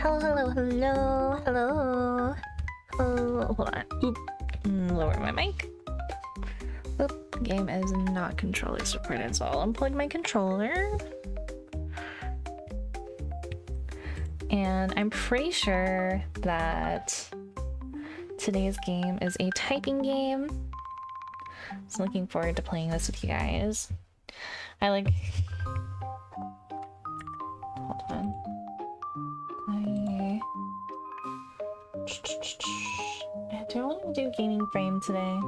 Hello, hello, hello, hello. Oh, hold on. Oop. Lower my mic. Oop. Game is not controller supported, so I'll unplug my controller. And I'm pretty sure that today's game is a typing game. So looking forward to playing this with you guys. Hold on. Do I want to do gaming frame today?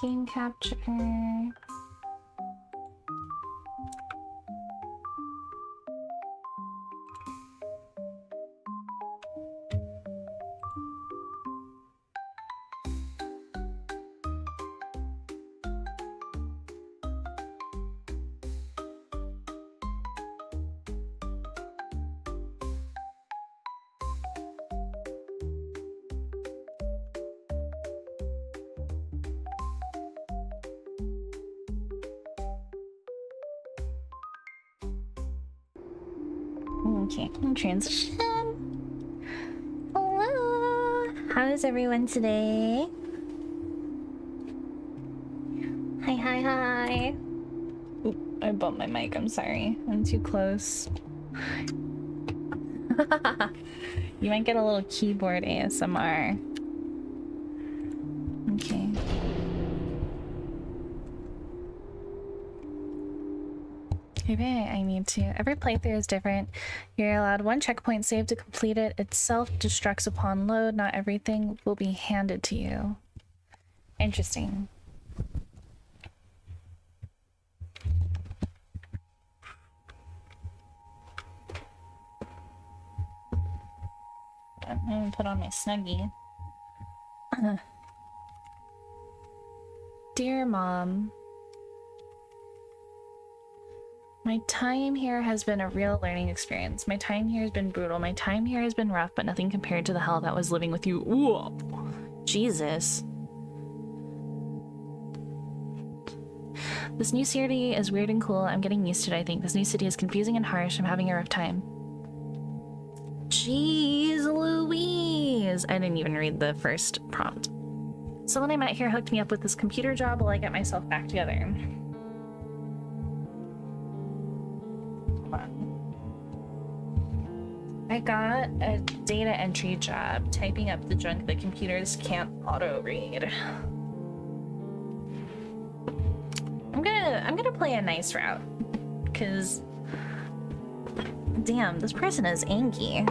Game capture. Okay, transition. Hello. How is everyone today? Hi, hi, hi. Oop, I bumped my mic. I'm sorry. I'm too close. You might get a little keyboard ASMR. Okay. Maybe I need to. Every playthrough is different. You're allowed one checkpoint save to complete it. It self-destructs upon load. Not everything will be handed to you. Interesting. I'm gonna put on my Snuggie. Dear Mom, my time here has been a real learning experience. My time here has been brutal. My time here has been rough, but nothing compared to the hell that was living with you. Ooh, Jesus. This new city is weird and cool. I'm getting used to it, I think. This new city is confusing and harsh. I'm having a rough time. Jeez Louise! I didn't even read the first prompt. Someone I met here hooked me up with this computer job while I get myself back together. Hold on. I got a data entry job, typing up the junk that computers can't auto-read. I'm gonna play a nice route, because damn, this person is anky.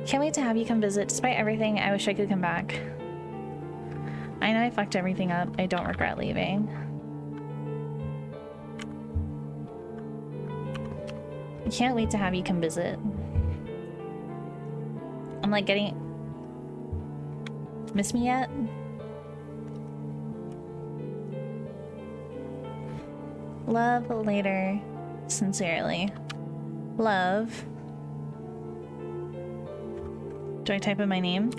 Can't wait to have you come visit. Despite everything, I wish I could come back. I know I fucked everything up. I don't regret leaving. Can't wait to have you come visit. I'm like getting... Miss me yet? Love later. Sincerely. Love. Do I type in my name?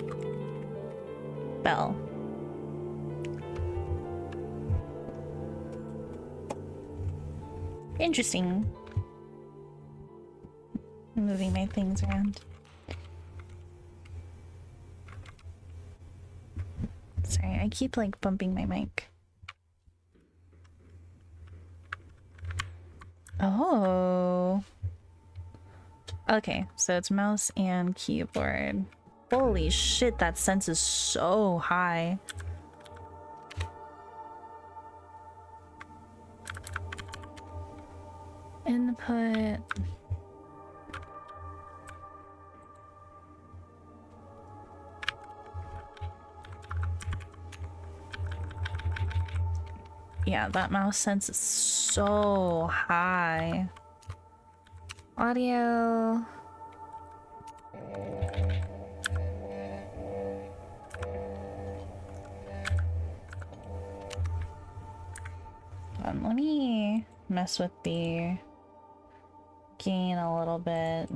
Belle. Interesting. I'm moving my things around. Sorry, I keep like bumping my mic. Oh. Okay, so it's mouse and keyboard. Holy shit, that sense is so high. Input. Yeah, that mouse sense is so high. Audio. Let me mess with the gain a little bit.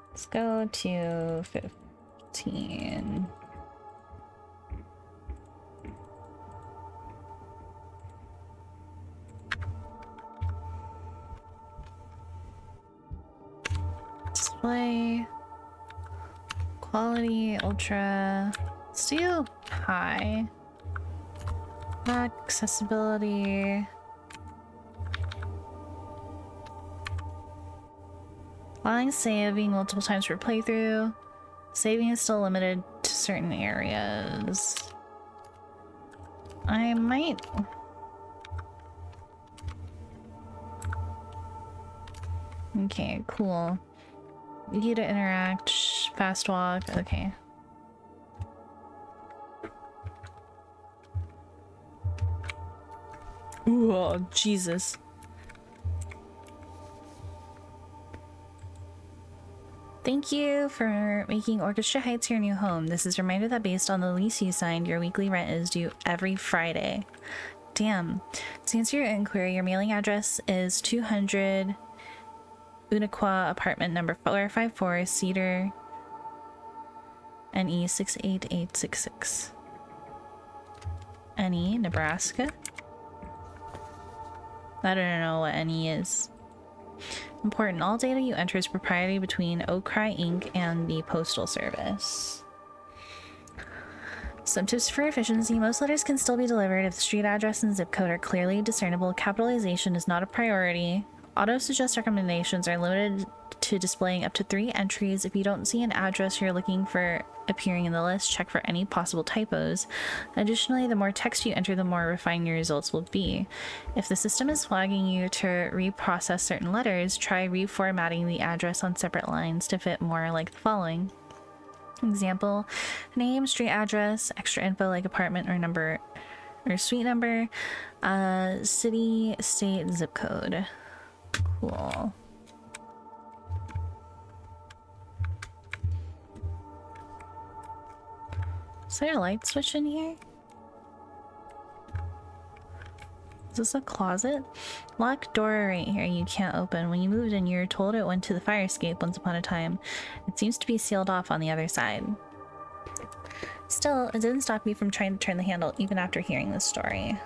Let's go to 15. Display quality ultra. Let's do high. Accessibility. Allowing saving multiple times per playthrough. Saving is still limited to certain areas. I might... Okay, cool. Easy to interact, fast walk, okay. Ooh, oh, Jesus. Thank you for making Orchestra Heights your new home. This is a reminder that based on the lease you signed, your weekly rent is due every Friday. Damn. To answer your inquiry, your mailing address is 200 Unicqua apartment number 454, Cedar, NE 68866. NE, Nebraska? I don't know what NE is. Important. All data you enter is proprietary between Okrai Inc. and the Postal Service. Some tips for efficiency. Most letters can still be delivered if the street address and zip code are clearly discernible. Capitalization is not a priority. Auto-suggest recommendations are limited to displaying up to 3 entries. If you don't see an address you're looking for appearing in the list, check for any possible typos. Additionally, the more text you enter, the more refined your results will be. If the system is flagging you to reprocess certain letters, try reformatting the address on separate lines to fit more like the following. Example, name, street address, extra info like apartment or number or suite number, city, state, zip code. Cool. Is there a light switch in here? Is this a closet? Locked door right here you can't open. When you moved in, you were told it went to the fire escape once upon a time. It seems to be sealed off on the other side. Still, it didn't stop me from trying to turn the handle even after hearing this story.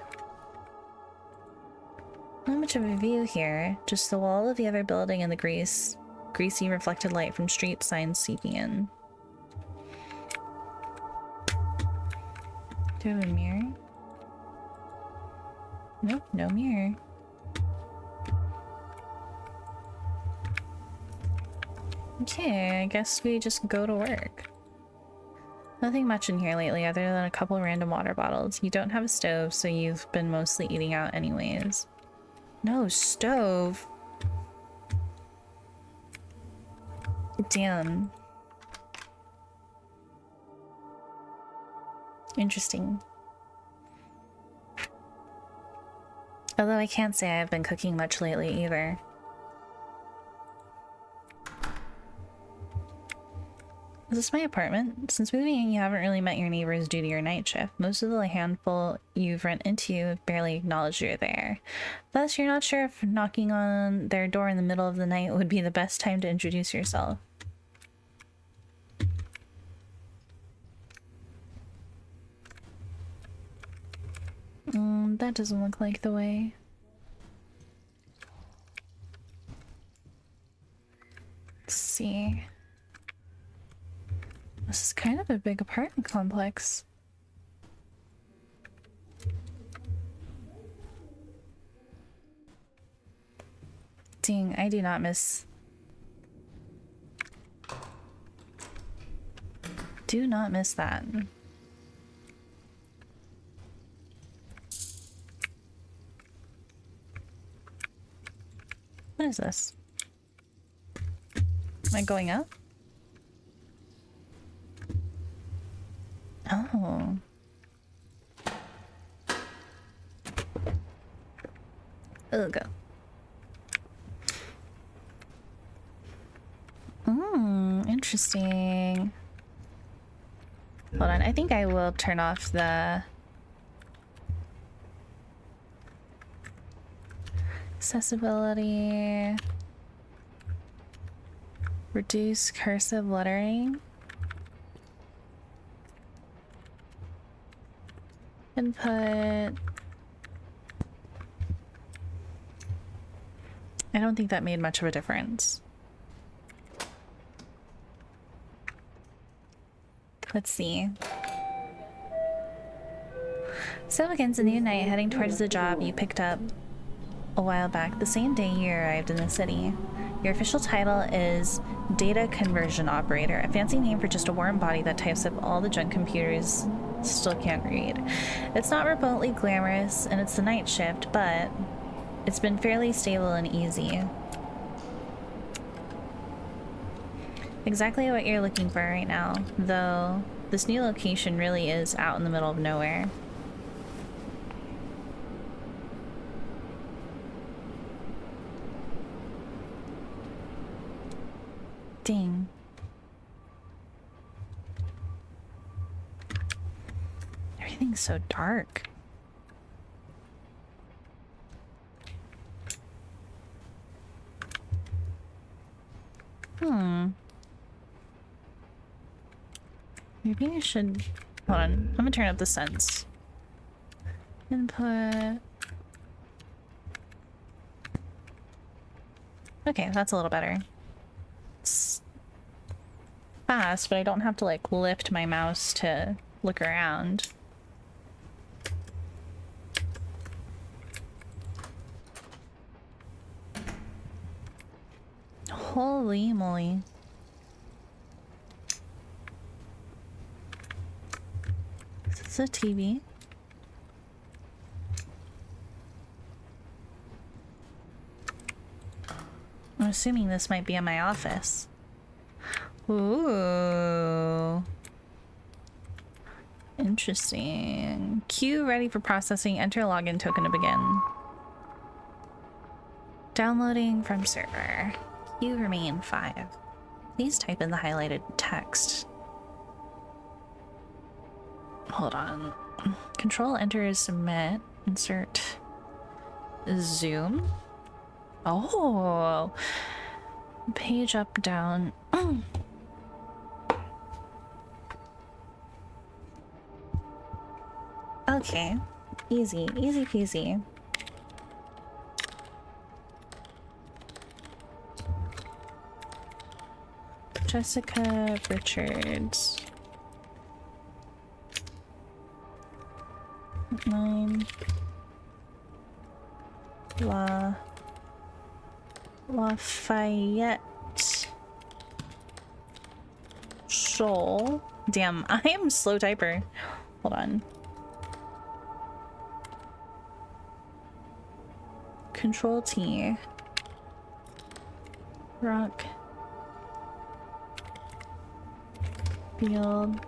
Not much of a view here, just the wall of the other building and the greasy reflected light from street signs seeping in. Do you have a mirror? Nope, no mirror. Okay, I guess we just go to work. Nothing much in here lately other than a couple random water bottles. You don't have a stove, so you've been mostly eating out anyways. No stove? Damn. Interesting. Although I can't say I've been cooking much lately either. Is this my apartment? Since moving in, you haven't really met your neighbors due to your night shift. Most of the handful you've run into have barely acknowledged you're there. Thus, you're not sure if knocking on their door in the middle of the night would be the best time to introduce yourself. That doesn't look like the way. Let's see. This is kind of a big apartment complex. Dang, I do not miss... Do not miss that. What is this? Am I going up? Oh. Ugh. Interesting. Hold on, I think I will turn off the accessibility. Reduce cursive lettering. Input. I don't think that made much of a difference. Let's see. So begins a new night heading towards the job you picked up a while back, the same day you arrived in the city. Your official title is Data Conversion Operator, a fancy name for just a warm body that types up all the junk computers still can't read. It's not remotely glamorous, and it's the night shift, but it's been fairly stable and easy. Exactly what you're looking for right now, though this new location really is out in the middle of nowhere. Dang. Everything's so dark. Maybe I should... Hold on. I'm gonna turn up the sense. Input... Okay, that's a little better. It's fast, but I don't have to like lift my mouse to look around. Holy moly. Is this a TV? I'm assuming this might be in my office. Ooh. Interesting. Queue ready for processing. Enter login token to begin. Downloading from server. Queue remain 5. Please type in the highlighted text. Hold on. Control enter submit. Insert zoom. Oh. Page up, down. Okay. Easy. Easy peasy. Jessica Richards. 9. Lafayette. Shoal. Damn, I am slow typer. Hold on. Control T. Rock. Field.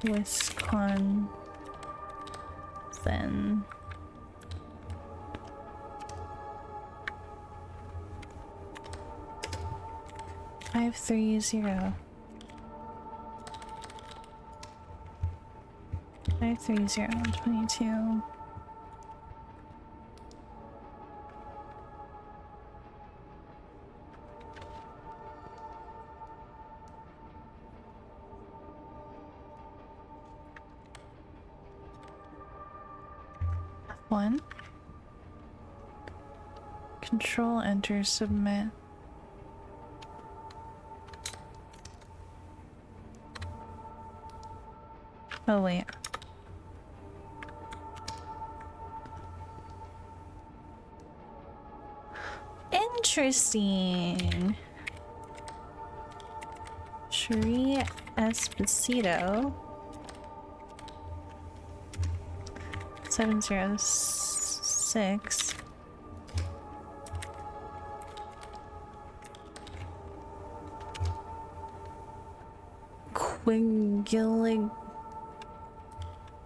Wisconsin. 530. 53022. F1. Control enter submit. Oh wait. Interesting. Cherie Esposito. 706. Quigillig.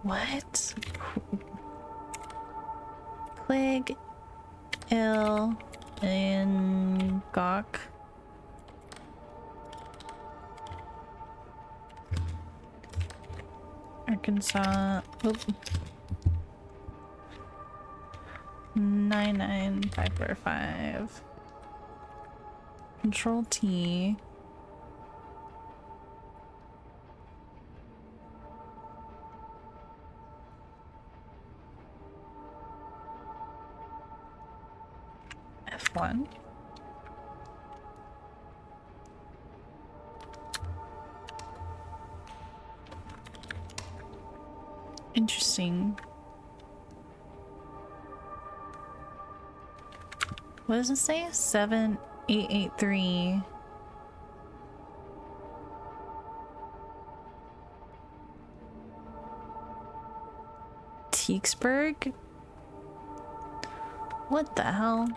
What? Quig ill in Gawk. Arkansas. Oop. 99545. Control T. F1. Interesting. What does it say? 7883. Tewksburg? What the hell?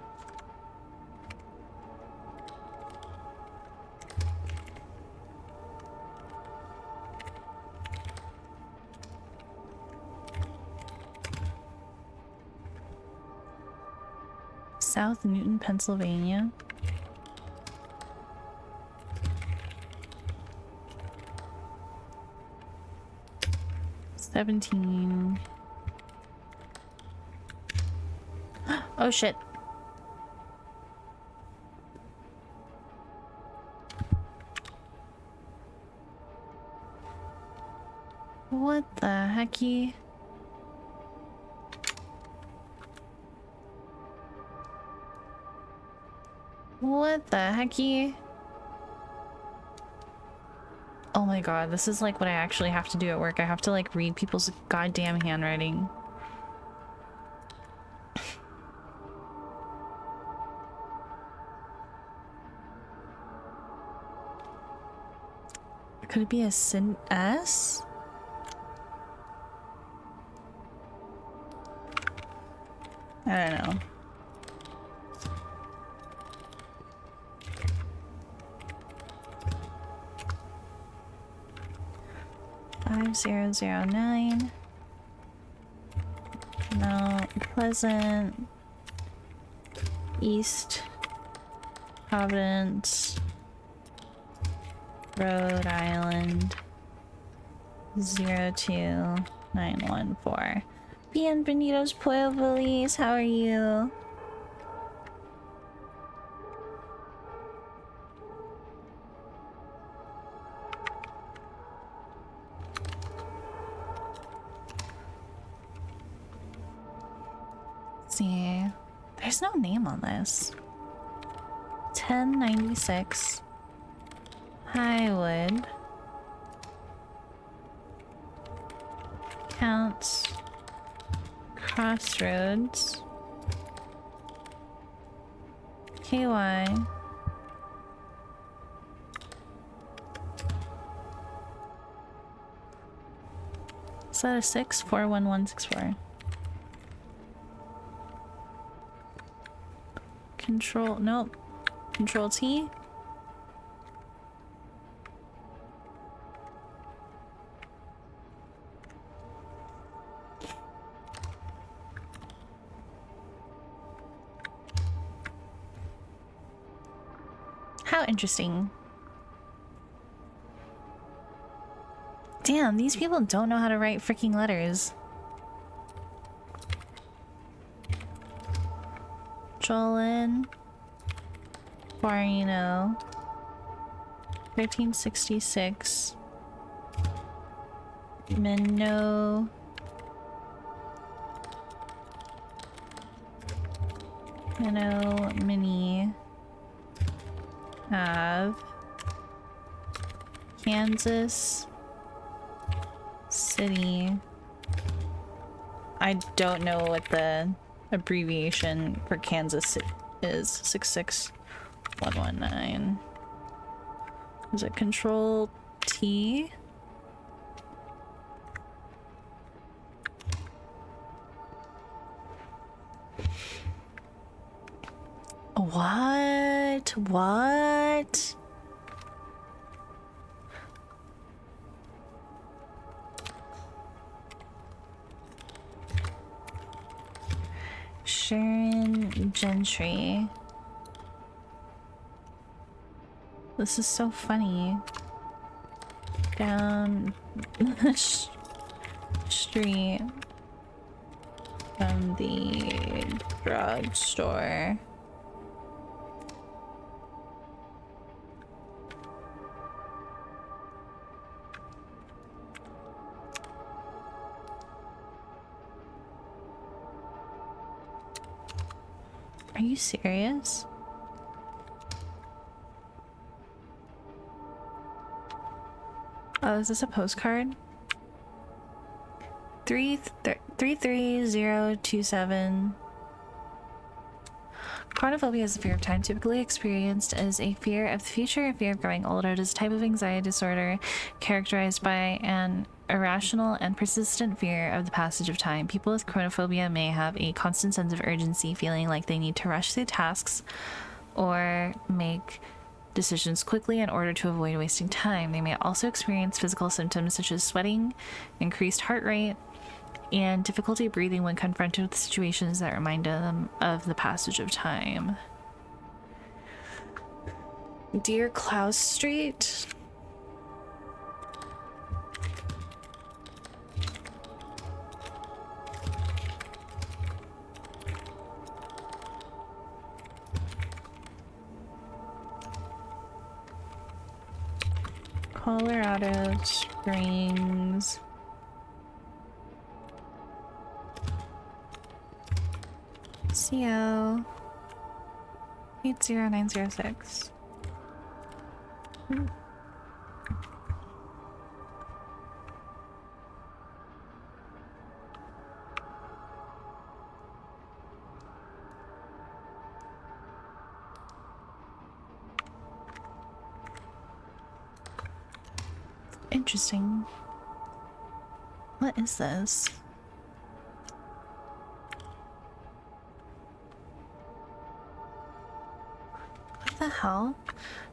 South Newton, Pennsylvania. $17. Oh shit. What the hecky? What the hecky? Oh my god, this is like what I actually have to do at work. I have to like read people's goddamn handwriting. Could it be a sin S? I don't know. $5009. Mount Pleasant. East Providence. Rhode Island. 02914. Bienvenidos Pueblos, how are you? Let's see. There's no name on this. 1096 Highwood. Counts. Crossroads. KY. Is that a 6? 41164. Control, nope. Control T. How interesting. Damn, these people don't know how to write freaking letters. Jolin. Barino. 1366. Minnow. Minnow Mini. Have. Kansas City. I don't know what the abbreviation for Kansas is. 66119. Is it Control T? What? What? Sharon Gentry. This is so funny. Down the street from the drugstore. Are you serious? Oh, is this a postcard? 33027. Chronophobia is a fear of time typically experienced as a fear of the future, a fear of growing older. It is a type of anxiety disorder characterized by an irrational and persistent fear of the passage of time. People with chronophobia may have a constant sense of urgency, feeling like they need to rush through tasks or make decisions quickly in order to avoid wasting time. They may also experience physical symptoms such as sweating, increased heart rate, and difficulty breathing when confronted with situations that remind them of the passage of time. Dear Klaus Street. Colorado Springs. CO. 80906. Interesting. What is this? What the hell?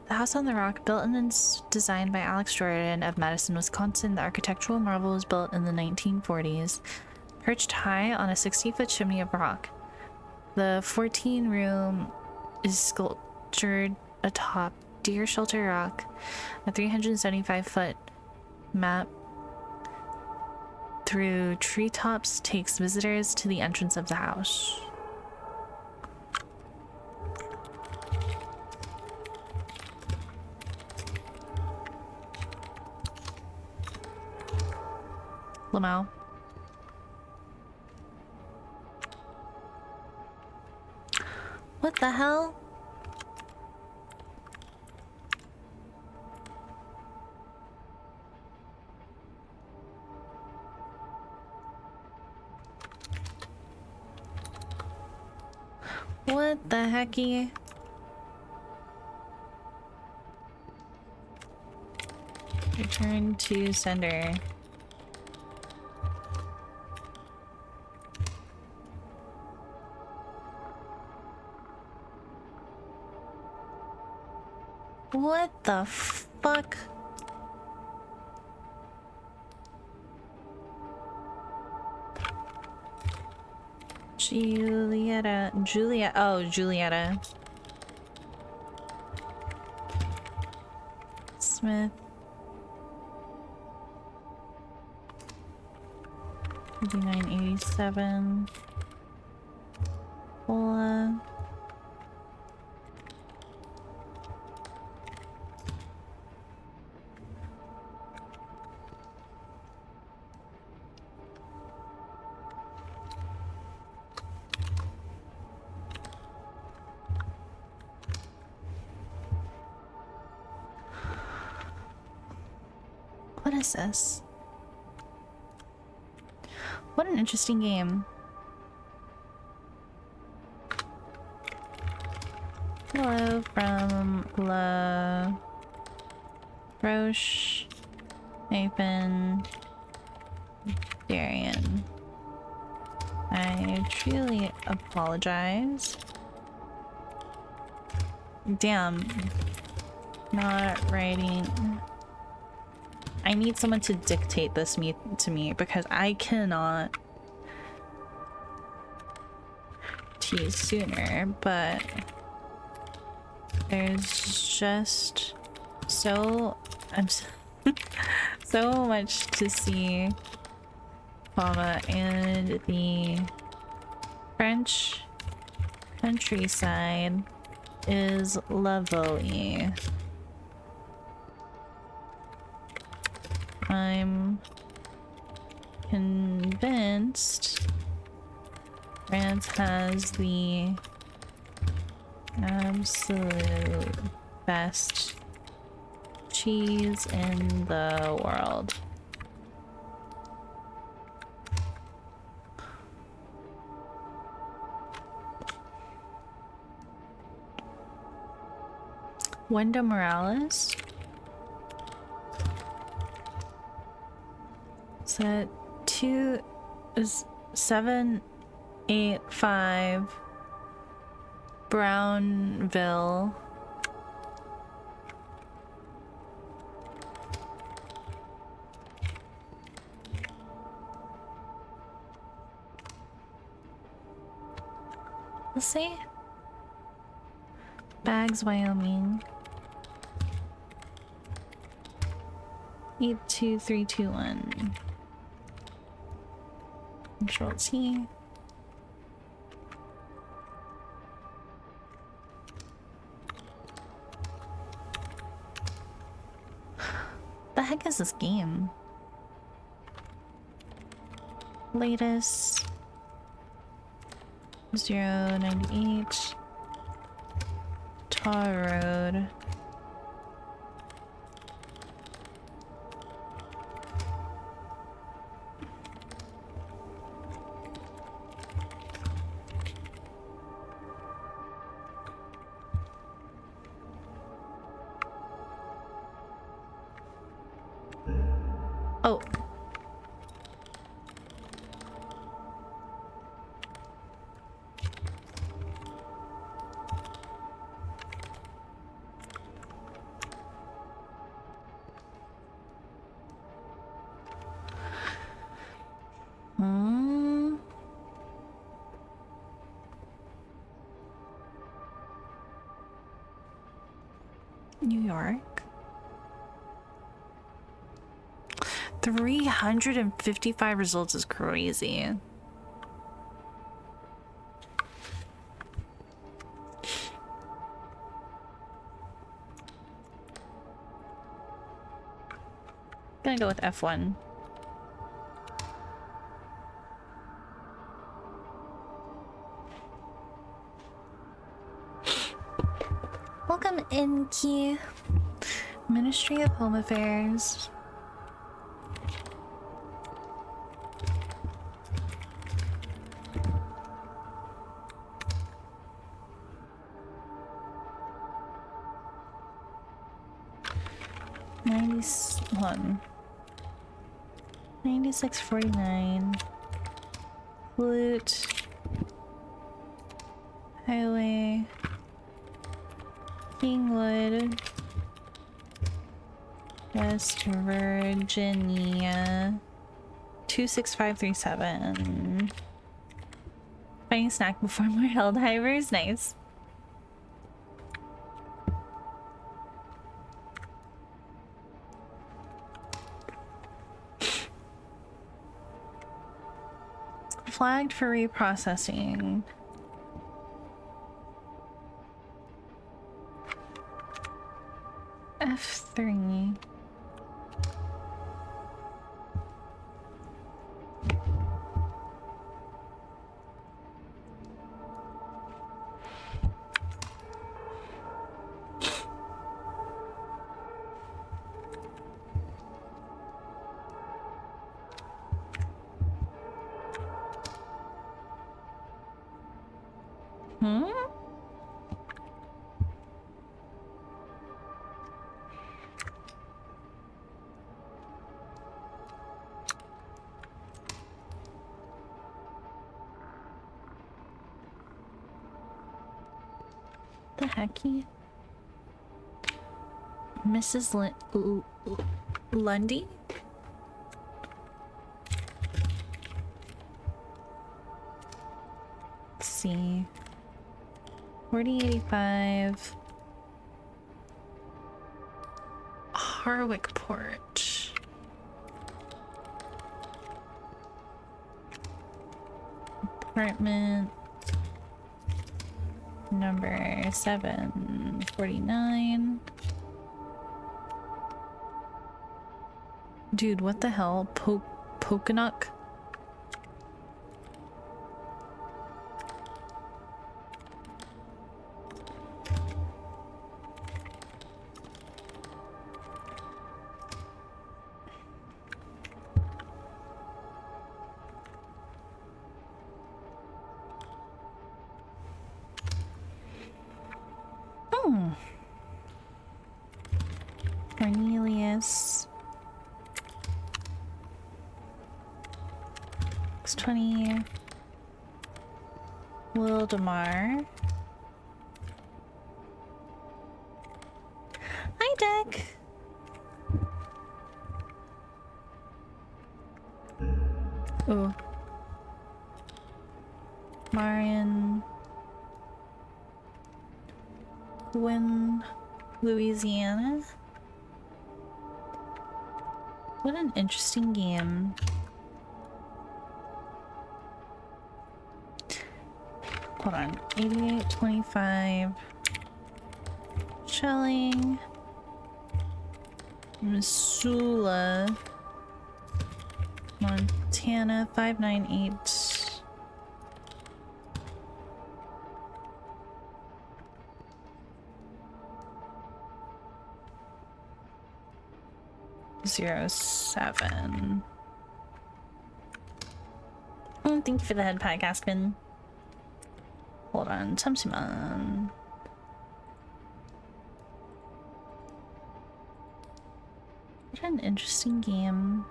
The house on the rock, built and designed by Alex Jordan of Madison, Wisconsin, the architectural marvel was built in the 1940s, perched high on a 60-foot chimney of rock. The 14-room is sculptured atop Deer Shelter Rock, a 375-foot map through treetops takes visitors to the entrance of the house. Lamau. What the hell? What the hecky? Return to sender. What the fuck? Julietta. Smith. 5987. Paula. What is this? What an interesting game. Hello from La Roche Nathan Darian. I truly apologize. Damn. Not writing. I need someone to dictate this to me because I cannot tease sooner, but there's just so so much to see. And the French countryside is lovely. I'm convinced France has the absolute best cheese in the world. Wenda Morales. Set 2785 Brownville. Let's see. Bags, Wyoming. 82321. Control T. The heck is this game? Latest 098. Paw Road. Oh. New York. 355 results is crazy. Gonna go with F1. Welcome, Inky. Ministry of Home Affairs. Hold on. 9649. Flute. Highway. Kingwood. West Virginia. 26537. Finding snack before more held hivers. Nice. Flagged for reprocessing. F3. The hecky? Mrs. Lundy? Let's see. 4085. Harwick Port. Apartment number 749. Dude, what the hell? Poconoke? Cornelius. 620. Wildemar. Hi, Dick. Oh. Marion. Quinn, Louisiana. What an interesting game. Hold on. 8825. Shelling. Missoula. Montana 598. 007. Oh, thank you for the head pack, Aspen. Hold on, 잠시만. What an interesting game.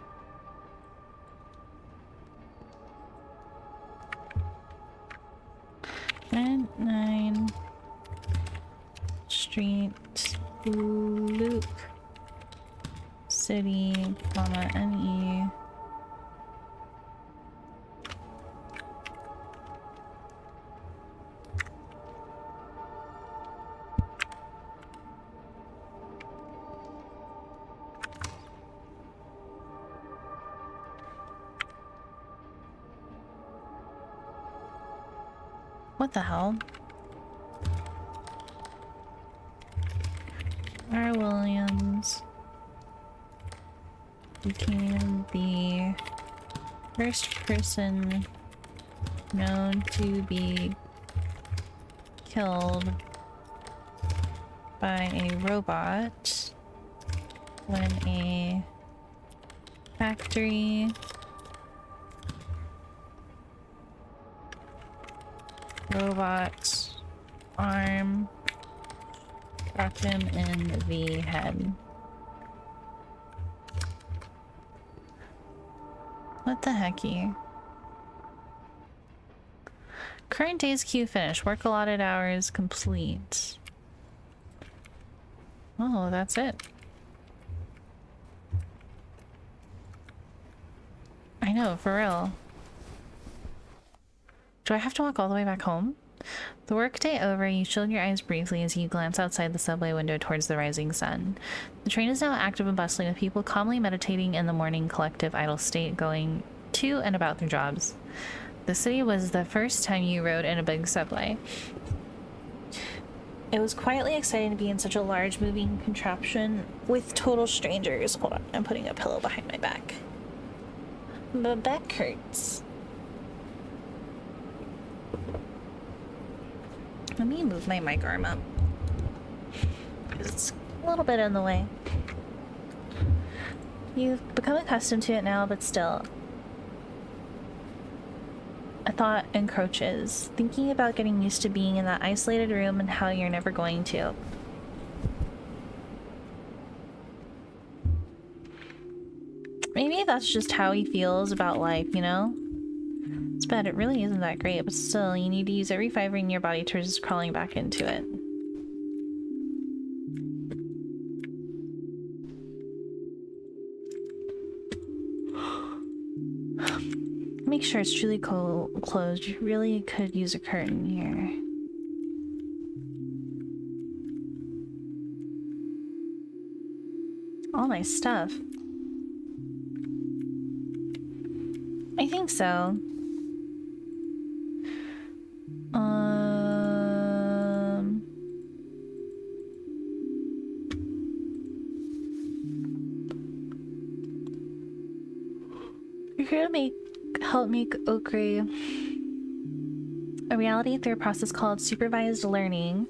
Nine Street, Luke City, comma, NE. What the hell? R. Williams became the first person known to be killed by a robot when a factory robot arm struck him in the head. What the hecky? Current day's queue finished. Work allotted hours complete. Oh, that's it. I know, for real. Do I have to walk all the way back home? The workday over, you shield your eyes briefly as you glance outside the subway window towards the rising sun. The train is now active and bustling with people calmly meditating in the morning collective idle state going to and about their jobs. The city was the first time you rode in a big subway. It was quietly exciting to be in such a large moving contraption with total strangers. Hold on, I'm putting a pillow behind my back. My back hurts. Let me move my mic arm up. It's a little bit in the way. You've become accustomed to it now, but still. A thought encroaches, thinking about getting used to being in that isolated room and how you're never going to. Maybe that's just how he feels about life, you know? It's bad, it really isn't that great, but still, you need to use every fiber in your body to resist crawling back into it. Make sure it's truly closed. You really could use a curtain here. All my stuff. I think so. You're here to help make Okri a reality through a process called supervised learning.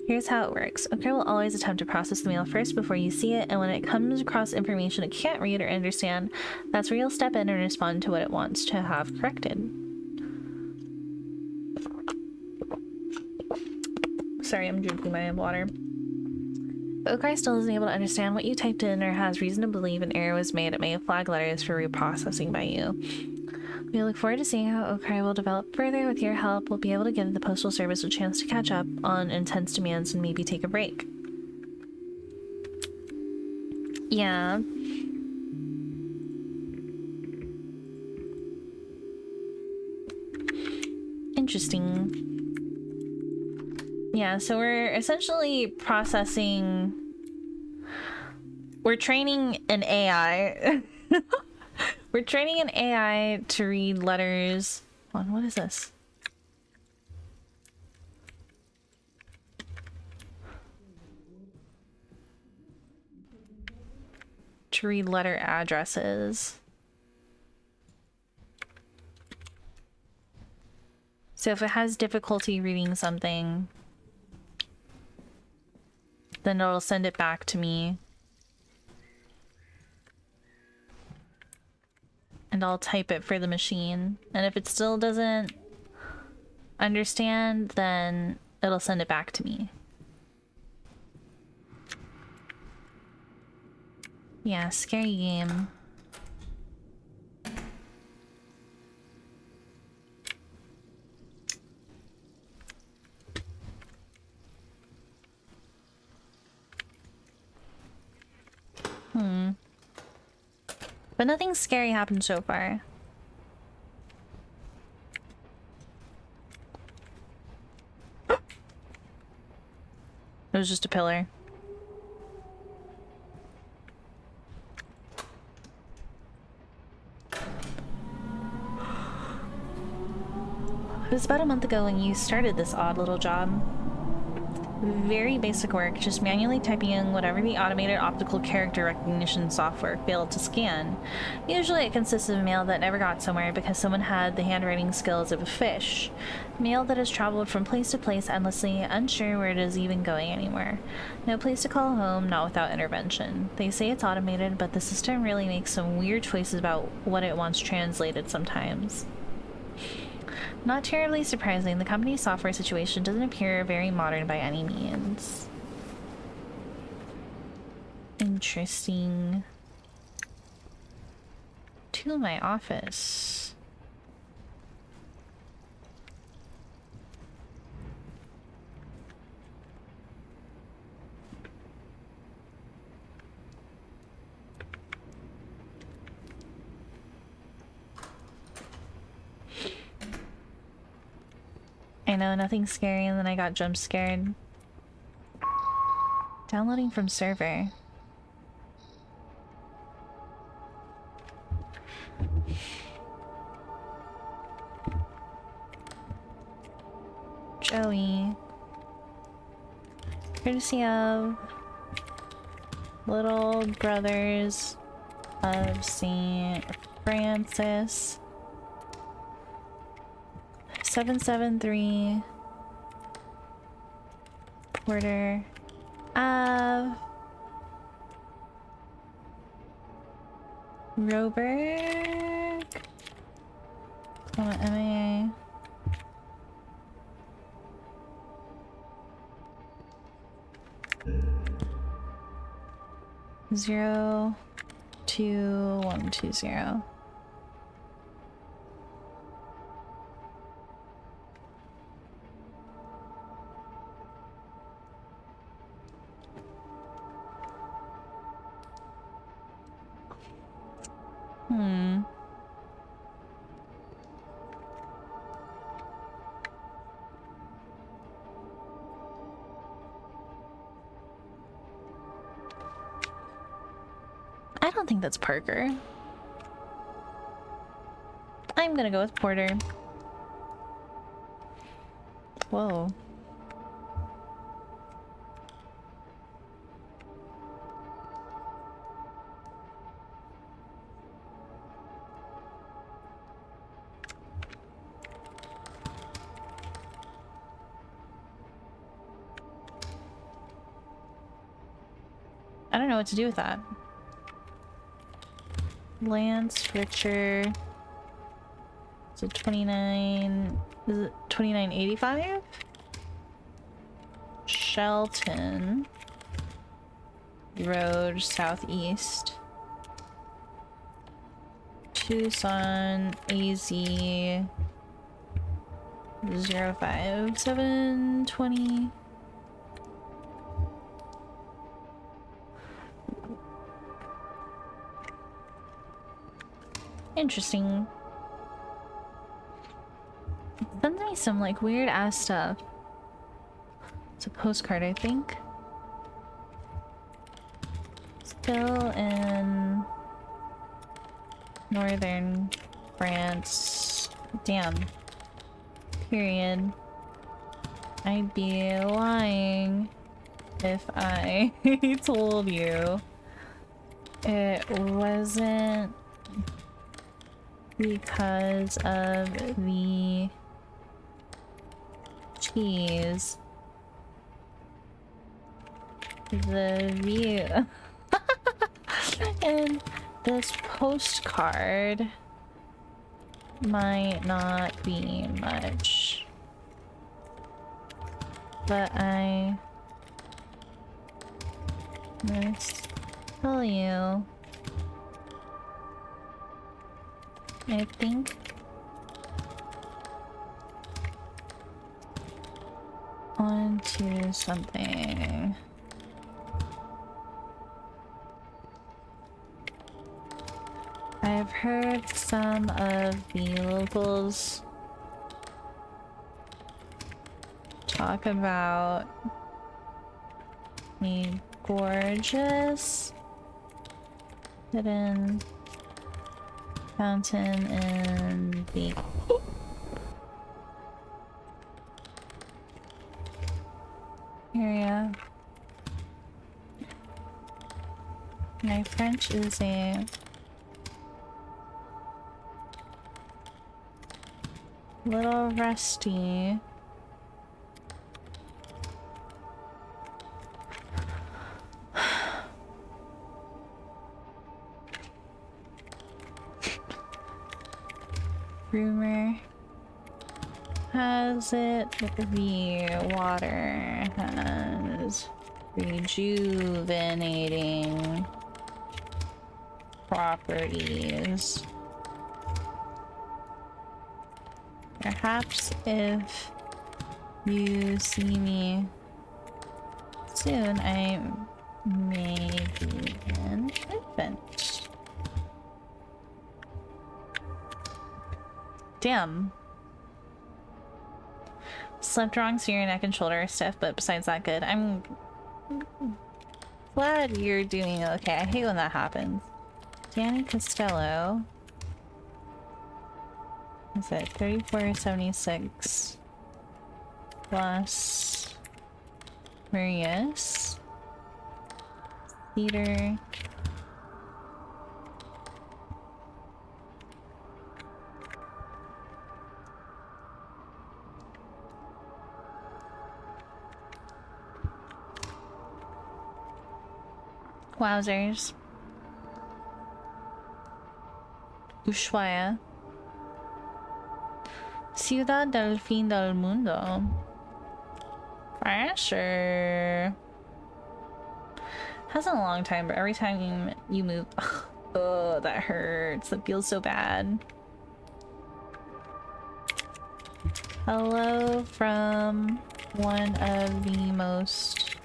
Here's how it works. Okri will always attempt to process the mail first before you see it, and when it comes across information it can't read or understand, that's where you'll step in and respond to what it wants to have corrected. Sorry, I'm drinking my water. If Okri still isn't able to understand what you typed in or has reason to believe an error was made, it may flag letters for reprocessing by you. We look forward to seeing how Okri will develop further. With your help, we'll be able to give the Postal Service a chance to catch up on intense demands and maybe take a break. Yeah. Interesting. Yeah, so we're essentially processing... We're training an AI. We're training an AI to read letters. Hold on, what is this? To read letter addresses. So if it has difficulty reading something, then it'll send it back to me. and I'll type it for the machine. And if it still doesn't understand, then it'll send it back to me. Yeah, scary game. But nothing scary happened so far. It was just a pillar. It was about a month ago when you started this odd little job. Very basic work, just manually typing in whatever the automated optical character recognition software failed to scan. Usually it consists of mail that never got somewhere because someone had the handwriting skills of a fish. Mail that has traveled from place to place endlessly, unsure where it is even going anymore. No place to call home, not without intervention. They say it's automated, but the system really makes some weird choices about what it wants translated sometimes. Not terribly surprising, the company's software situation doesn't appear very modern by any means. Interesting. To my office. I know, nothing scary, and then I got jump scared. Downloading from server. Joey. Courtesy of Little Brothers of St. Francis. 773 Porter Ave, Roberg, MAA. Zero 2120. I don't think that's Parker. I'm gonna go with Porter. Whoa. I don't know what to do with that. Lance, Richard. So 29. Is it 2985? Shelton Road, Southeast. Tucson, AZ 05720. Interesting. Sends me some like weird ass stuff. It's a postcard, I think. Still in northern France. Damn. Period. I'd be lying if I told you it wasn't because of the cheese. The view. And this postcard might not be much, but I must tell you, I think onto something. I've heard some of the locals talk about the gorgeous hidden fountain in the area. My French is a little rusty. Rumor has it the water has rejuvenating properties. Perhaps if you see me soon, I may be an infant. Damn. Slept wrong, so your neck and shoulder are stiff, but besides that, good. I'm glad you're doing okay. I hate when that happens. Danny Costello. Is it 3476 plus Marius Theater. Wowzers. Ushuaia. Ciudad del Fin del Mundo. Fresher. Hasn't a long time, but every time you move, oh, that hurts. That feels so bad. Hello from one of the most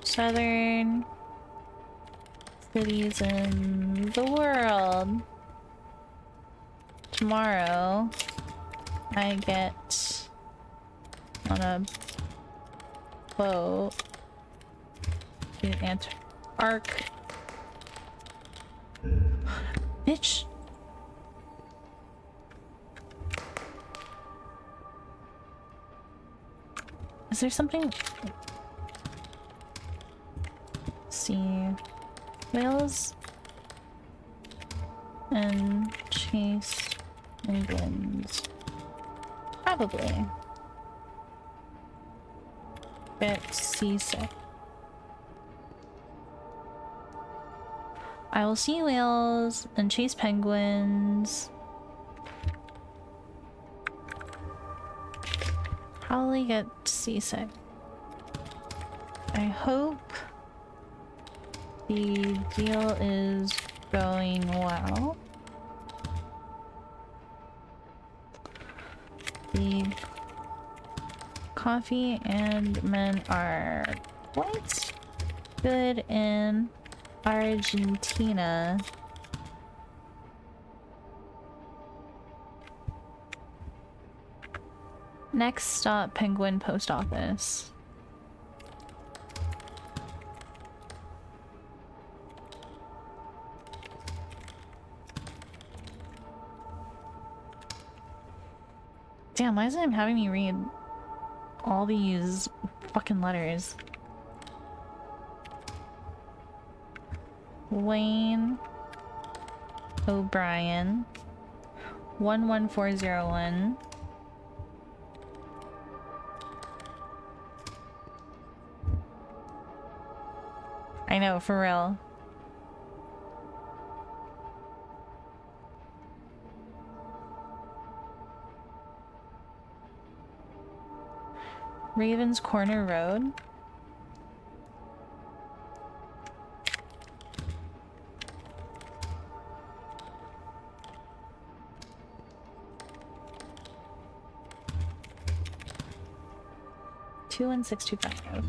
southern cities in the world. Tomorrow, I get on a boat to Antarctica. Bitch. Is there something? Let's see. Whales and chase penguins. Probably. Get seasick. I will see whales and chase penguins. Probably get seasick. I hope the deal is going well. The coffee and men are quite good in Argentina. Next stop, Penguin Post Office. Damn, why isn't it having me read all these fucking letters? Wayne O'Brien 11401. I know, for real. Ravens Corner Road. Two and 625.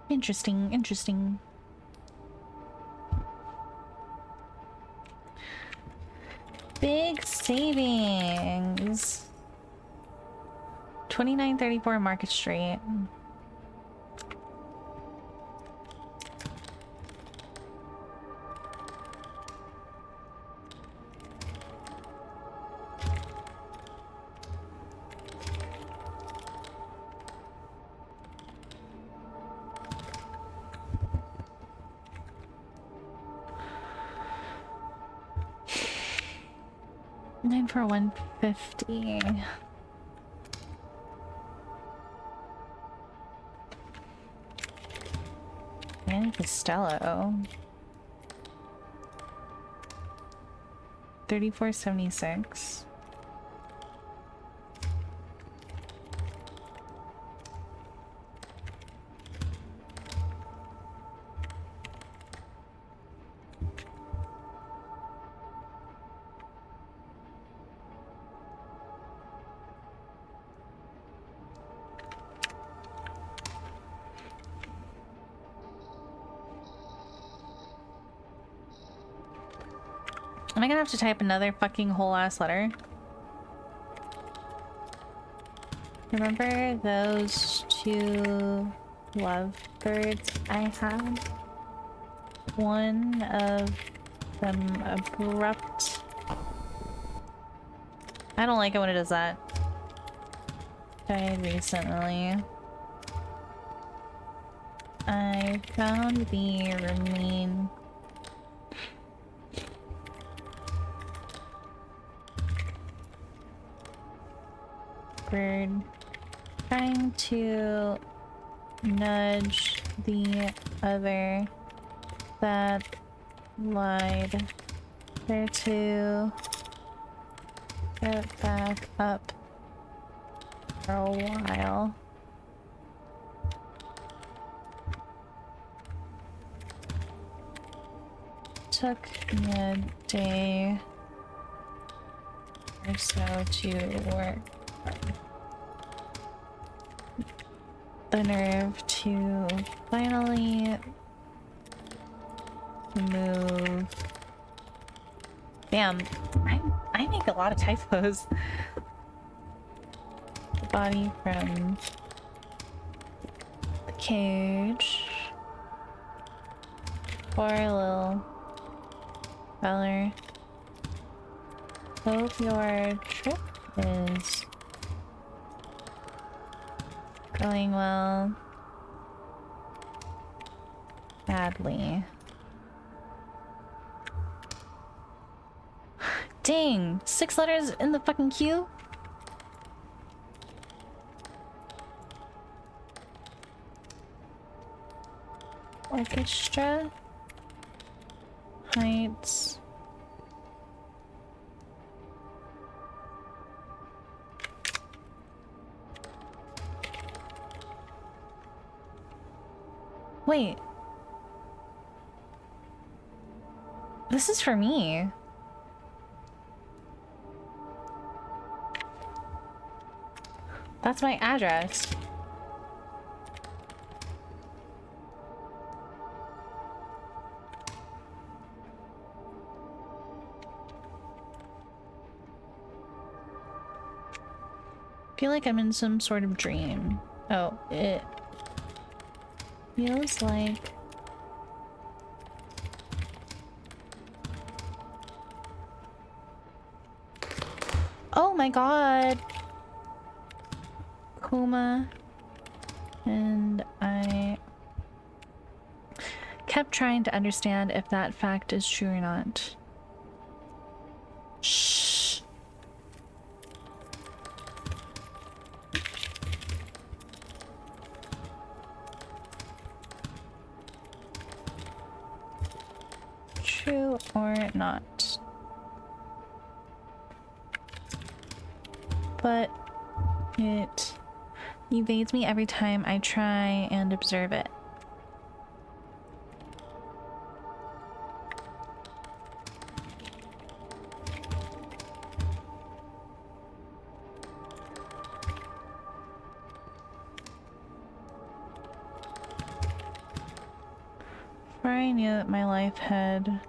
Interesting, interesting. Big savings. 2934 Market Street. Nine for 150. And Costello. 3476. Am I gonna have to type another fucking whole ass letter? Remember those two lovebirds I had? One of them abrupt. I don't like it when it does that. Died recently. I found the remain. Bird trying to nudge the other that lied there to get back up for a while. Took me a day or so to work. The nerve to finally move. Damn, I make a lot of typos. The body from the cage. Poor little feller. Hope your trip is going well. Badly. Dang! 6 letters in the fucking queue? Orchestra. Heights. Wait. This is for me. That's my address. I feel like I'm in some sort of dream. Oh, it feels like oh my god. Coma. And I kept trying to understand if that fact is true or not. Shh. true or not. But it evades me every time I try and observe it. Before I knew that my life had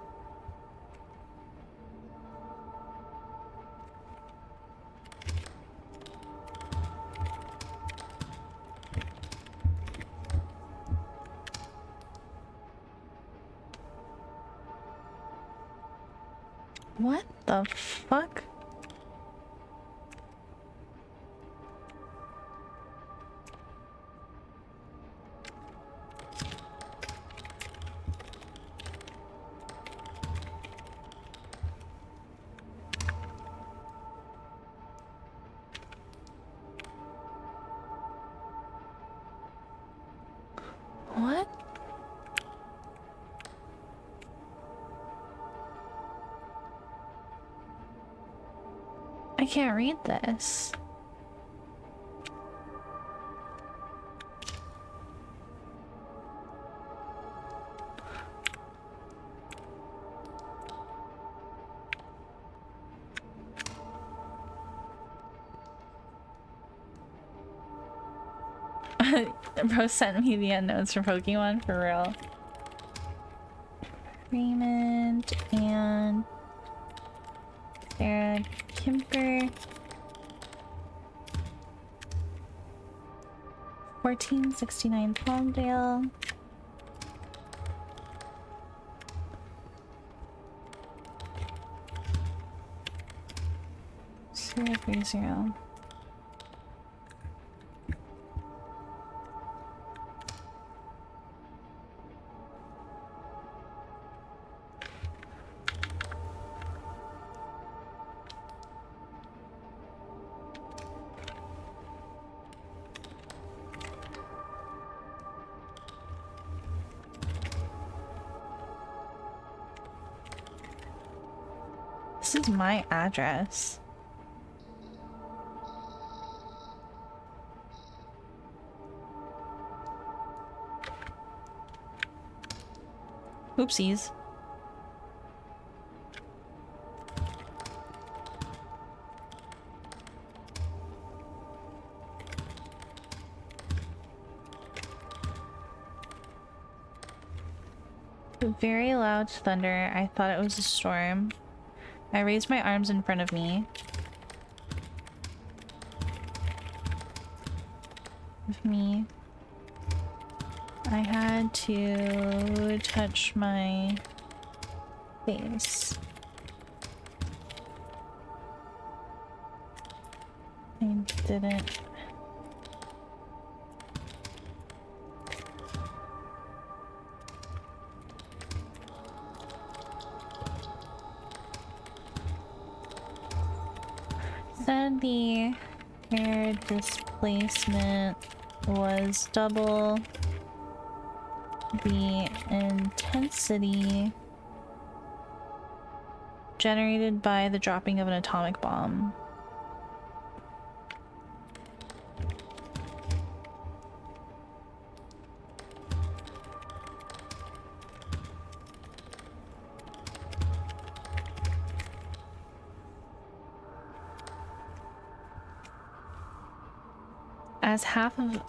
what the fuck? What? I can't read this. Bro sent me the unknowns for Pokemon, for real. Raymond and Sarah Kimper. 1469 Palmdale. Zero 30. This is my address. Oopsies. Very loud thunder. I thought it was a storm. I raised my arms in front of me. I had to touch my face. I didn't. Said the air displacement was double the intensity generated by the dropping of an atomic bomb. As half of...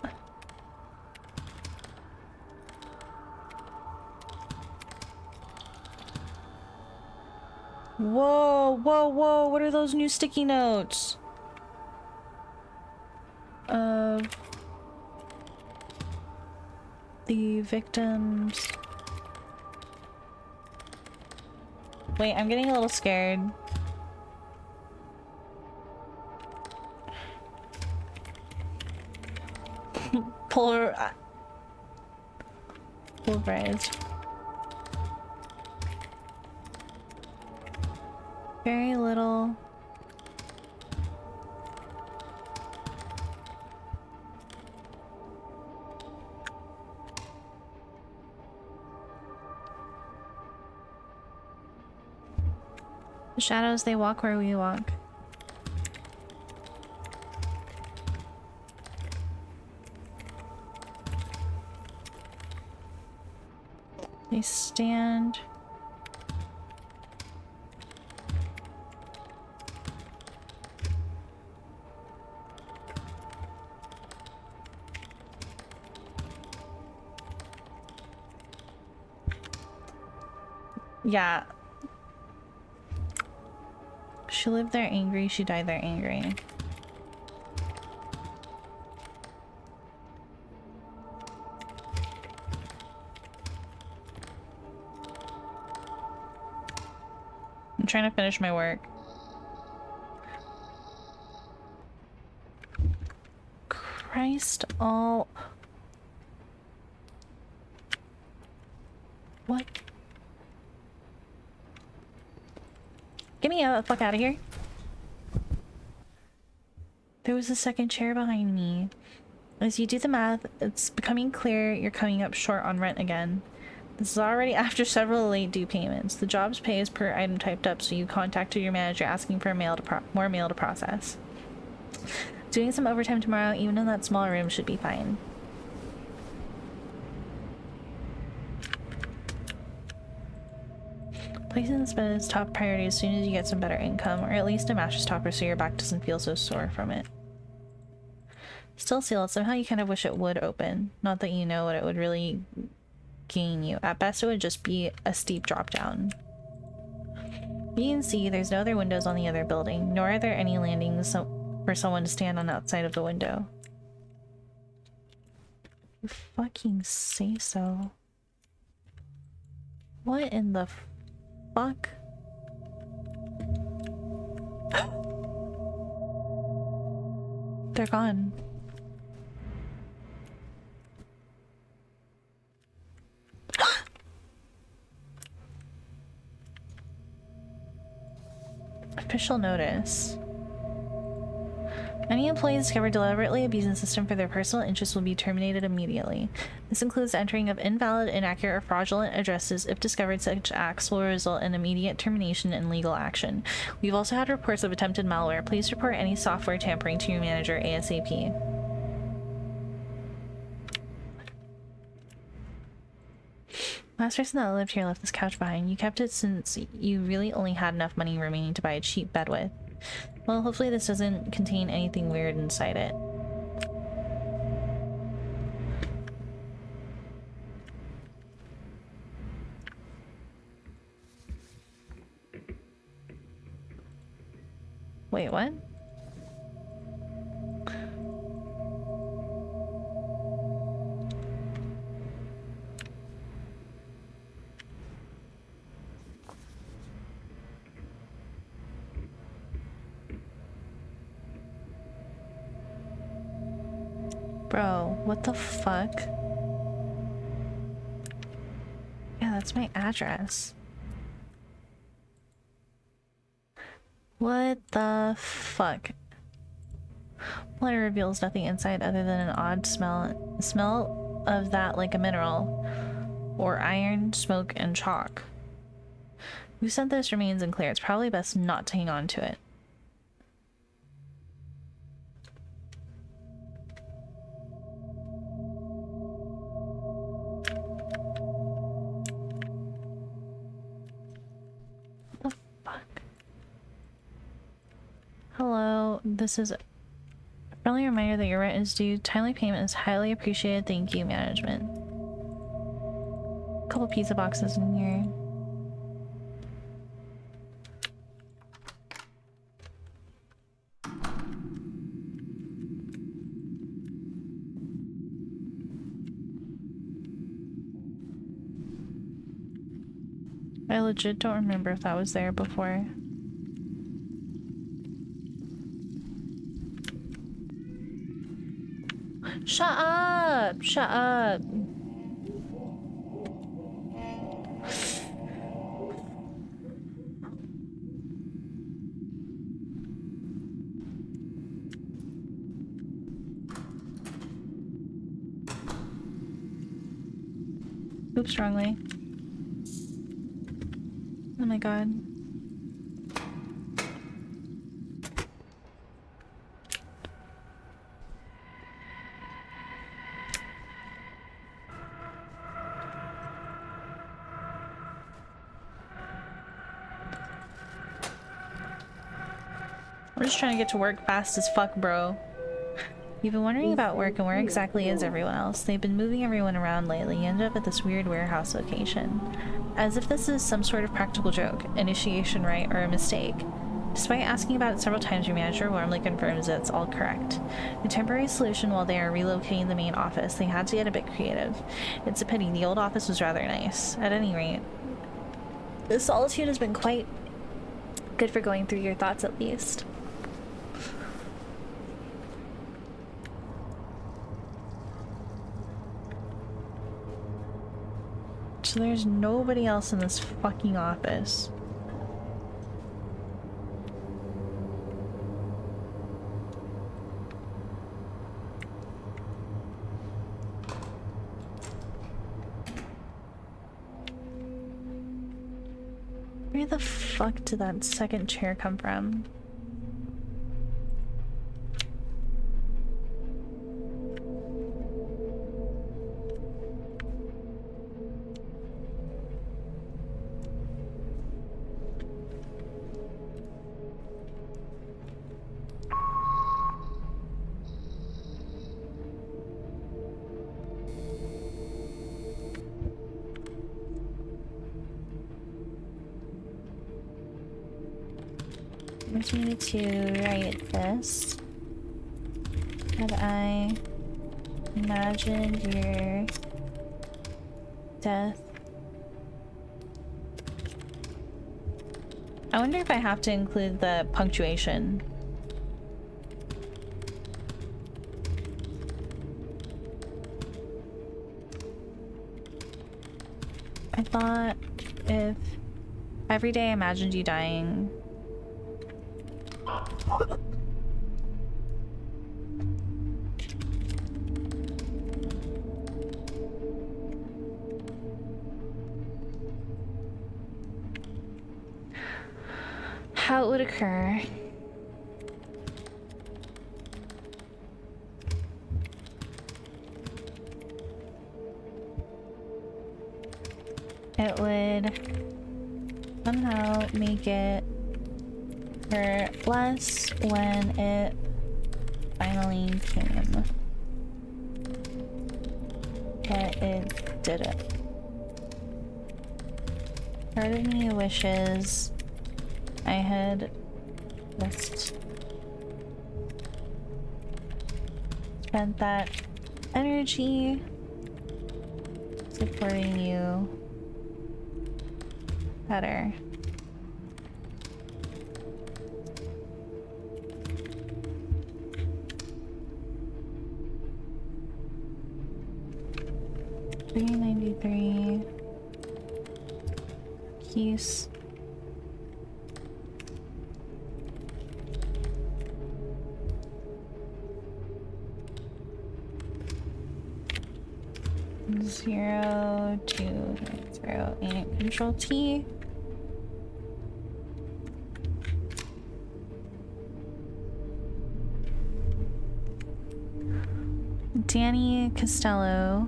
Whoa, whoa, whoa, what are those new sticky notes? Of the victims. Wait, I'm getting a little scared. Pulverized. Very little. The shadows, they walk where we walk. They stand. Yeah. She lived there angry, she died there angry. I'm trying to finish my work. Christ all... What? Get me the fuck out of here. There was a second chair behind me. As you do the math, it's becoming clear you're coming up short on rent again. This is already after several late due payments. The job's pay is per item typed up, so you contacted your manager asking for more mail to process. Doing some overtime tomorrow, even in that small room, should be fine. Placing this bed is top priority as soon as you get some better income, or at least a mattress topper so your back doesn't feel so sore from it. Still sealed, somehow you kind of wish it would open. Not that you know what it would really gain you. At best it would just be a steep drop down. You can see there's no other windows on the other building, nor are there any landings for someone to stand on outside of the window. You fucking say so. What in the fuck? They're gone. Official notice. Any employee discovered deliberately abusing the system for their personal interests will be terminated immediately. This includes the entering of invalid, inaccurate, or fraudulent addresses. If discovered, such acts will result in immediate termination and legal action. We've also had reports of attempted malware. Please report any software tampering to your manager ASAP. Last person that lived here left this couch behind. You kept it since you really only had enough money remaining to buy a cheap bed with. Well, hopefully this doesn't contain anything weird inside it. Wait, what? Bro, what the fuck? Yeah, that's my address. What the fuck? Letter reveals nothing inside other than an odd smell. Smell of that like a mineral. Or iron, smoke, and chalk. Who sent this remains unclear. It's probably best not to hang on to it. Hello, this is a friendly reminder that your rent is due. Timely payment is highly appreciated. Thank you, management. A couple pizza boxes in here. I legit don't remember if that was there before. Shut up! Shut up! Oops, wrong way. Oh my god. I'm just trying to get to work fast as fuck, bro. You've been wondering about work and where exactly is everyone else? They've been moving everyone around lately. You end up at this weird warehouse location. As if this is some sort of practical joke, initiation right, or a mistake. Despite asking about it several times, your manager warmly confirms that it's all correct. The temporary solution while they are relocating the main office, they had to get a bit creative. It's a pity, the old office was rather nice. At any rate, the solitude has been quite good for going through your thoughts at least. So there's nobody else in this fucking office. Where the fuck did that second chair come from? I just need to write this. Had I imagined your death? I wonder if I have to include the punctuation. I thought if every day I imagined you dying. How it would occur. It would somehow make it hurt less when it finally came. But it didn't. Part of me wishes I had just spent that energy supporting you better. $393 keys. Zero, 2, 0, 8, Control T. Danny Costello.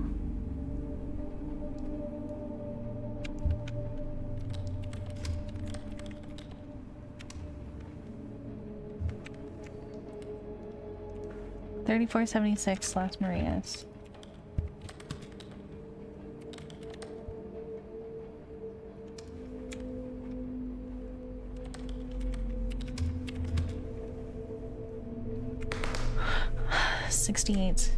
$34.76 Las Marias. $68.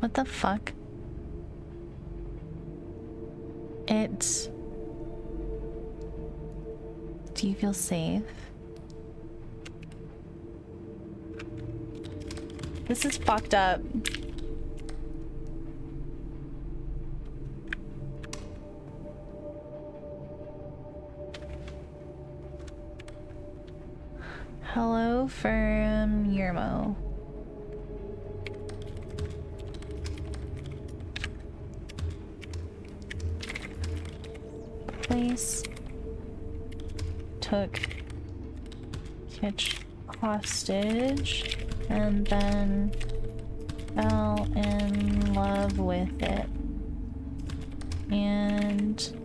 What the fuck? It's... Do you feel safe? This is fucked up. Hello from Yermo. Place took Kitch hostage and then fell in love with it. And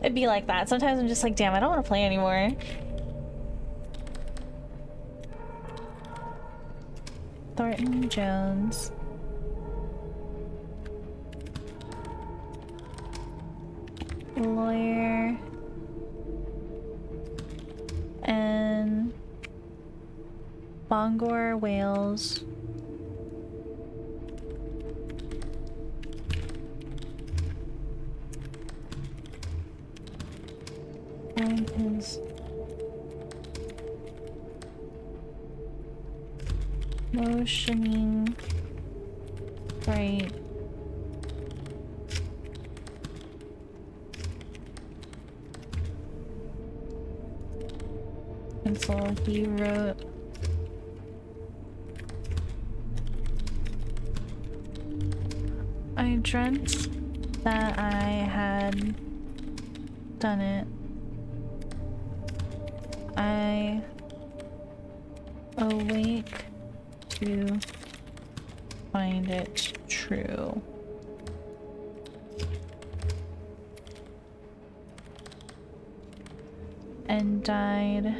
it'd be like that. Sometimes I'm just like, damn, I don't want to play anymore. Thornton Jones. Lawyer. And Bangor, Wales. His motioning right. And so he wrote I dreamt that I had done it. I awake to find it true. And died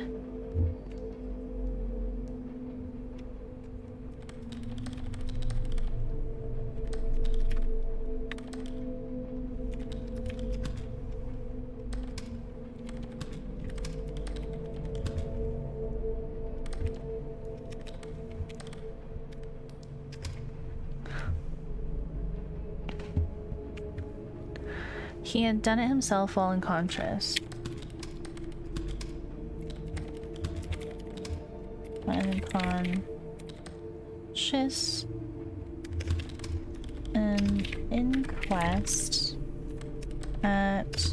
he had done it himself while unconscious. Unconscious. An inquest at...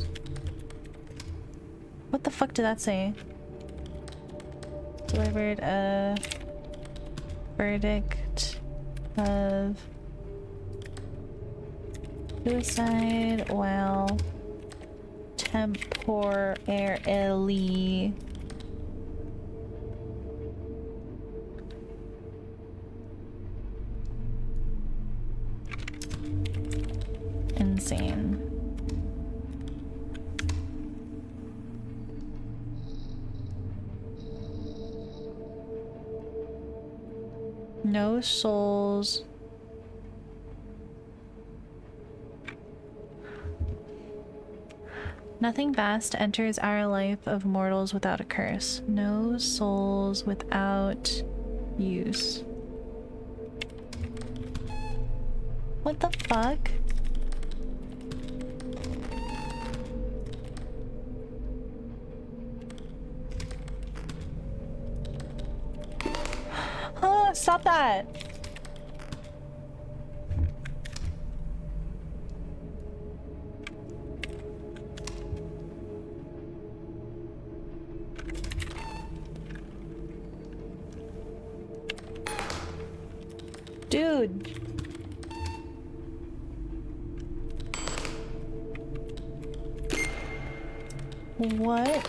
What the fuck did that say? Delivered a verdict of suicide while temporarily insane. No souls. Nothing vast enters our life of mortals without a curse. No souls without use. What the fuck? Oh, stop that! Dude. What?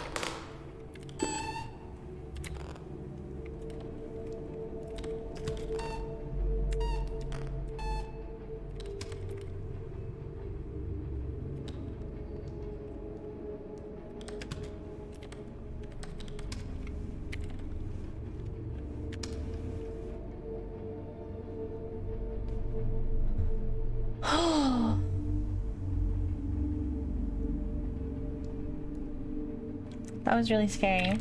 That was really scary.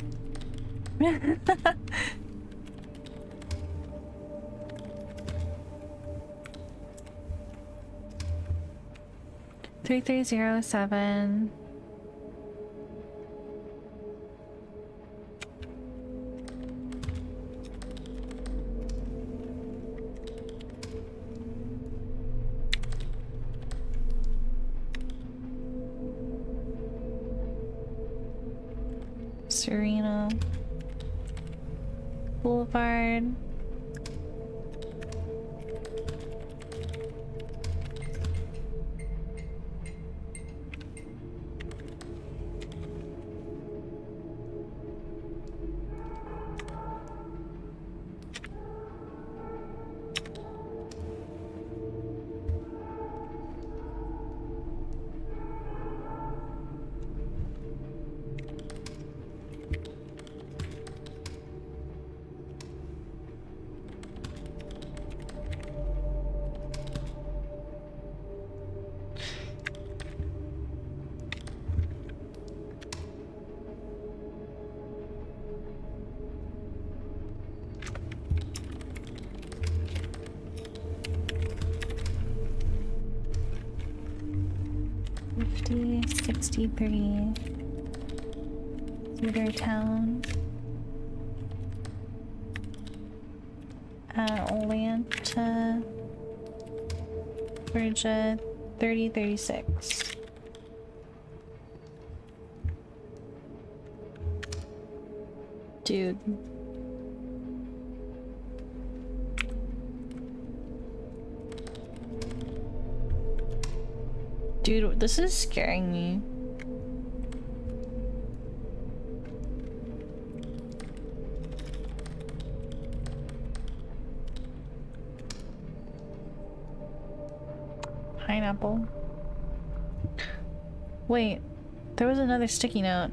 3307. Serena Boulevard. Cedar Town, Atlanta, Georgia, 3036. Dude. Dude, this is scaring me. Pineapple. Wait, there was another sticky note.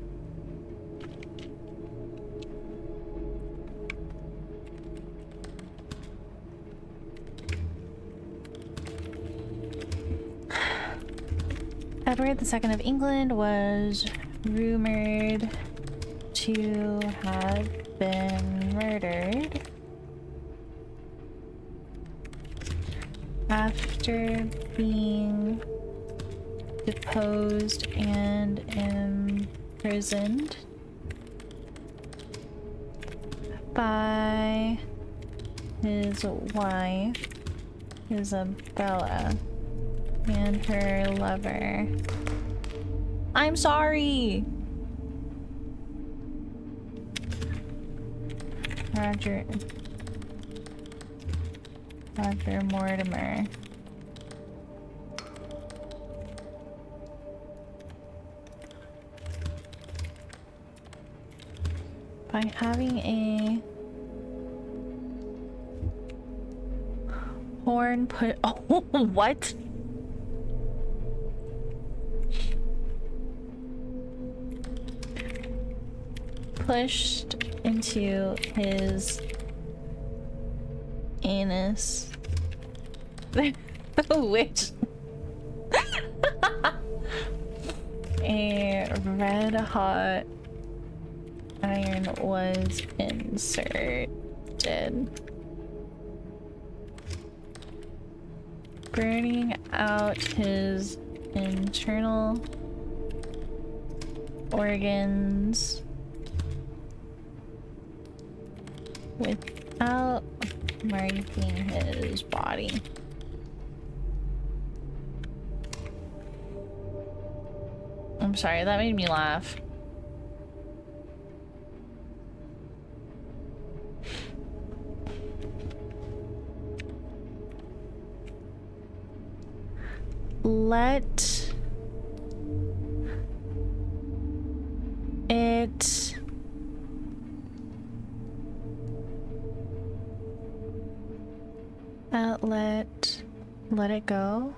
Edward II of England was rumored to have been murdered after being deposed and imprisoned by his wife, Isabella, and her lover. I'm sorry! Roger Mortimer. By having a horn put— oh, what? Pushed into his anus. Which a red hot iron was inserted, burning out his internal organs without marking his body. I'm sorry, that made me laugh. Let it let it go.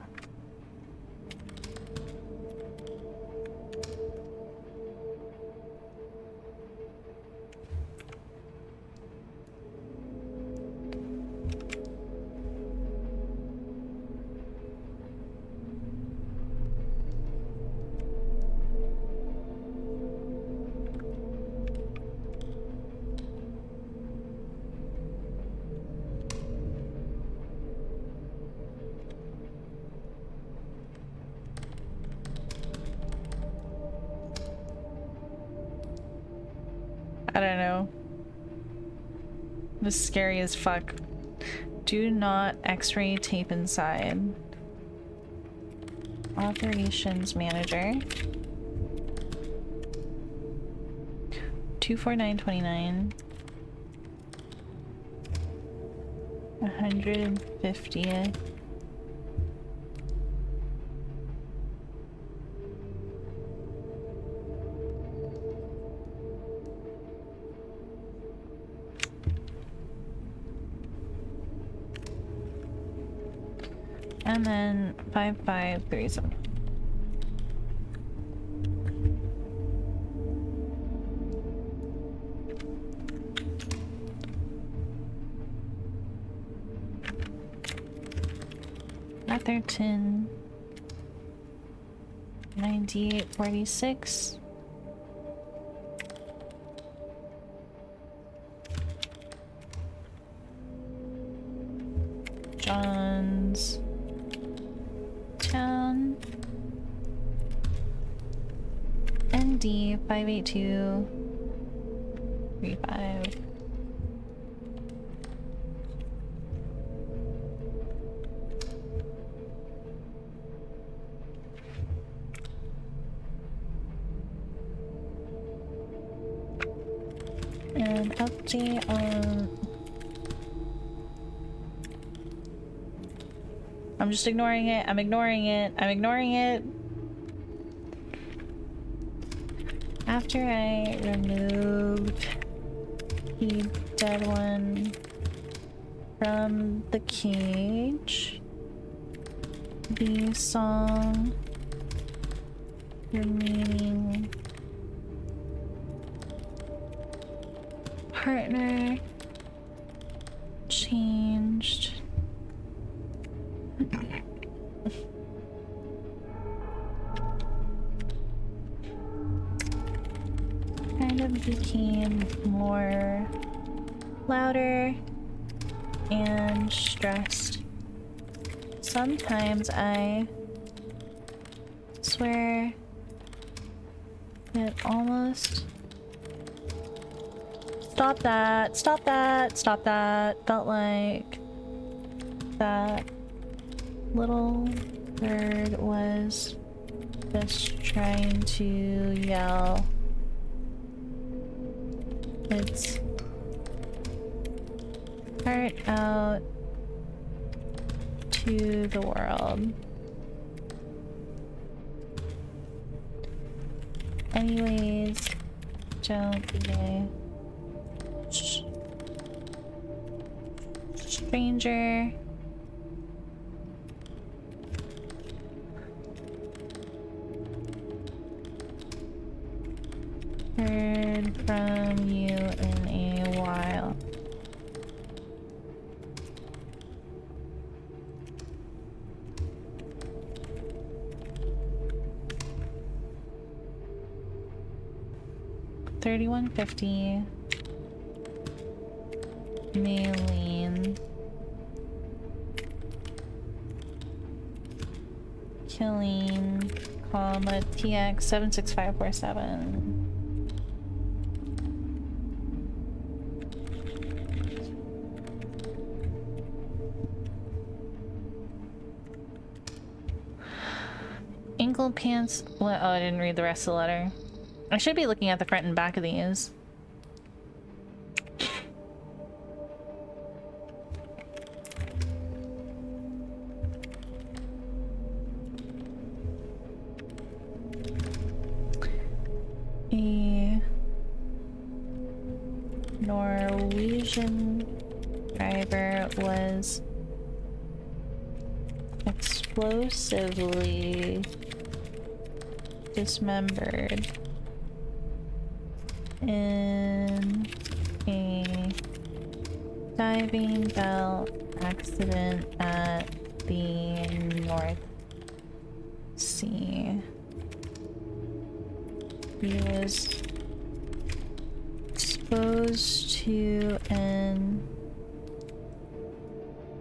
I don't know. This is scary as fuck. Do not x-ray tape inside. Operations manager. 249.29. 150. And then 5537. Atherton 9846. John's Town ND 58235. And update on... I'm just ignoring it. I'm ignoring it. I'm ignoring it. After I removed the dead one from the cage, the song remaining partner changed. Kind of became more louder and stressed. Sometimes I swear it almost... Stop that! Stop that! Stop that! Felt like that little bird was just trying to yell its heart out to the world. Anyways, don't be a stranger. Heard from you in a while. $31.50. Maylene. Killing. Comma TX 76547. Ankle pants. What? Oh, I didn't read the rest of the letter. I should be looking at the front and back of these. A Norwegian driver was explosively dismembered in a diving bell accident at the North Sea. He was exposed to an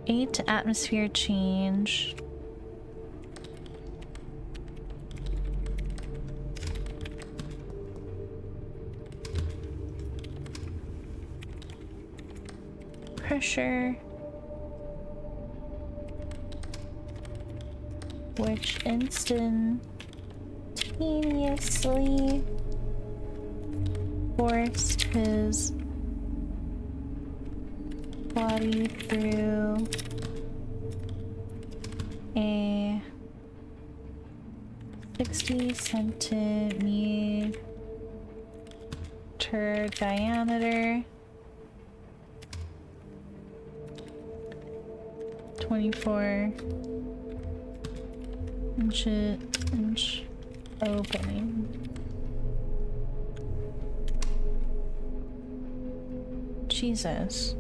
8 atmosphere change. Pressure, which instantaneously forced his body through a 60 centimeter diameter 24-inch opening. Jesus.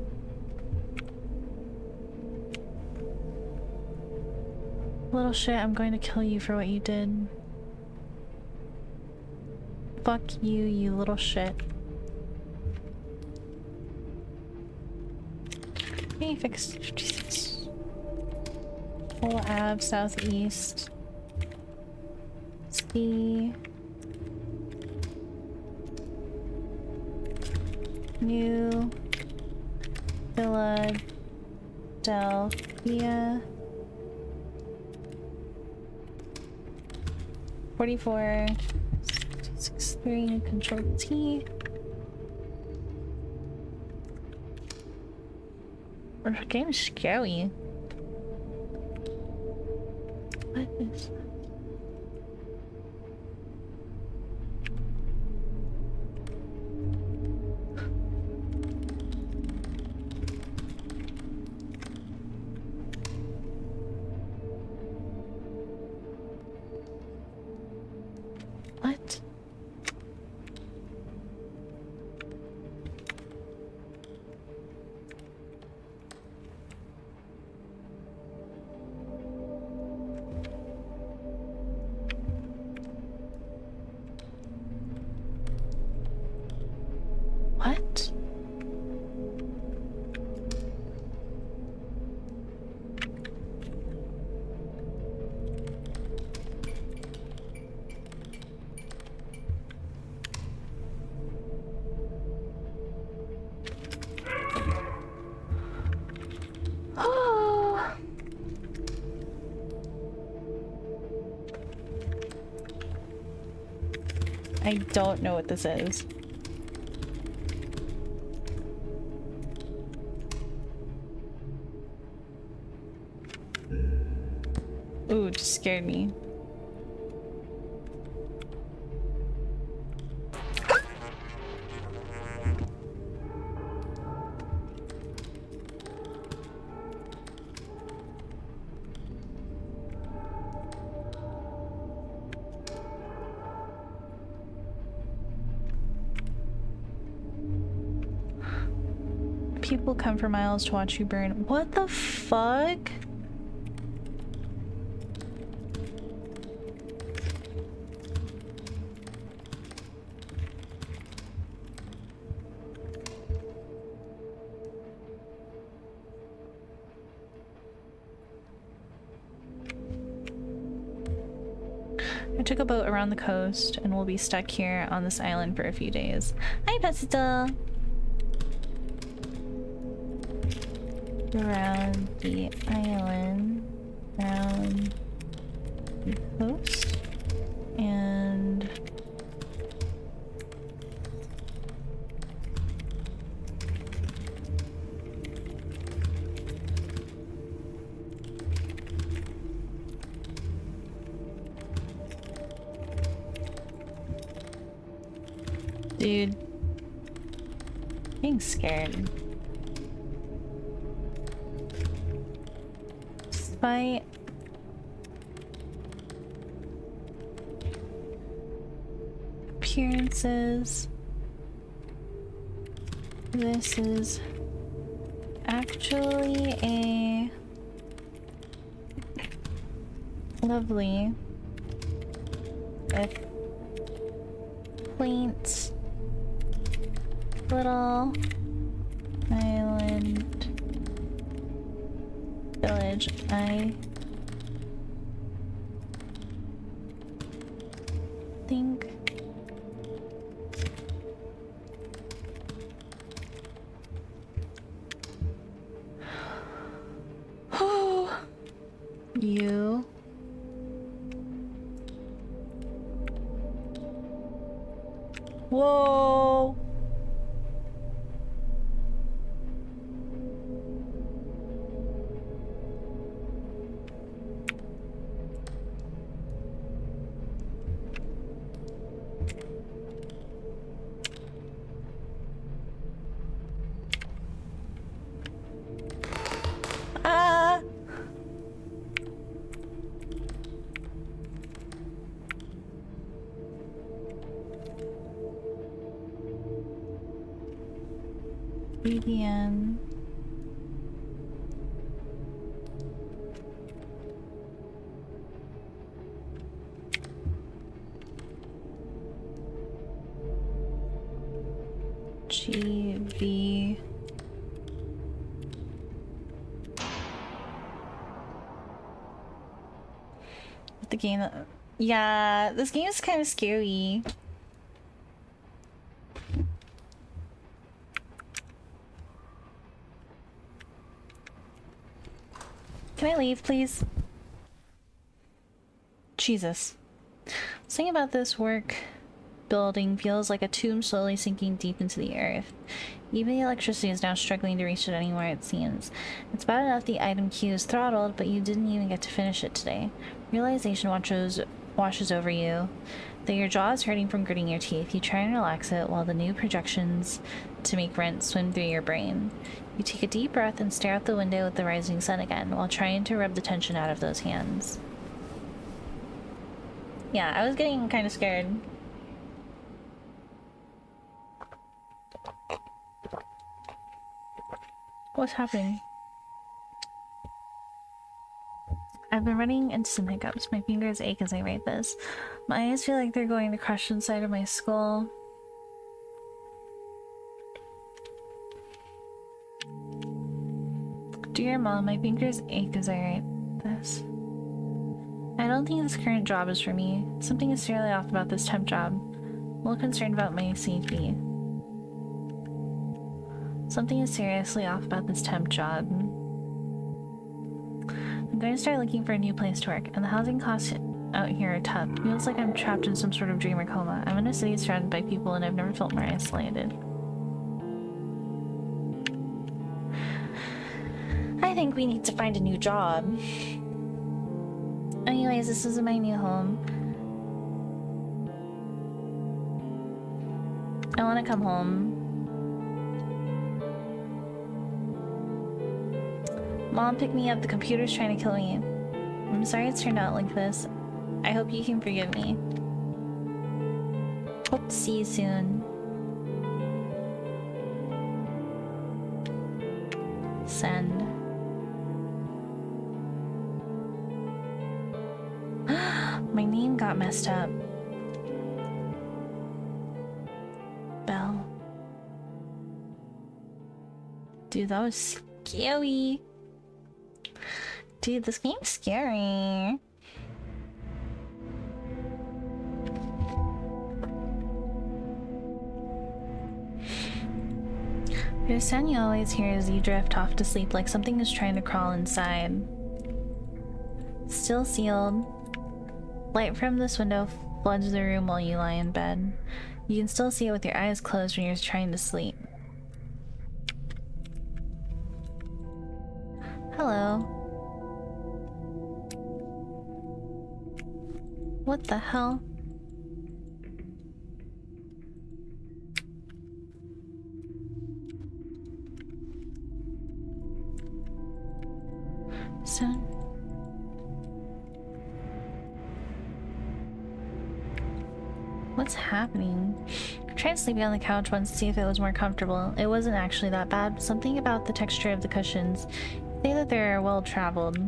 Little shit, I'm going to kill you for what you did. Fuck you, you little shit. Can you fix? Jesus. Whole ab southeast. C. New Philadelphia. 44. 63. Control T. This game is scary. What is that? What? What? Oh. I don't know what this is. Ooh, it just scared me. People come for miles to watch you burn. What the fuck? I took a boat around the coast and we'll be stuck here on this island for a few days. Hi, Pesta! Around the island, around the coast, and dude, being scared. Despite appearances, this is actually a lovely, quaint little island village. I think you whoa. VPN. GB. The game. Yeah, this game is kind of scary. Can I leave, please? Jesus. Something about this work building feels like a tomb slowly sinking deep into the earth. Even the electricity is now struggling to reach it anywhere, it seems. It's bad enough the item queue is throttled, but you didn't even get to finish it today. Realization washes over you. That your jaw is hurting from gritting your teeth. You try and relax it while the new projections to make rent swim through your brain. You take a deep breath and stare out the window at the rising sun again, while trying to rub the tension out of those hands. Yeah, I was getting kind of scared. What's happening? I've been running into some hiccups. My fingers ache as I write this. My eyes feel like they're going to crush inside of my skull. Dear Mom, my fingers ache as I write this. I don't think this current job is for me. Something is seriously off about this temp job. I'm a little concerned about my safety. Something is seriously off about this temp job. I'm going to start looking for a new place to work, and the housing costs out here are tough. It feels like I'm trapped in some sort of dream or coma. I'm in a city surrounded by people, and I've never felt more isolated. I think we need to find a new job. Anyways, this is my new home. I want to come home. Mom picked me up. The computer's trying to kill me. I'm sorry it's turned out like this. I hope you can forgive me. Hope to see you soon. Send. My name got messed up. Belle. Dude, that was scary. Dude, this game's scary. The sound you always hear as you drift off to sleep, like something is trying to crawl inside. Still sealed. Light from this window floods the room while you lie in bed. You can still see it with your eyes closed when you're trying to sleep. Hello. What the hell? Son. What's happening? I tried sleeping on the couch once to see if it was more comfortable. It wasn't actually that bad, but something about the texture of the cushions. They say that they're well traveled.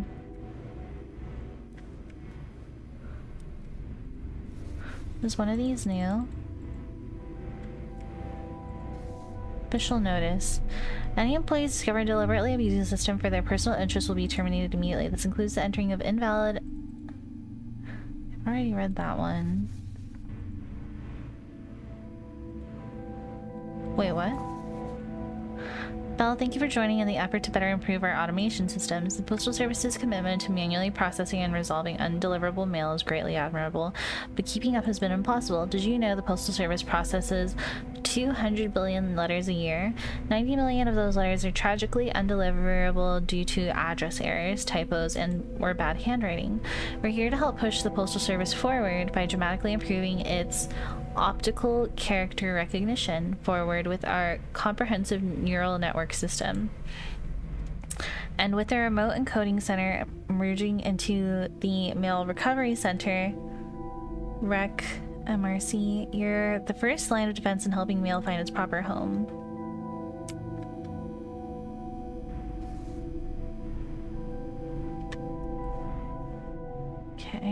Is one of these new? Official notice. Any employees discovered deliberately abusing the system for their personal interests will be terminated immediately. This includes the entering of invalid... I've already read that one. Wait, what? Belle, thank you for joining in the effort to better improve our automation systems. The Postal Service's commitment to manually processing and resolving undeliverable mail is greatly admirable, but keeping up has been impossible. Did you know the Postal Service processes 200 billion letters a year? 90 million of those letters are tragically undeliverable due to address errors, typos, or bad handwriting. We're here to help push the Postal Service forward by dramatically improving its optical character recognition forward with our comprehensive neural network system. And with the remote encoding center merging into the mail recovery center, REC MRC, you're the first line of defense in helping mail find its proper home.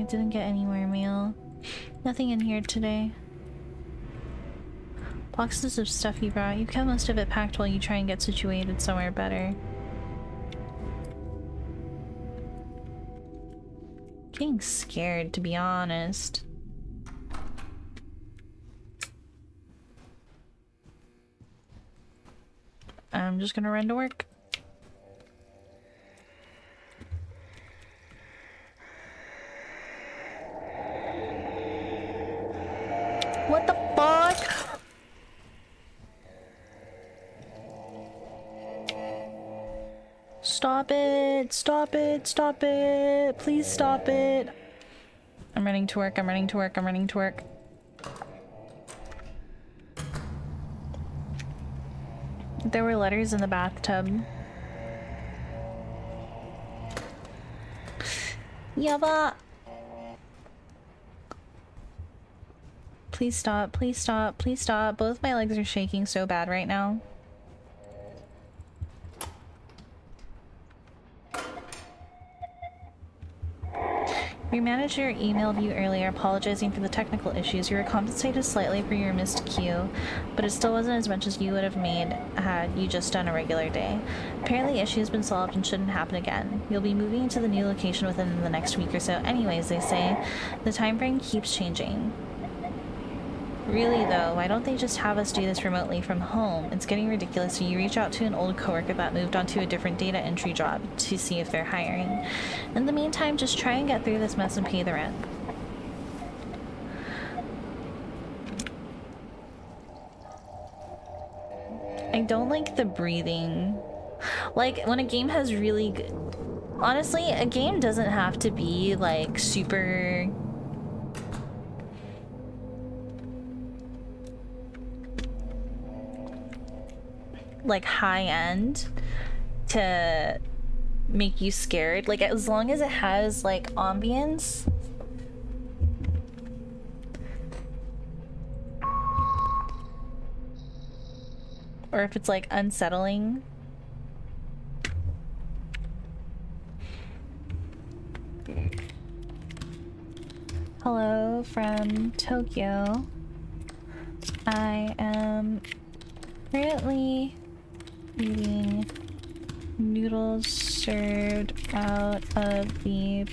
I didn't get any more mail. Nothing in here today. Boxes of stuff you brought. You kept most of it packed while you try and get situated somewhere better. Getting scared, to be honest. I'm just gonna run to work. What the fuck? Stop it! Stop it! Stop it! Please stop it! I'm running to work, I'm running to work, I'm running to work. There were letters in the bathtub. Yaba! Please stop, please stop, please stop. Both my legs are shaking so bad right now. Your manager emailed you earlier apologizing for the technical issues. You were compensated slightly for your missed queue, but it still wasn't as much as you would have made had you just done a regular day. Apparently, the issue has been solved and shouldn't happen again. You'll be moving into the new location within the next week or so anyways, they say. The time frame keeps changing. Really though, why don't they just have us do this remotely from home? It's getting ridiculous, so you reach out to an old coworker that moved onto a different data entry job to see if they're hiring. In the meantime, just try and get through this mess and pay the rent. I don't like the breathing. Like, when a game has really good... Honestly, a game doesn't have to be, like, super... like high end to make you scared. Like, as long as it has like ambience, or if it's like unsettling. Hello from Tokyo. I am currently eating noodles served out of the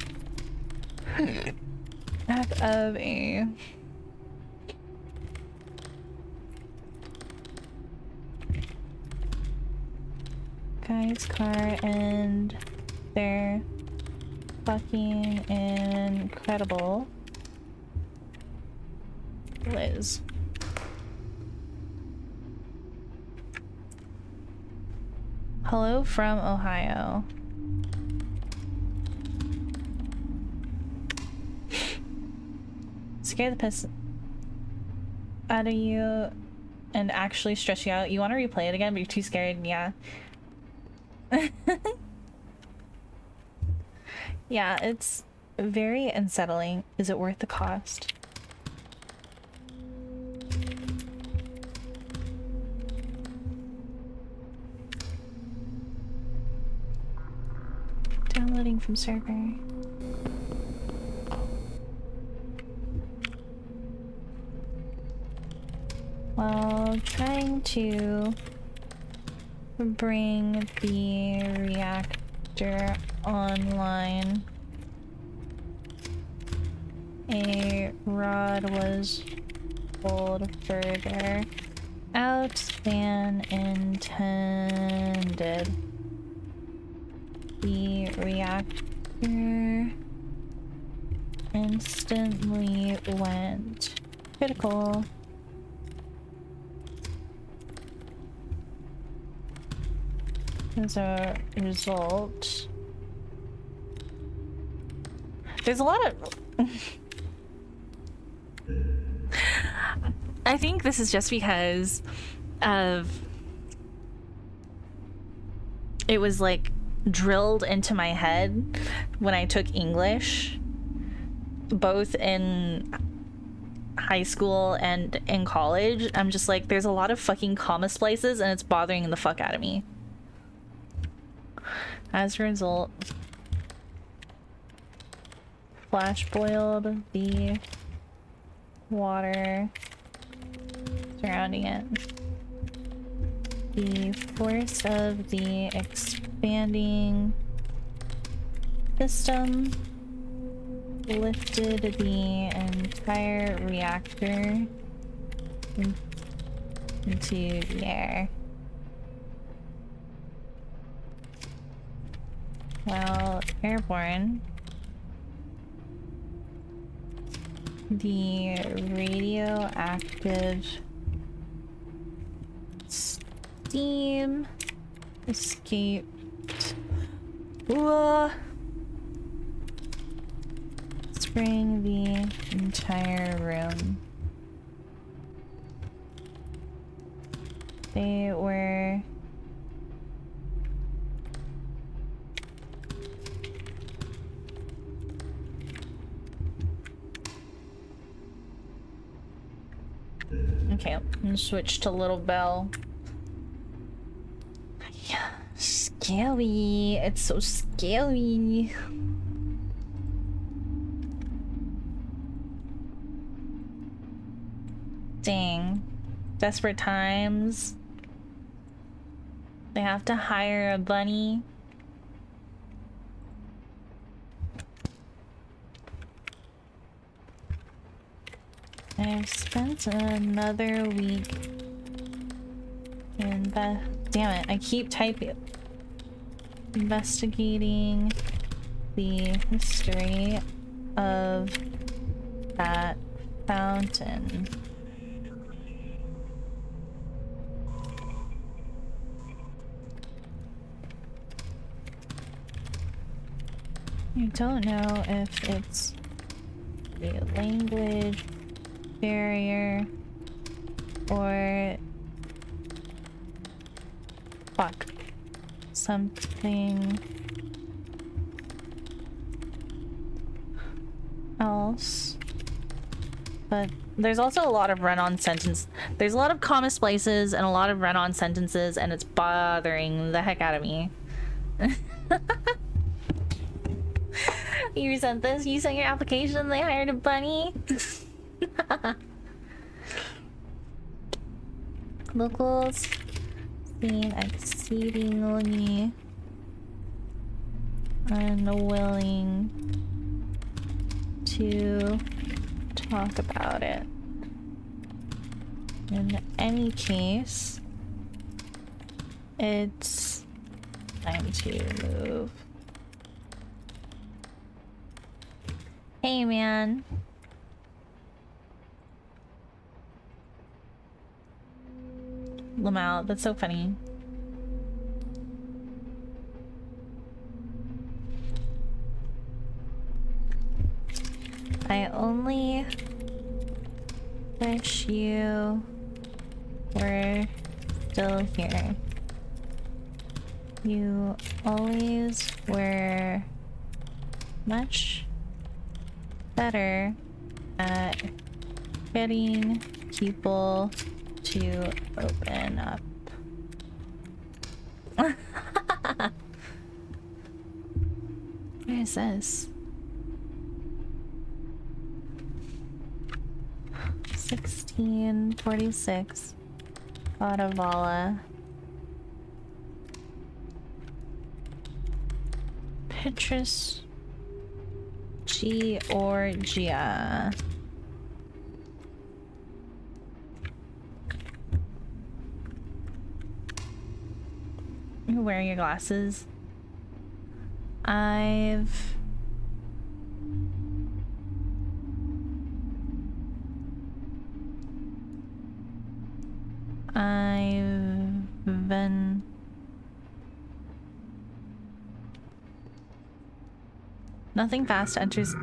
back of a guy's car, and they're fucking incredible. Liz. Hello from Ohio. Scare the piss out of you and actually stress you out. You want to replay it again, but you're too scared. Yeah. Yeah, it's very unsettling. Is it worth the cost? Downloading from server. While trying to bring the reactor online, a rod was pulled further out than intended. The reactor instantly went critical. As a result, there's a lot of I think this is just because of it was like drilled into my head when I took English, both in high school and in college. I'm just like, there's a lot of fucking comma splices and it's bothering the fuck out of me. As a result, flash boiled the water surrounding it. The force of the expanding system lifted the entire reactor into the air. While airborne, the radioactive steam escaped, spraying the entire room. They were okay, I'm gonna switch to Little Bell. Yeah, scary. It's so scary. Dang. Desperate times. They have to hire a bunny. I've spent another week in the— damn it, I keep typing. Investigating the history of that fountain. I don't know if it's a language barrier or fuck something else, but there's also a lot of run-on sentence. There's a lot of comma splices and a lot of run-on sentences, and it's bothering the heck out of me. You sent this? You sent your application? They hired a bunny? Locals seem exceedingly unwilling to talk about it. In any case, it's time to move. Hey, man. Lamau, that's so funny. I only wish you were still here. You always were much better at getting people to open up. Where is this? 1646 Guatemala. Petrus Georgia. You're wearing your glasses. I've been nothing fast enters.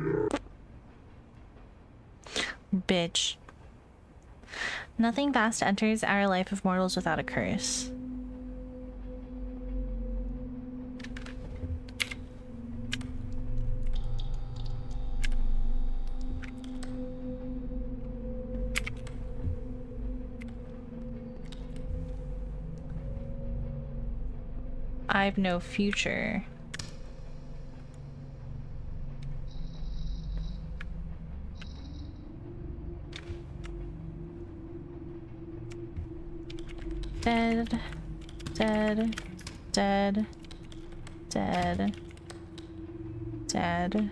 Bitch. Nothing fast enters our life of mortals without a curse. I've no future. Dead. Dead. Dead. Dead. Dead.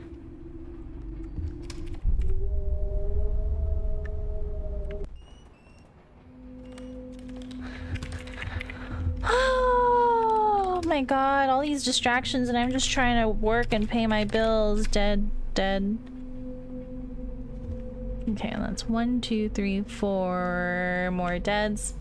Oh my god, all these distractions and I'm just trying to work and pay my bills. Dead. Dead. Okay, and that's 1, 2, 3, 4 more deads.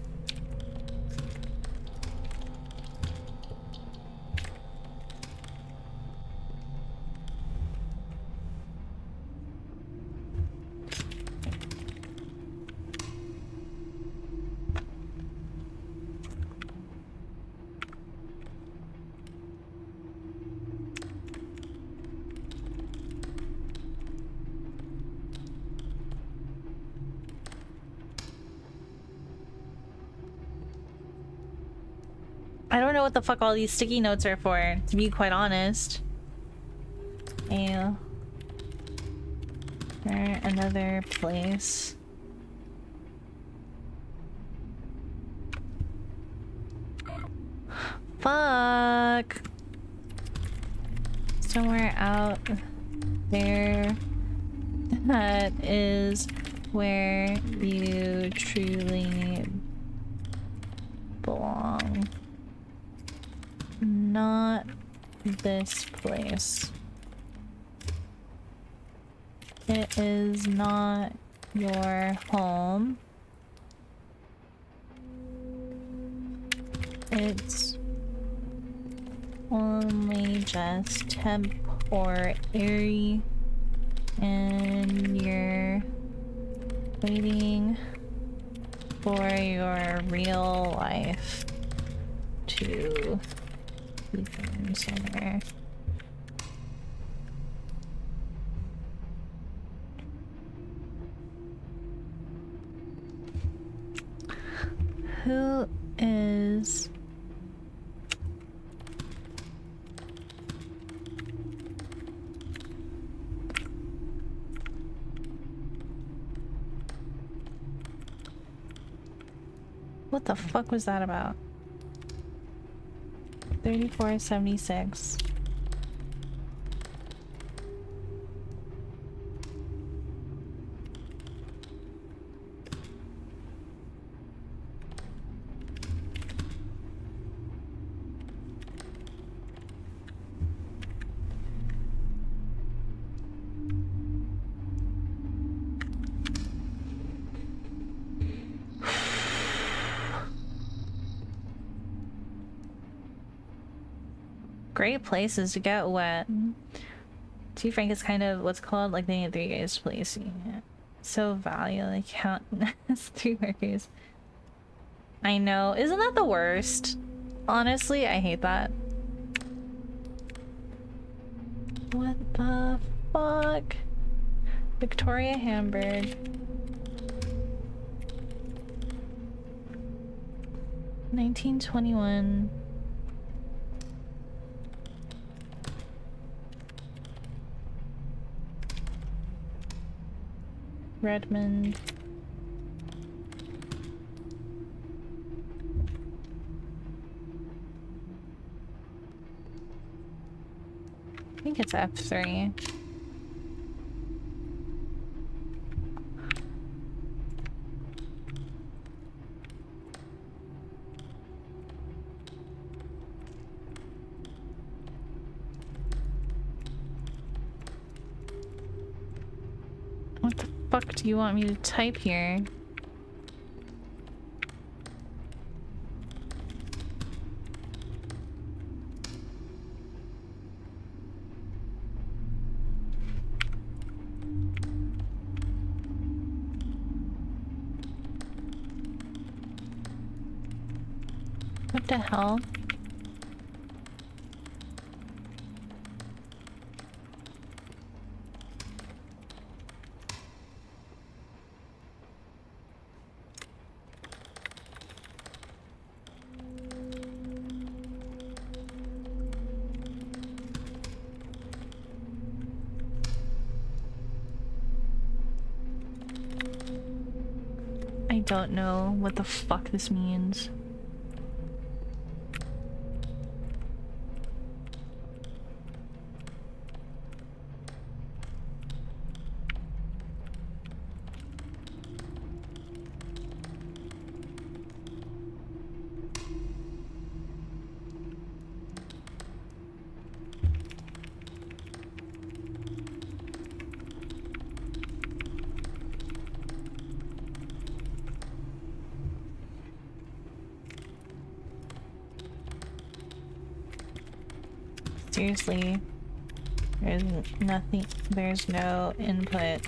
I don't know what the fuck all these sticky notes are for, to be quite honest. Ew. Or another place. Fuck. Somewhere out there. That is where you truly belong. Not this place. It is not your home. It's only just temporary, and you're waiting for your real life to begin somewhere. Who is what the fuck was that about? 3476. Great places to get wet. To be frank, it's kind of what's called like they need 3 guys placing it. So valuable, they count as 3 workers. I know, isn't that the worst? Honestly, I hate that. What the fuck? Victoria Hamburg. 1921. Redmond. I think it's F3. What the fuck do you want me to type here? What the hell? I don't know what the fuck this means. Seriously. There's nothing, there's no input.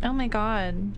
Oh my god.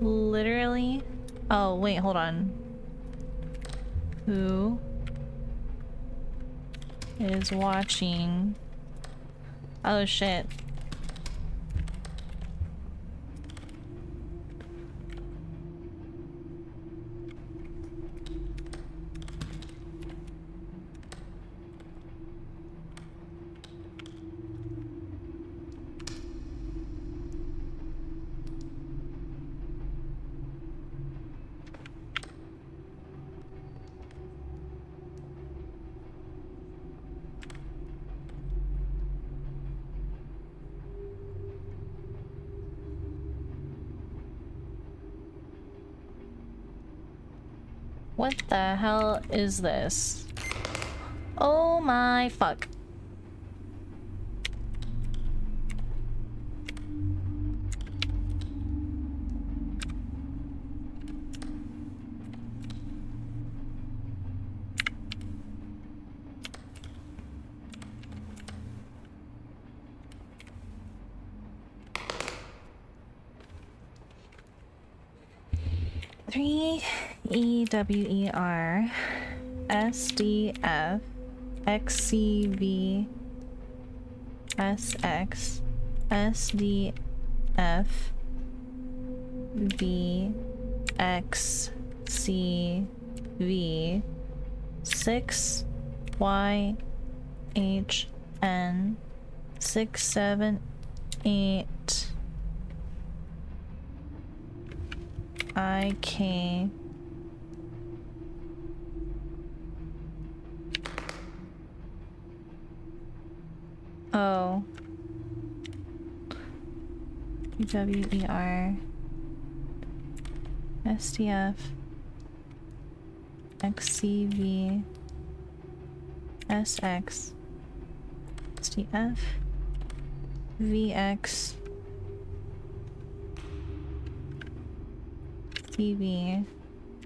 Literally? Oh, wait, hold on. Who is watching? Oh shit. What the hell is this? Oh my fuck. Three EWER SDF XCV SX SDF VXCV 6 YHN 678 IK Oh WER SDF XCV SX SDF VX CV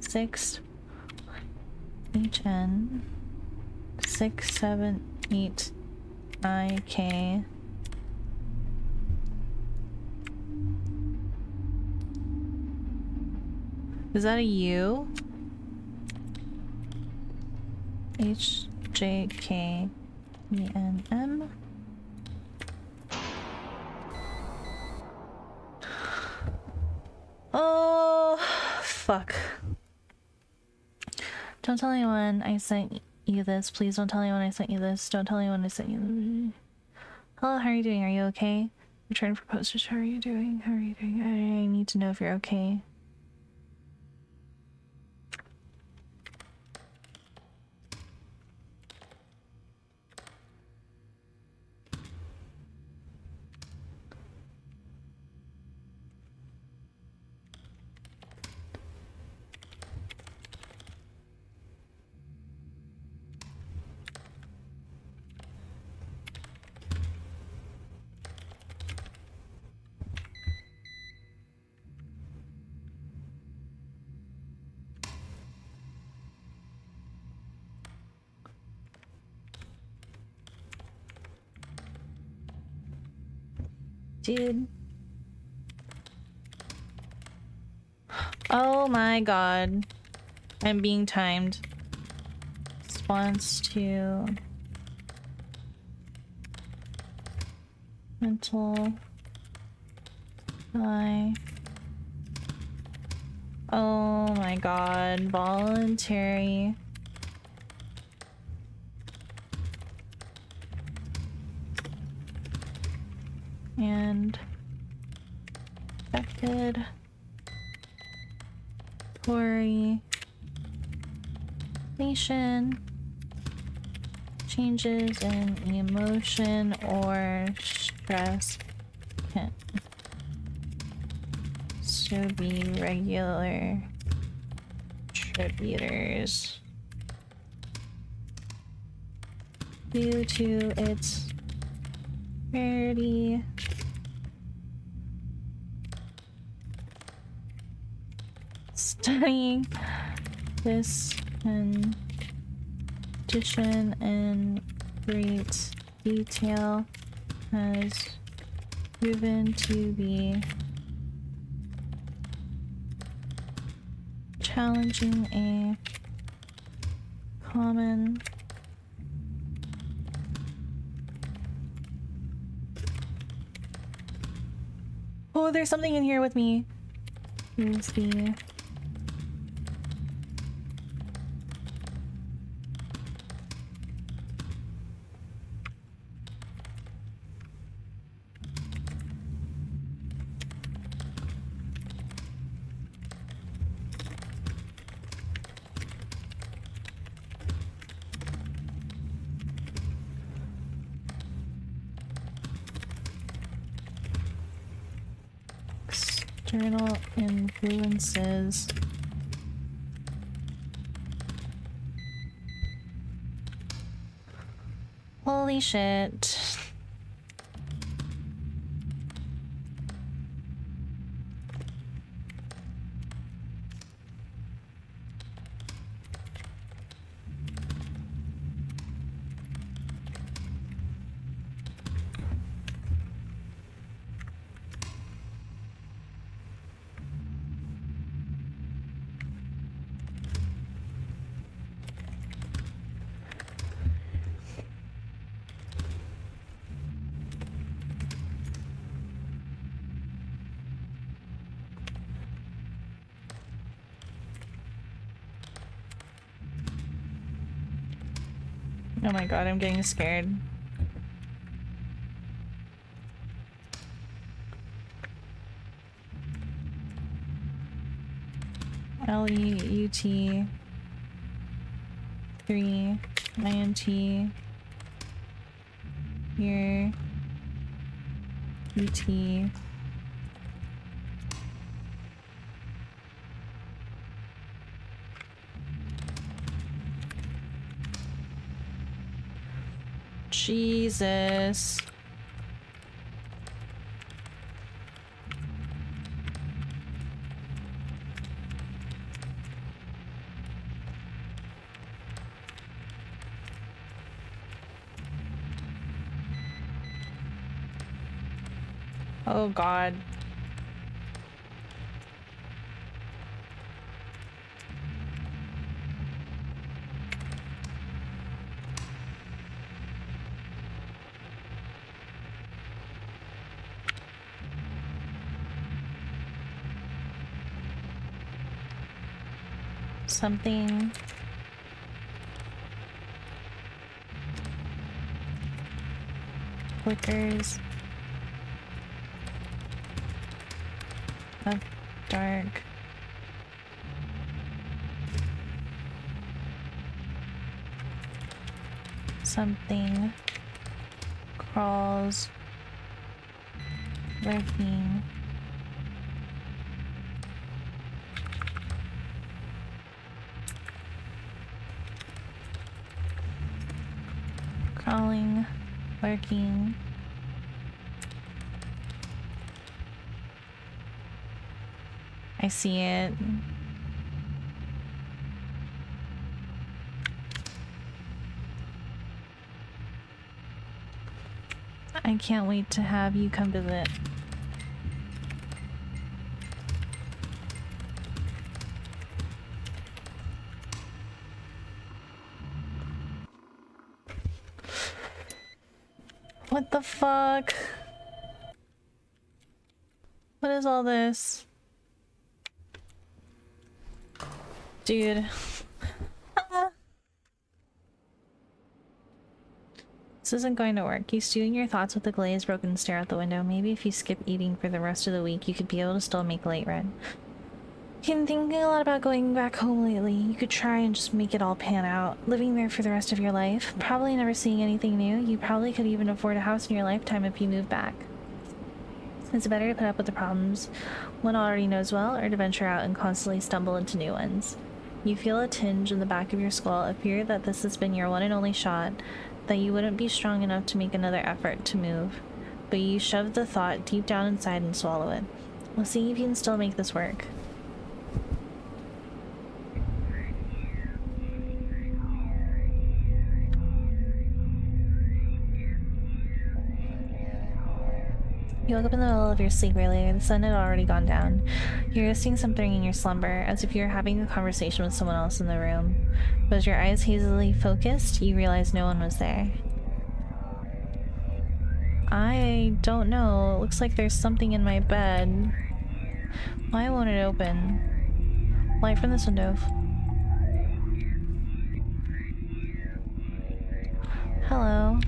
6 HN 678 IK Is that a U? HJKENM? Oh, fuck. Don't tell anyone I sent you this. Please don't tell anyone I sent you this. Don't tell anyone I sent you this. Hello, how are you doing? Are you okay? Return for postage. How are you doing? How are you doing? I need to know if you're okay. Dude. Oh my god. I'm being timed. Response to mental lie. Oh my god. Voluntary and affected Tory nation changes in emotion or stress can should be regular contributors due to its rarity. Studying this condition in great detail has proven to be challenging a common oh, there's something in here with me. Here's the external influences. Holy shit. Oh my god, I'm getting scared. LEUT 3 INT here UT Jesus. Oh God. Something flickers of dark something crawls lurking crawling lurking I see it. I can't wait to have you come visit. What the fuck? What is all this? Dude. This isn't going to work. You stew in your thoughts with a glazed, broken stare out the window. Maybe if you skip eating for the rest of the week, you could be able to still make late rent. You've been thinking a lot about going back home lately. You could try and just make it all pan out. Living there for the rest of your life. Probably never seeing anything new. You probably could even afford a house in your lifetime if you moved back. Is it better to put up with the problems one already knows well, or to venture out and constantly stumble into new ones? You feel a tinge in the back of your skull, a fear that this has been your one and only shot, that you wouldn't be strong enough to make another effort to move. But you shove the thought deep down inside and swallow it. We'll see if you can still make this work. You woke up in the middle of your sleep earlier. The sun had already gone down. You're listening to something in your slumber, as if you were having a conversation with someone else in the room. But as your eyes hazily focused, you realized no one was there. I don't know. It looks like there's something in my bed. Why won't it open? Light from this window. Hello.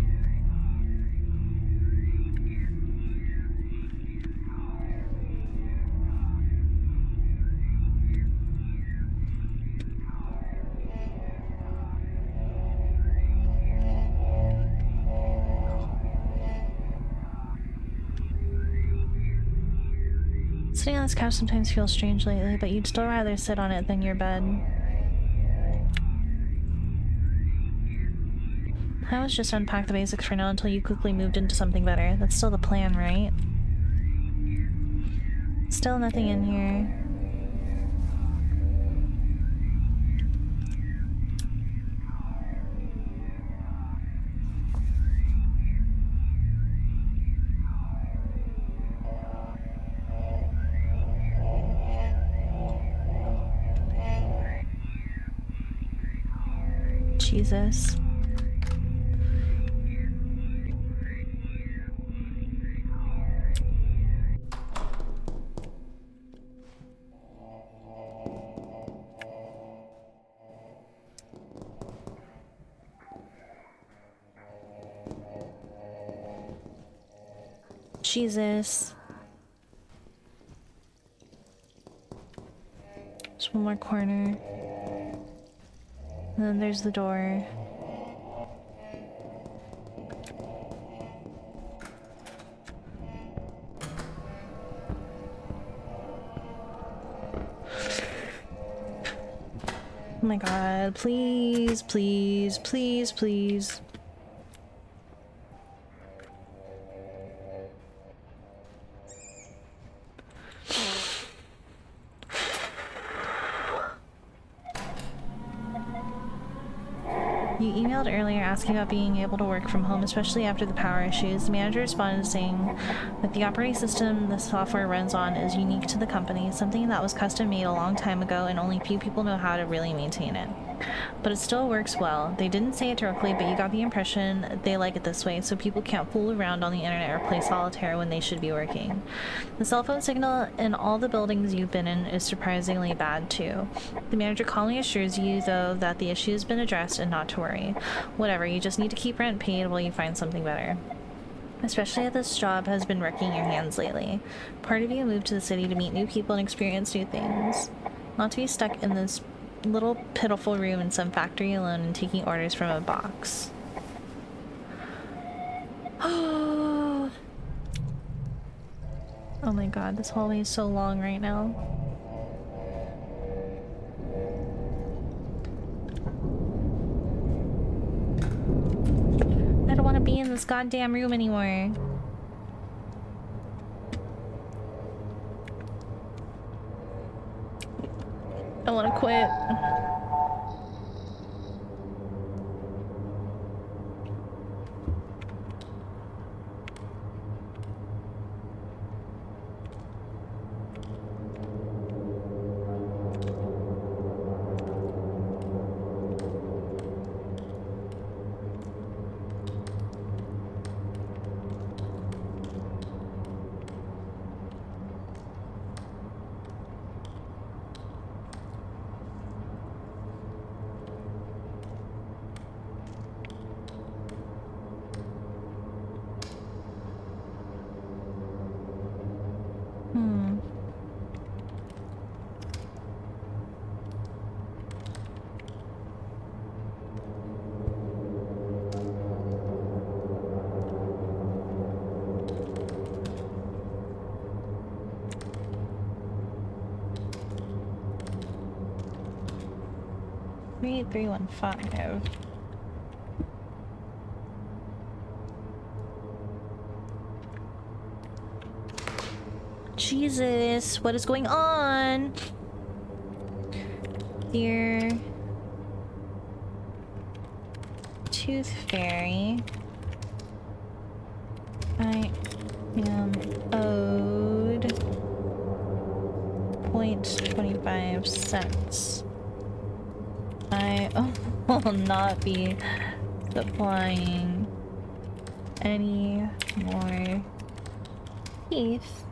Sitting on this couch sometimes feels strange lately, but you'd still rather sit on it than your bed. I was just unpack the basics for now until you quickly moved into something better. That's still the plan, right? Still nothing in here. Jesus. Jesus. Just one more corner. And then there's the door. Oh my god, please, please, please, please. You emailed earlier asking about being able to work from home, especially after the power issues. The manager responded saying that the operating system the software runs on is unique to the company, something that was custom made a long time ago and only few people know how to really maintain it. But it still works well. They didn't say it directly, but you got the impression they like it this way, so people can't fool around on the internet or play solitaire when they should be working. The cell phone signal in all the buildings you've been in is surprisingly bad too. The manager calmly assures you, though, that the issue has been addressed and not to worry. Whatever, you just need to keep rent paid while you find something better. Especially as this job has been wrecking your hands lately. Part of you moved to the city to meet new people and experience new things. Not to be stuck in this little pitiful room in some factory alone and taking orders from a box. Oh my god, this hallway is so long right now. I don't want to be in this goddamn room anymore. I want to quit. 38315. Jesus, what is going on? Dear Tooth Fairy, I am owed 0.25 cents. I will not be supplying any more teeth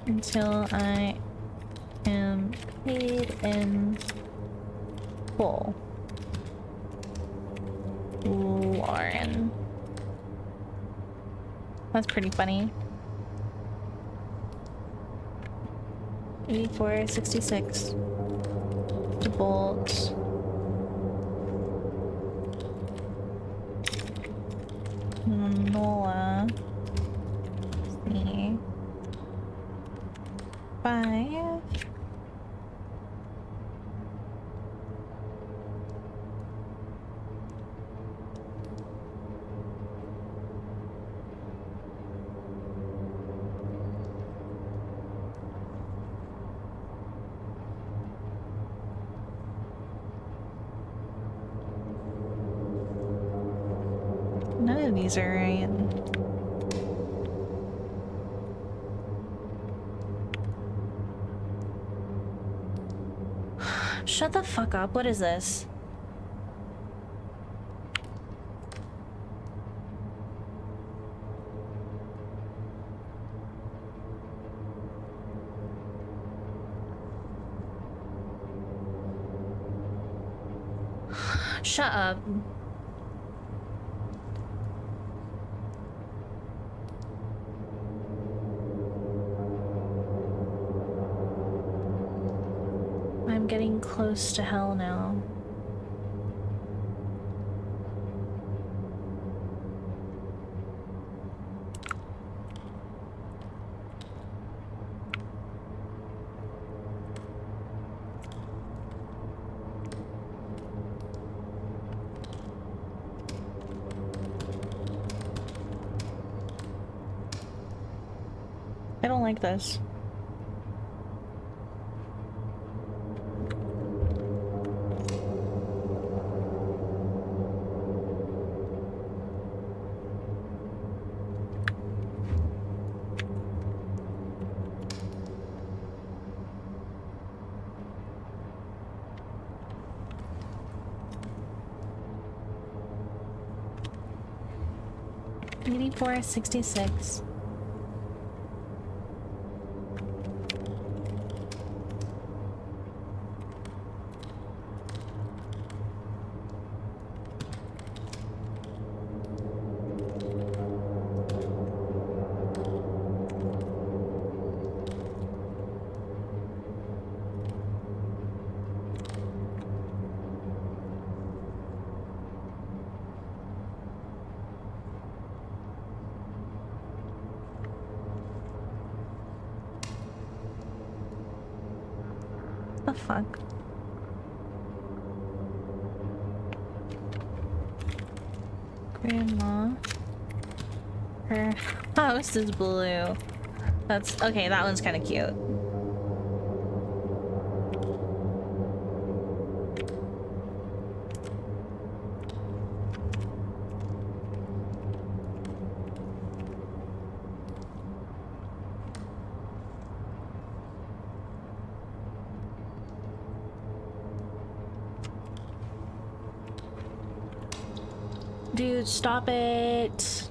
until I am paid in full. Lauren. That's pretty funny. 8466. To bolt. Nola. See. 5. None of these are right. Shut the fuck up. What is this? Shut up. I'm getting close to hell now. I don't like this. $84.66. The fuck? Grandma. Her house is blue. That's okay, that one's kind of cute. Dude, stop it.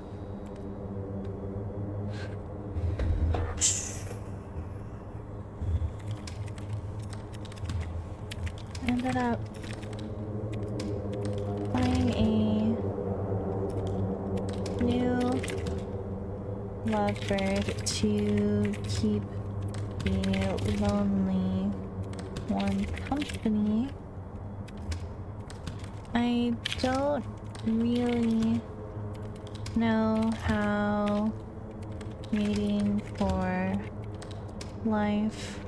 Ended up buying a new lovebird to keep the lonely one company. I don't really know how mating for life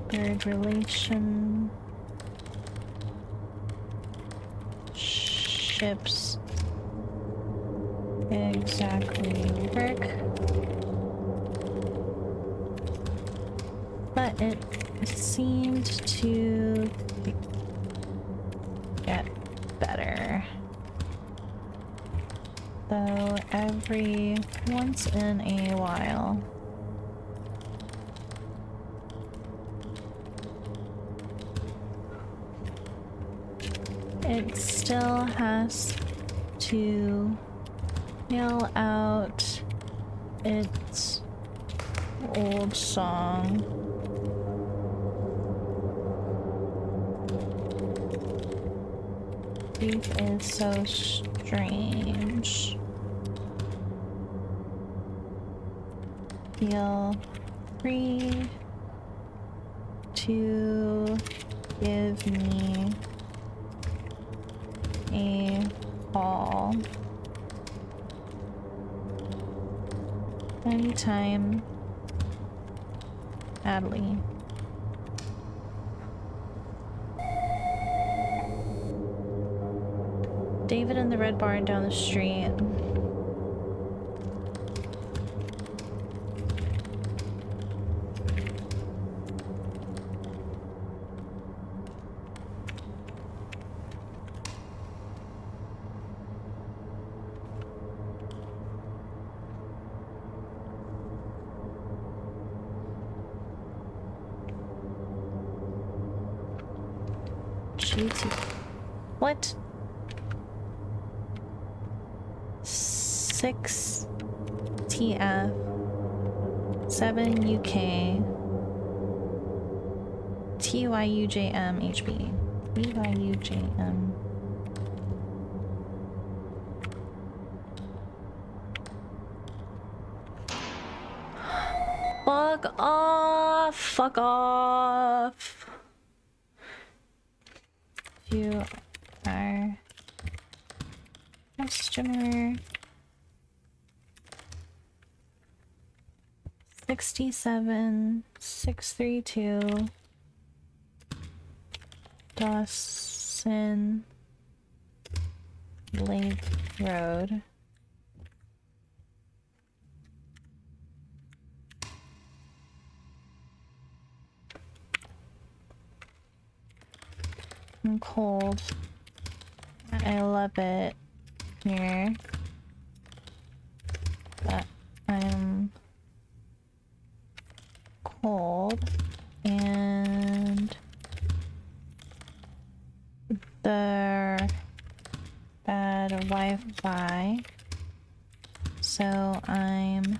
Third relation. Ships exactly work. But it seemed to get better. Though every once in a while. It still has to yell out its old song. Grief is so strange. Feel free to give me a call anytime, Adley. David in the red barn down the street. GT. What? 6 TF 7 UK TYUJM HB TYUJM. Fuck off! Fuck off! You are customer 67632 Dawson Lake Road. I'm cold. I love it here, but I'm cold and the bad Wi-Fi, so I'm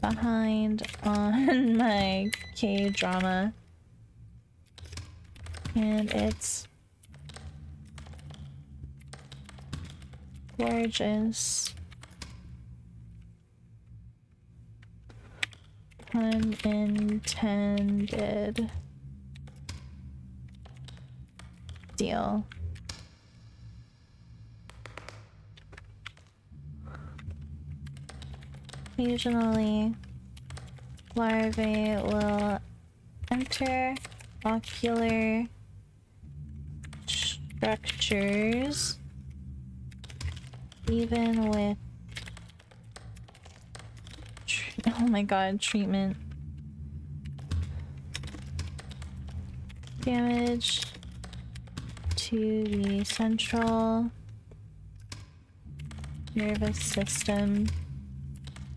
behind on my K-drama. And it's gorgeous. Pun intended. Deal. Occasionally, larvae will enter ocular structures, even with oh my god, treatment. Damage to the central nervous system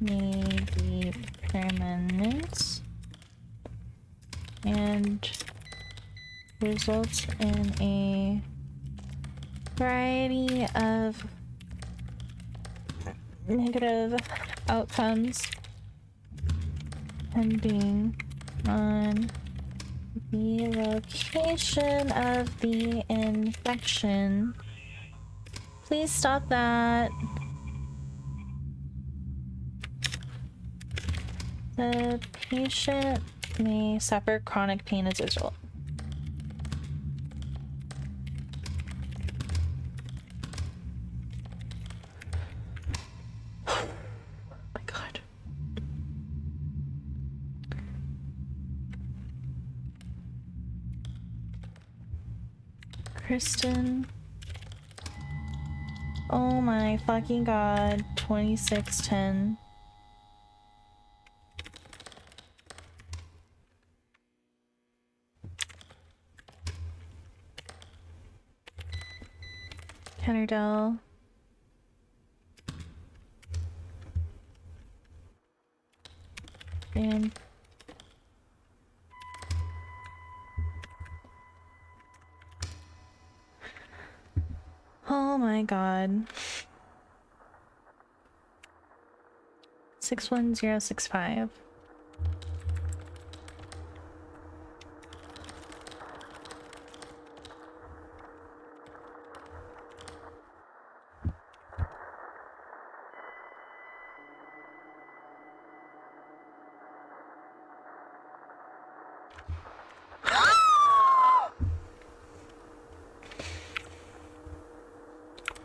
may be permanent and results in a variety of negative outcomes depending on the location of the infection. Please stop that. The patient may suffer chronic pain as a result. Kristen. Oh my fucking god. 2610. Kennerdell. And oh my god. 61065.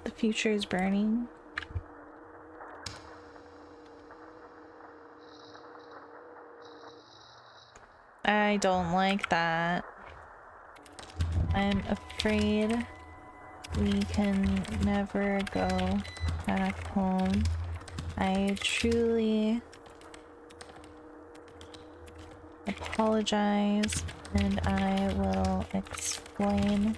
The future is burning. I don't like that. I'm afraid we can never go back home. I truly apologize, and I will explain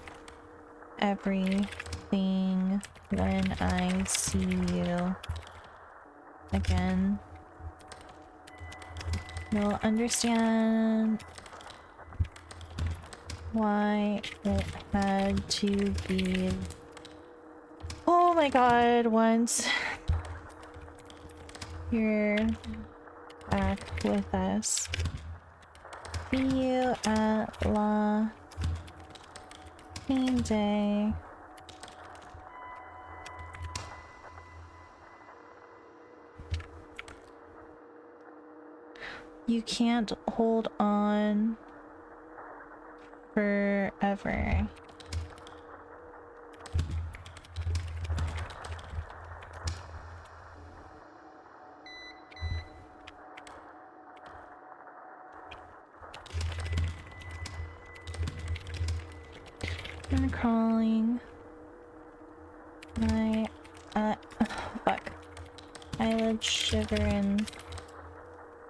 everything when I see you again. You'll understand why it had to be. Oh my god, once you're back with us. See you at La Fin Day. You can't hold on forever. I'm crawling. My fuck. Eyelids shiver and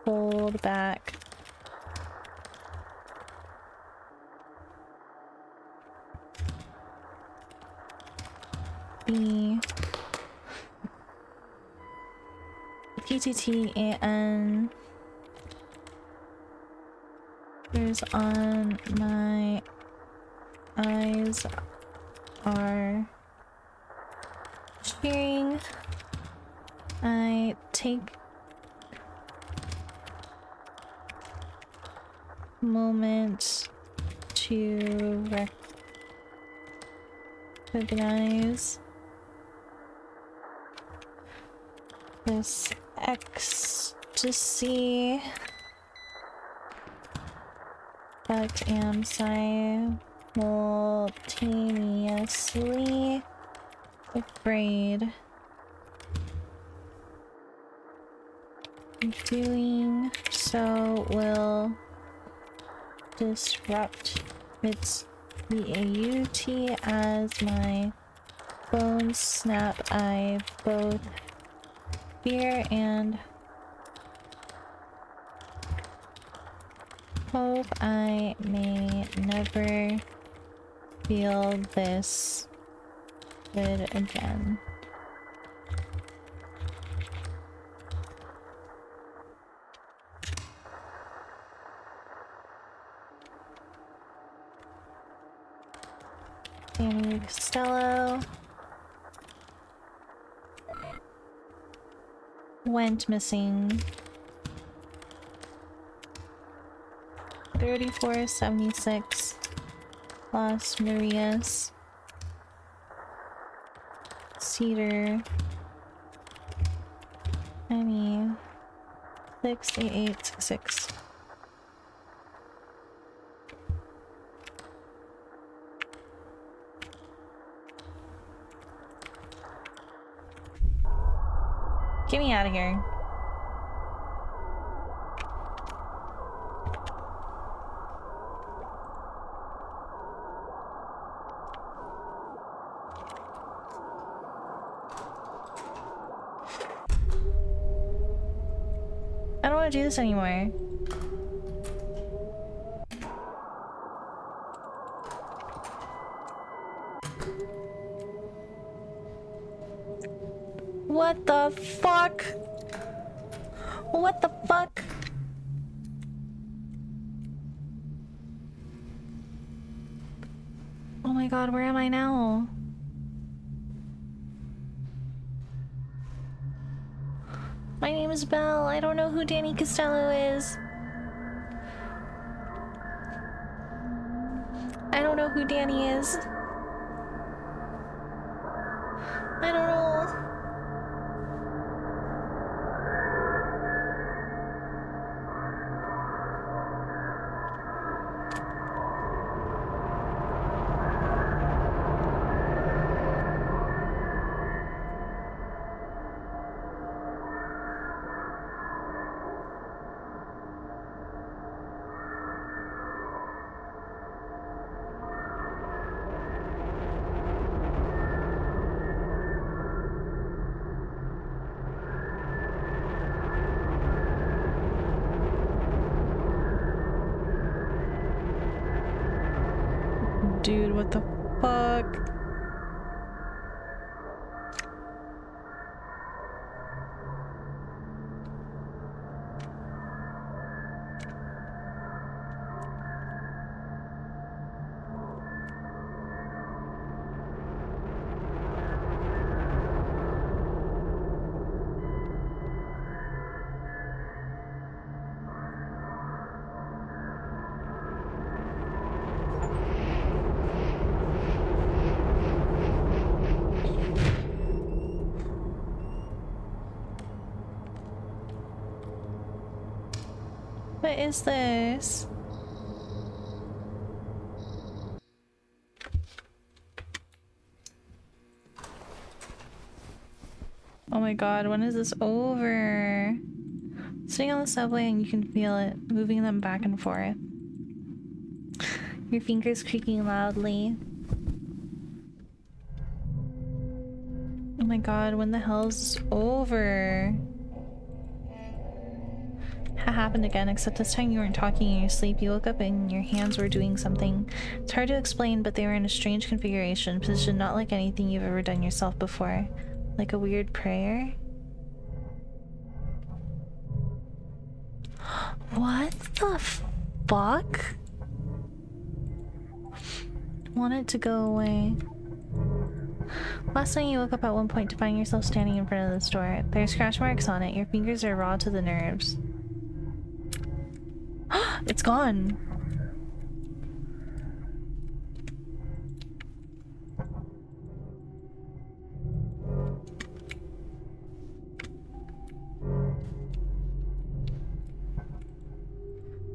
fold back. B PTTAN. There's on my eyes are cheering. I take a moment to recognize this ecstasy, but am simultaneously afraid. Doing so will disrupt its beauty as my bones snap. I both fear and hope I may never feel this good again. Danny Costello went missing. 3476 Las Marias, Cedar, 68866. Get me out of here. want to do this anymore. What the fuck? What the fuck? Oh my god, where am I now? My name is Belle. I don't know who Danny Costello is. I don't know who Danny is. I don't know. Dude, what the fuck? What is this? Oh my god, when is this over? Sitting on the subway and you can feel it, moving them back and forth. Your fingers creaking loudly. Oh my god, when the hell is this over? It happened again, except this time you weren't talking in your sleep. You woke up and your hands were doing something. It's hard to explain, but they were in a strange configuration, positioned not like anything you've ever done yourself before. Like a weird prayer? What the fuck? Want it to go away. Last night you woke up at one point to find yourself standing in front of this door. There are scratch marks on it. Your fingers are raw to the nerves. It's gone.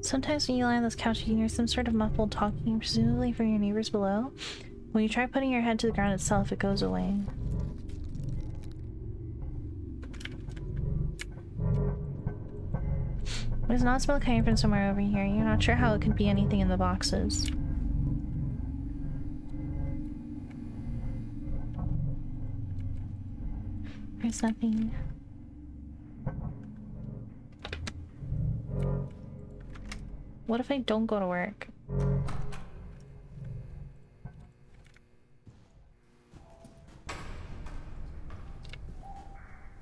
Sometimes when you lie on this couch, you can hear some sort of muffled talking, presumably from your neighbors below. When you try putting your head to the ground itself, it goes away. It does not smell coming from somewhere over here. You're not sure how it could be anything in the boxes. There's nothing. What if I don't go to work?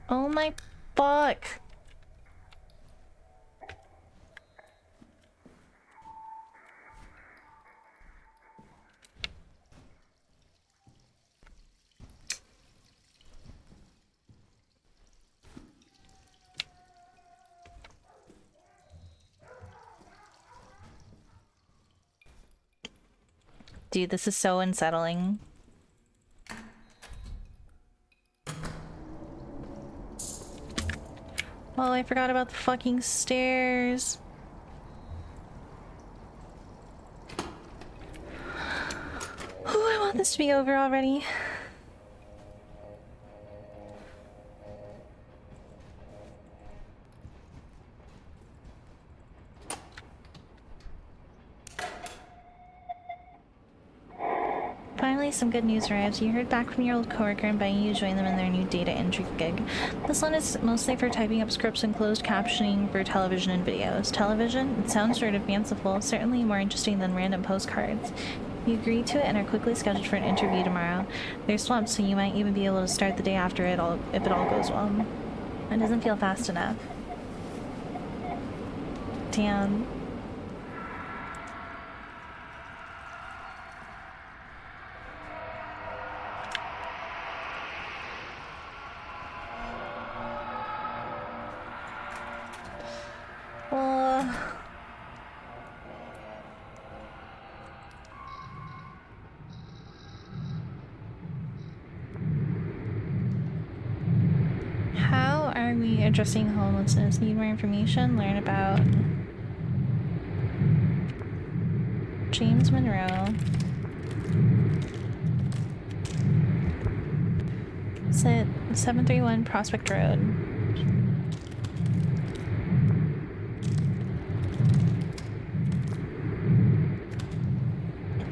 Oh my fuck! Dude, this is so unsettling. Oh, I forgot about the fucking stairs. Oh, I want this to be over already. Finally, some good news arrives. You heard back from your old coworker, inviting you to join them in their new data entry gig. This one is mostly for typing up scripts and closed captioning for television and videos. Television? It sounds sort of fanciful, certainly more interesting than random postcards. You agree to it and are quickly scheduled for an interview tomorrow. They're swamped, so you might even be able to start the day after it all if it all goes well. It doesn't feel fast enough. Damn. How are we addressing homelessness? Need more information? Learn about James Monroe. It's at 731 Prospect Road.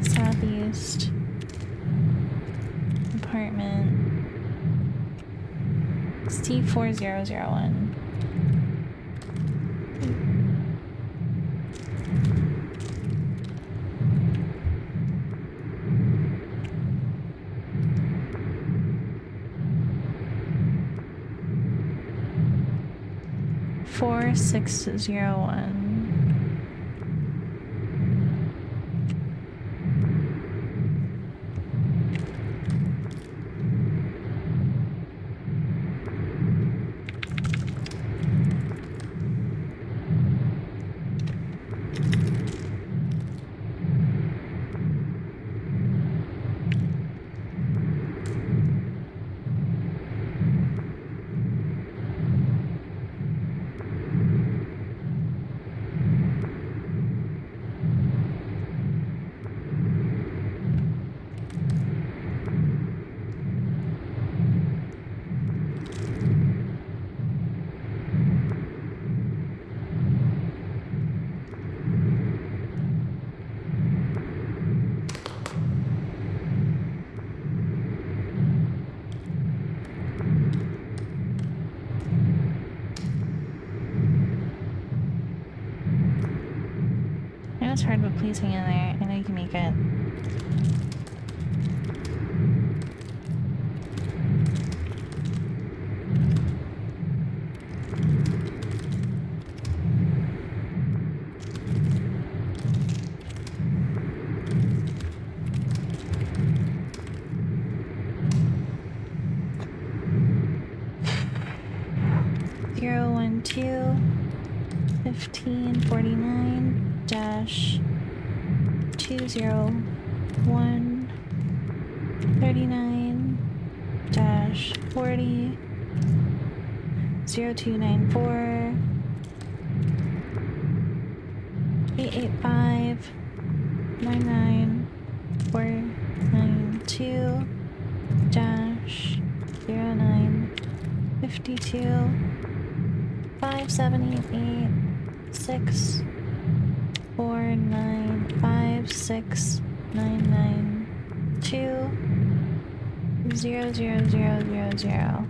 Southeast apartment C4001. Four 601. I know it's hard, but please hang in there. I know you can make it. Zero 12 1549 dash 201 39 dash 40 0294 885 99492 dash 09 52 5788 6 4 9 5 6 9 9 2 0 0 0 0 0.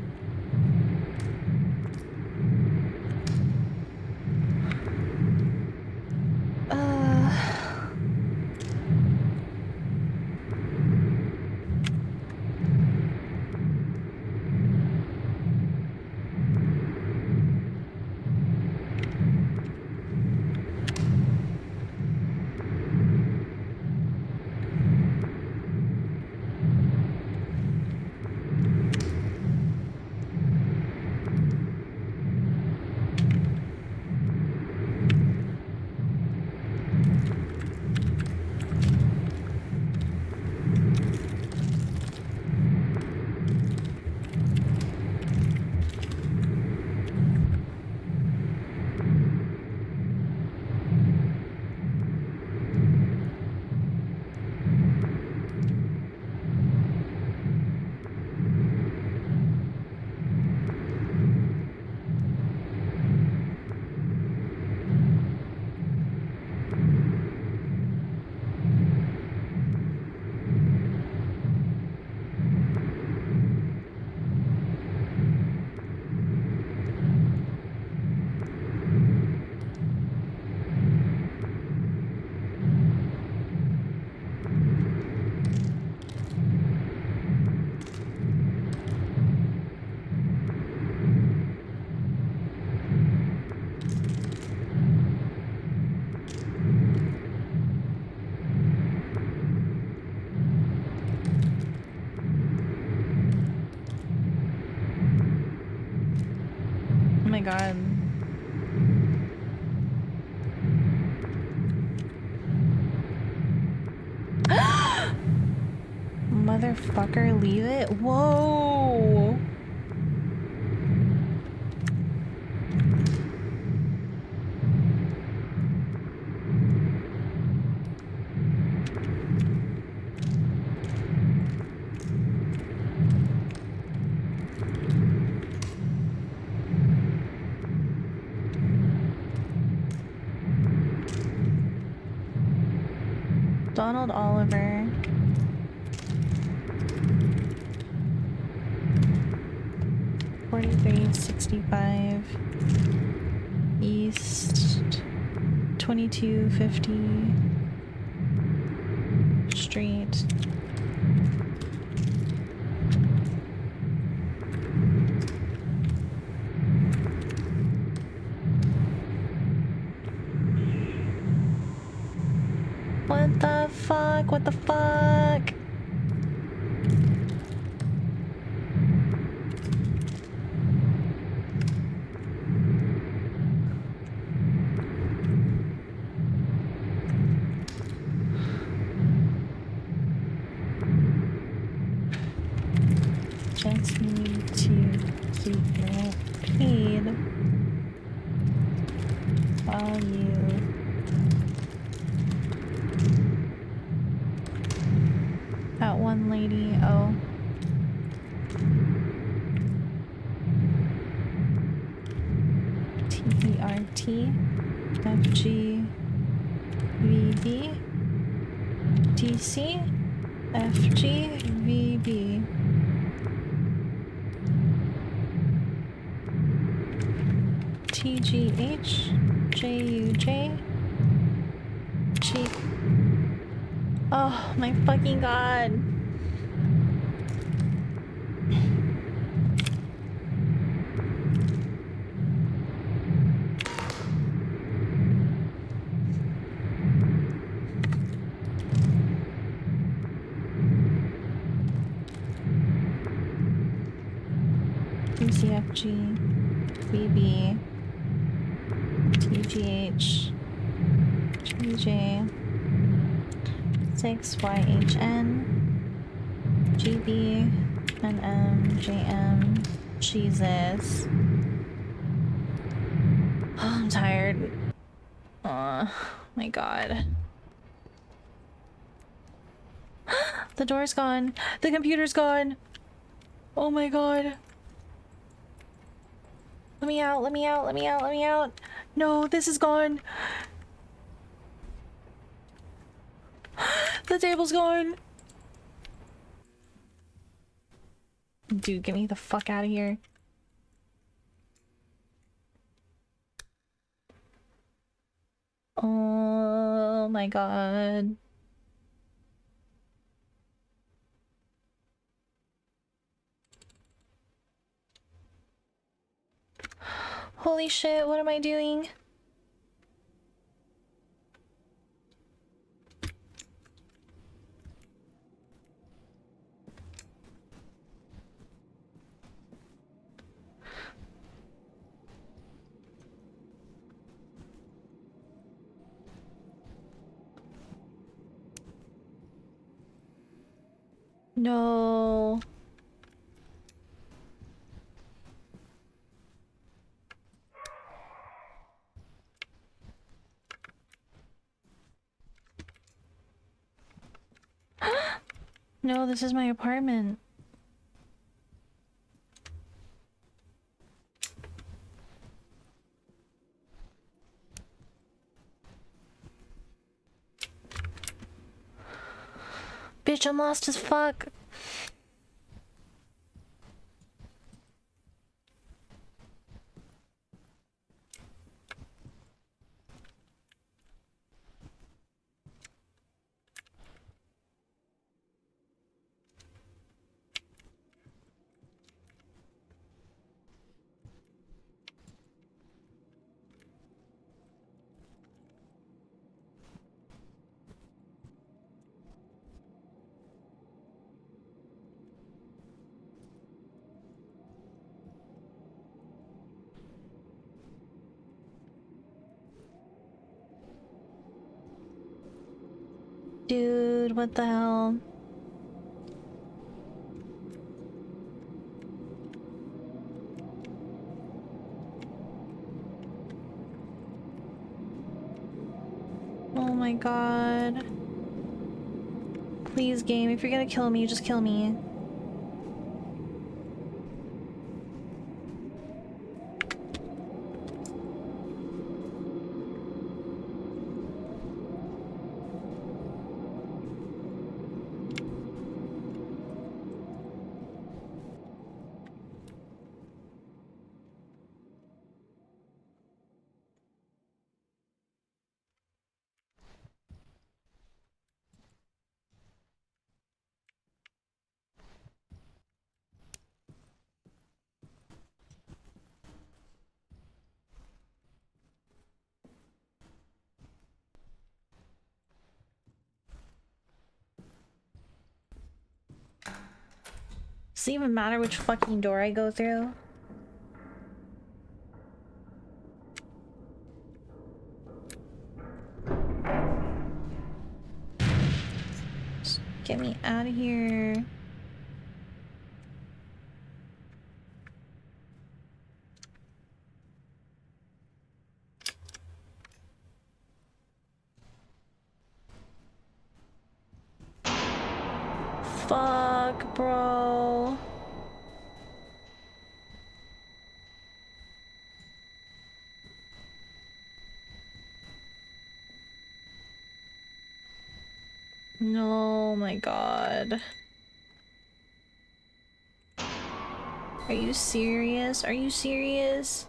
my god. Motherfucker, leave it. Whoa. Donald Oliver. $43.65 East 2250 Street. What the fuck? What the fuck? Just need to keep your paid while you that one lady. Oh, TERT FGVB DC FGVB TGH JUJ G. Oh my fucking god. TCFG BB TGH GJ 6YHN GB NM Jesus. Oh, I'm tired. Oh my god. The door's gone. The computer's gone. Oh my god. Let me out, let me out, let me out, let me out. No, this is gone. The table's gone. Dude, get me the fuck out of here. Oh my god. Holy shit, what am I doing? No. No, this is my apartment. Bitch, I'm lost as fuck. Dude, what the hell? Oh my god. Please, game, if you're gonna kill me, just kill me. Does it even matter which fucking door I go through? Just get me out of here. Fuck, bro. No, my god. Are you serious? Are you serious?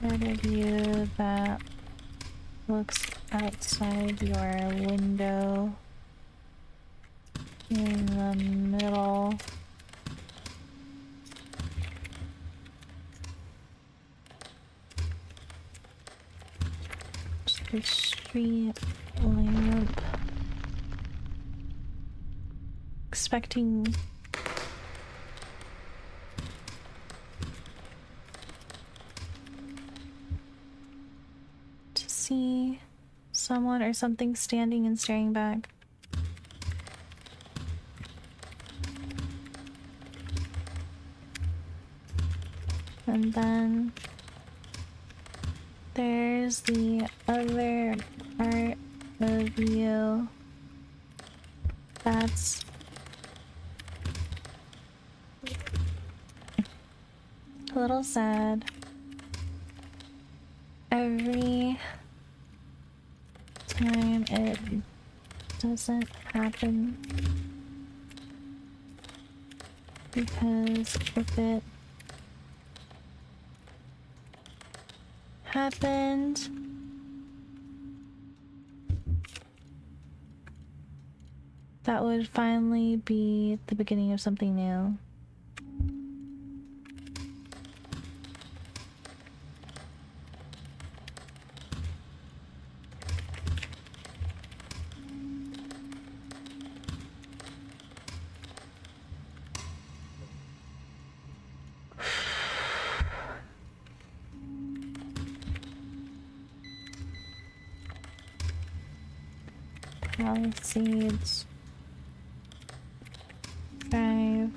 Better view that looks outside your window in the middle. The street lamp. Expecting to see someone or something standing and staring back. And then there's the other part of you that's a little sad. Every time it doesn't happen, because if it happened, that would finally be the beginning of something new. Palisades Drive,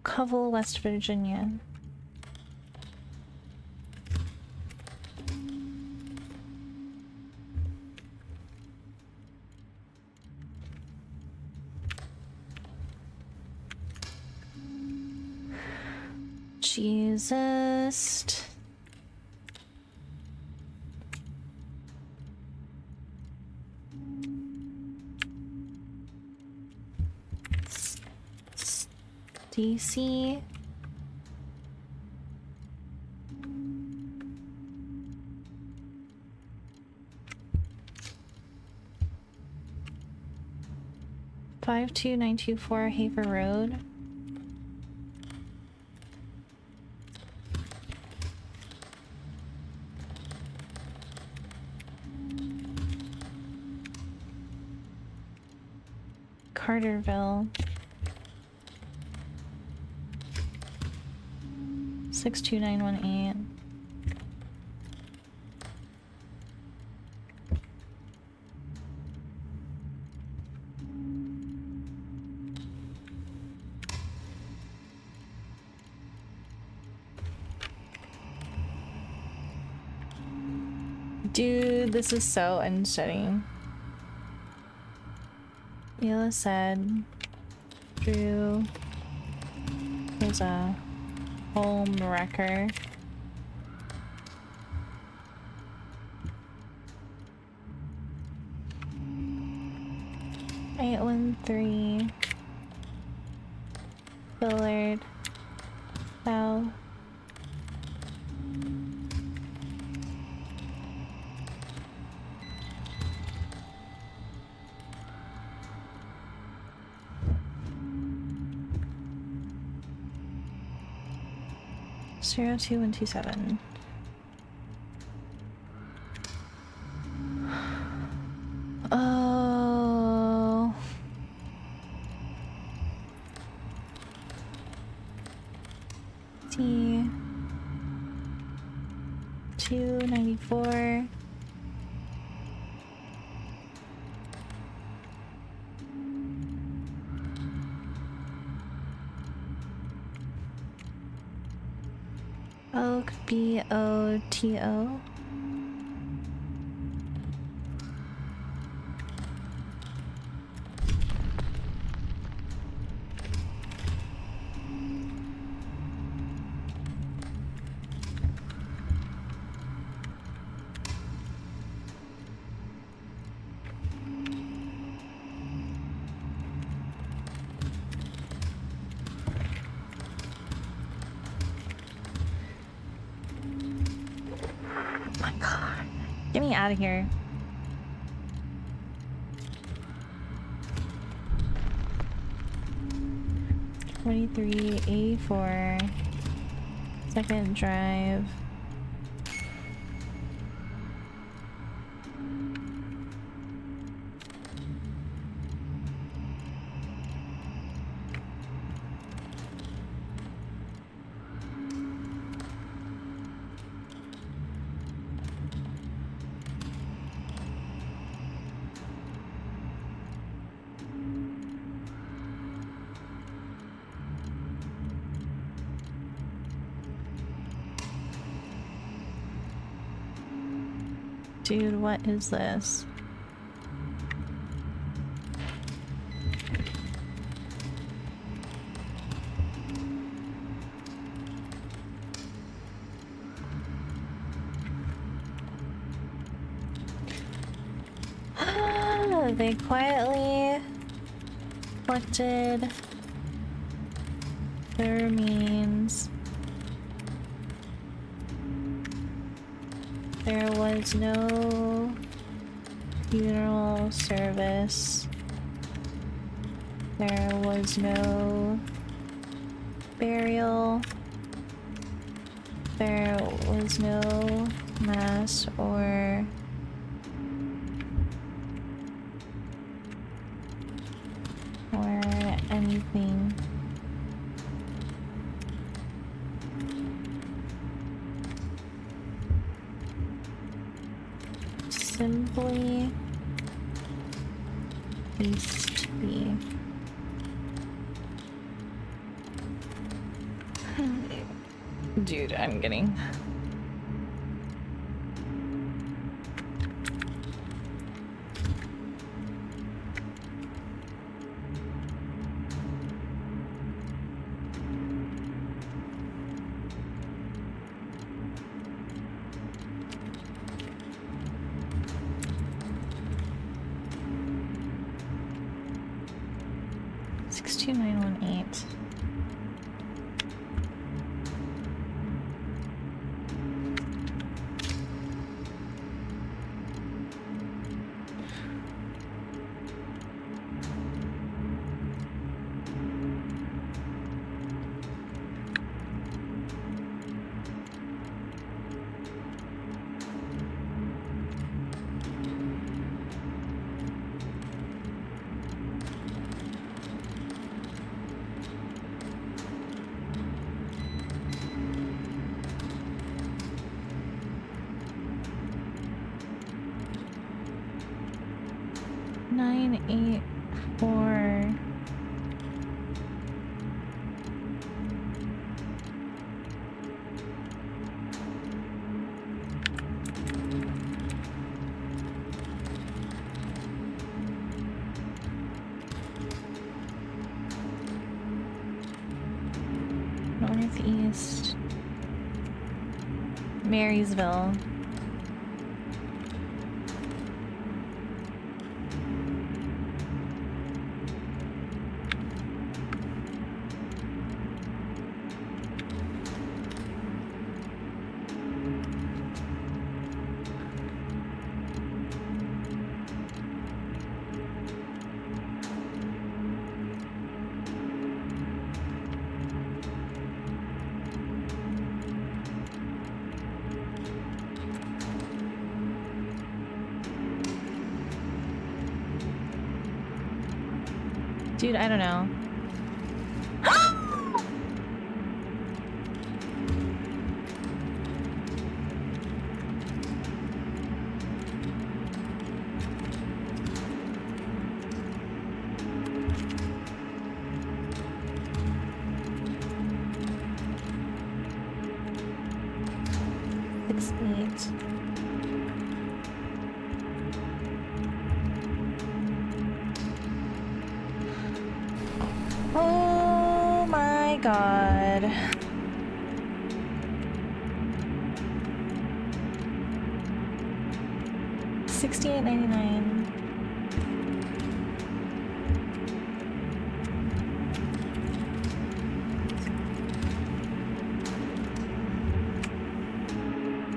Covell, West Virginia. Jesus. DC. Five 2924 Hafer Road. Carterville. 62918. Dude, this is so unsteady. Mila said Drew is a home wrecker. Eight 1-3 Billard South. Zero 2 1 2 7. Oh. T 294. Oak BOTO. Get me out of here. $23.84. Second drive. Dude, what is this? They quietly collected the remains. There was no funeral service. There was no burial. There was no mass or anything. Simply used to be. Dude, I'm getting... $62918. 984. Northeast. Marysville. Dude, I don't know. Oh my god. $68.99.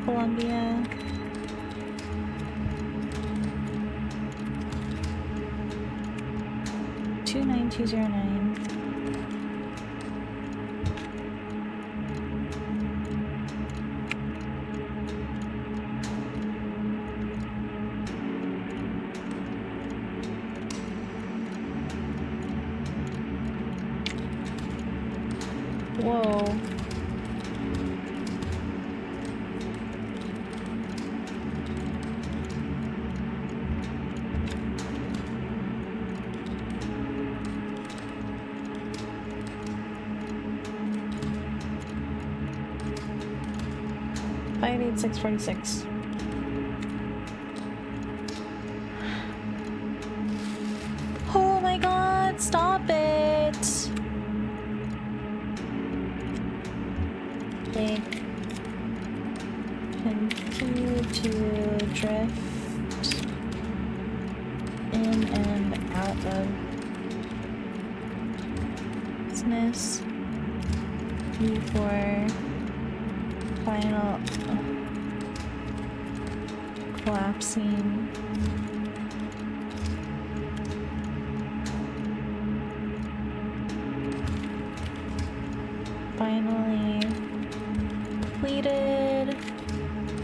Columbia. $29209. Whoa. $586.46. Oh my god, stop it! They continue to drift in and out of business before final collapsing. Finally completed.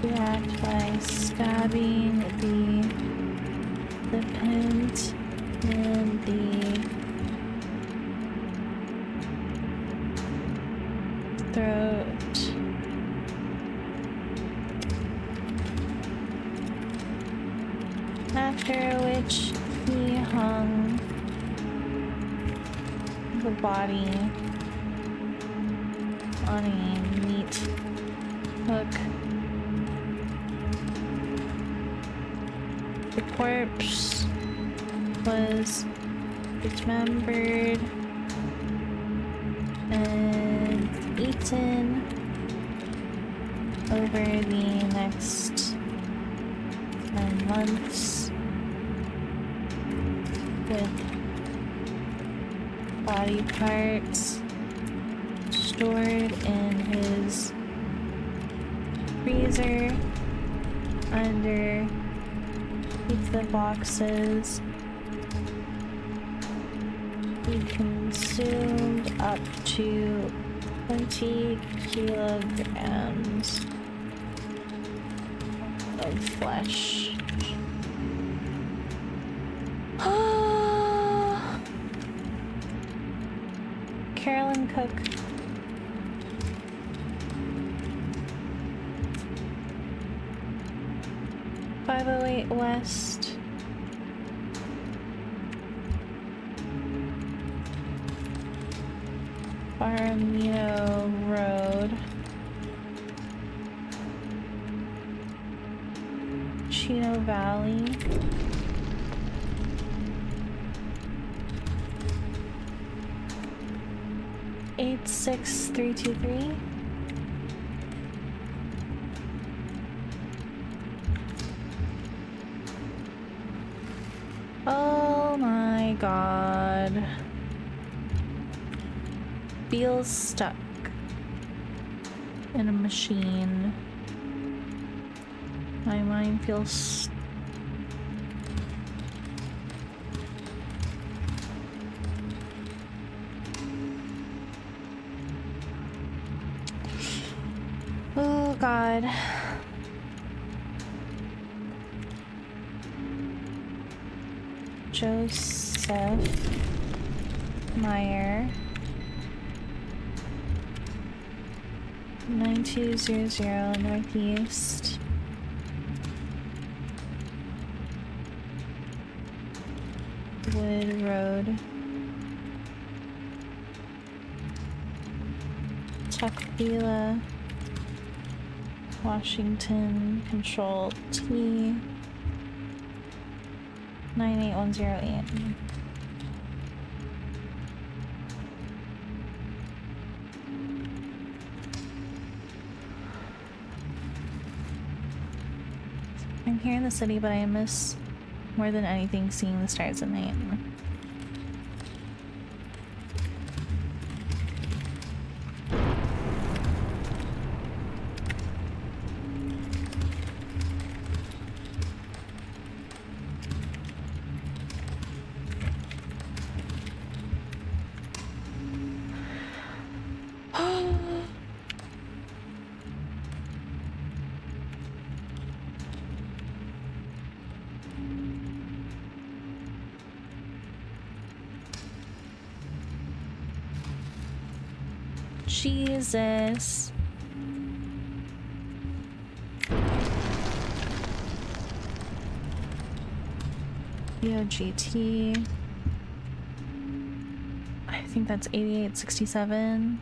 React by stabbing the pent in the throat. After which he hung the body on a meat hook. The corpse was dismembered and eaten over the next 9 months with body parts stored in his freezer under the boxes. He consumed up to 20 kilograms of flesh. Carolyn Cook. $508 West Paramino Road. Chino Valley. Eight 6323. Oh my god. Feels stuck in a machine. My mind feels oh god. Joseph Meyer 9200 Northeast Wood Road, Tukwila, Washington, Control T 98108. I'm here in the city, but I miss more than anything seeing the stars at night. Jesus. EOGT. I think that's 8867.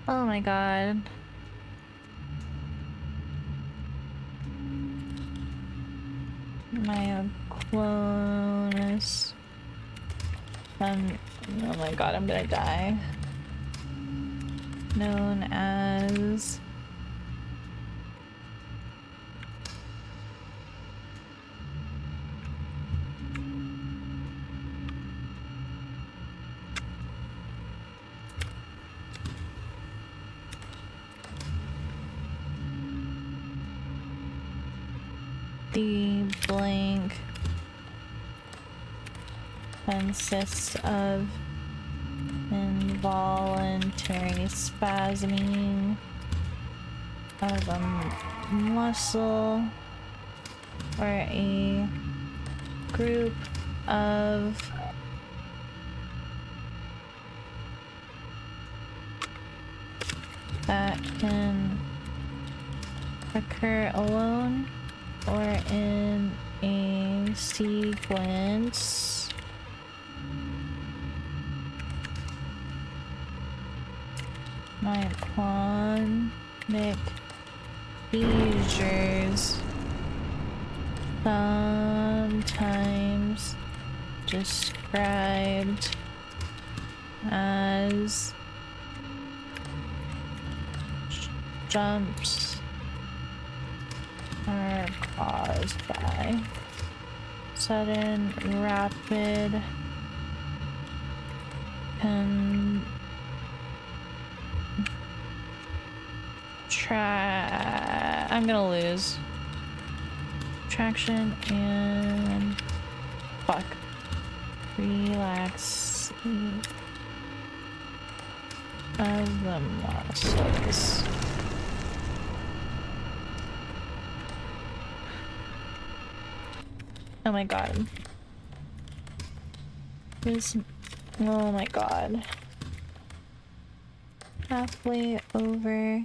Oh my god. My clonus. Oh my god, I'm gonna die. Known as the blank consists of involuntary spasming of a muscle or a group of that can occur alone or in a sequence myoclonic seizures, sometimes described as jumps, are caused by sudden, rapid can try. I'm gonna lose traction and fuck. Relax of the muscles. Oh my god. This. Oh my god. Halfway over.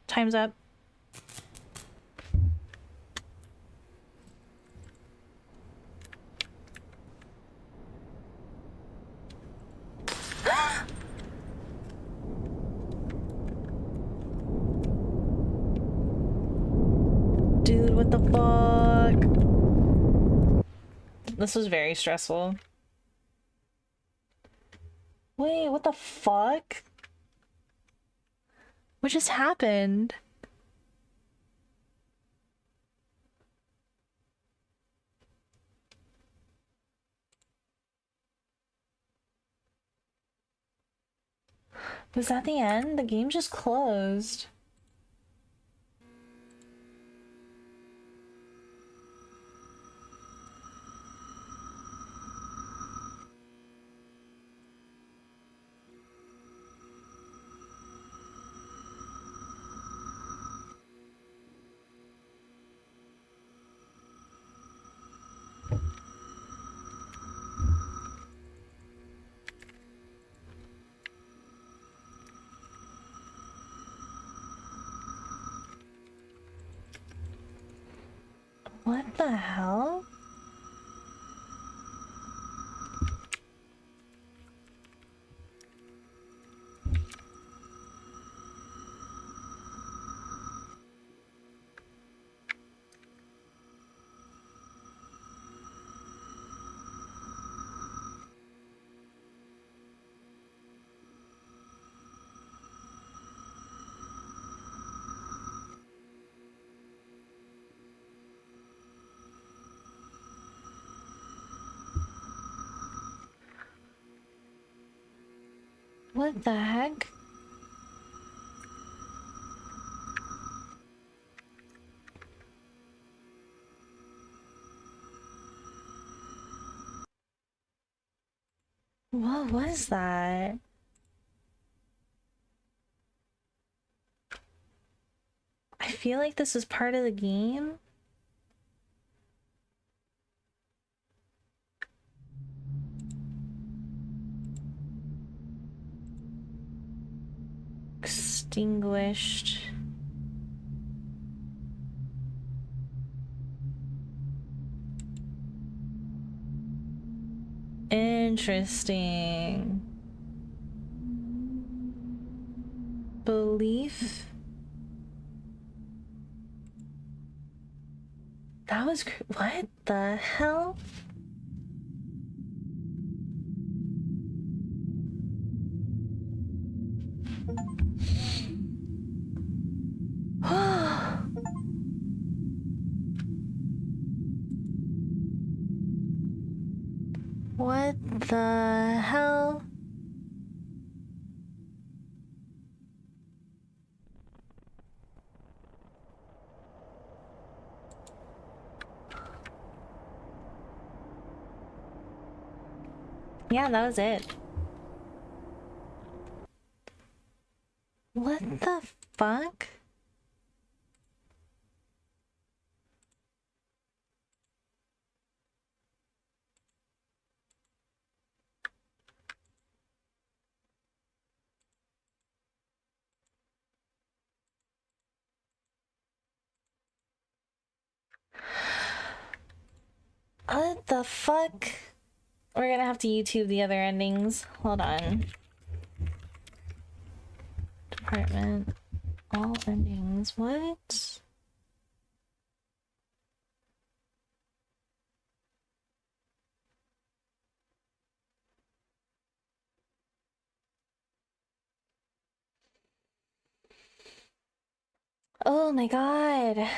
Time's up. Dude, what the fuck? This was very stressful. Wait, what the fuck? What just happened? Was that the end? The game just closed. What the hell? What the heck? What was that? I feel like this is part of the game. Extinguished. Interesting. Belief. That was what the hell? What the hell? Yeah, that was it. What the fuck? What the fuck? We're gonna have to YouTube the other endings. Hold on. Department. All endings. What? Oh my god.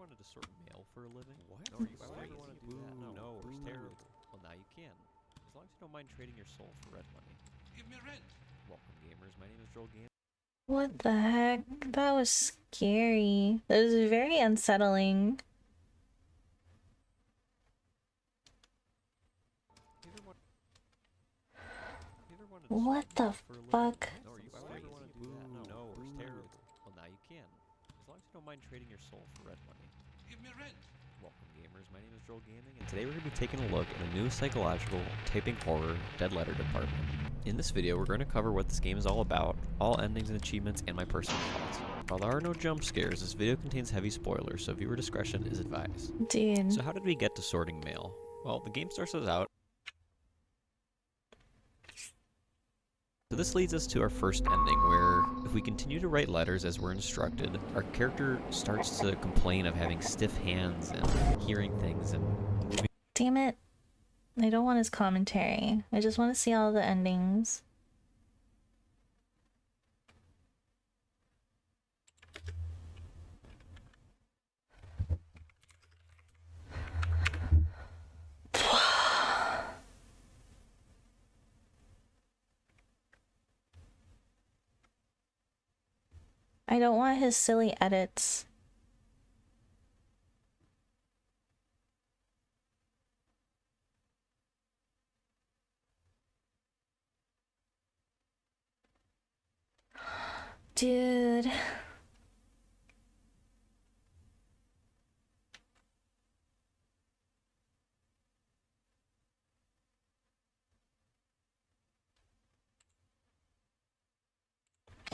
wanted to sort mail for a living? What? No, why would you want to do that? No, it's terrible. Well, now you can. As long as you don't mind trading your soul for red money. Give me rent. Welcome, gamers. My name is Joel Game. What the heck? That was scary. That was very unsettling. What the fuck? No, why would you want to do that? No, it's terrible. Well, now you can. As long as you don't mind trading your soul for red money. Give me rent. Welcome, gamers. My name is Joel Gaming, and today we're going to be taking a look at a new psychological typing horror dead letter department. In this video, we're going to cover what this game is all about, all endings and achievements, and my personal thoughts. While there are no jump scares, this video contains heavy spoilers, so viewer discretion is advised. Dude. So how did we get to sorting mail? Well, the game starts us out. So this leads us to our first ending, where if we continue to write letters as we're instructed, our character starts to complain of having stiff hands and hearing things and moving. Damn it. I don't want his commentary. I just want to see all the endings. I don't want his silly edits. Dude.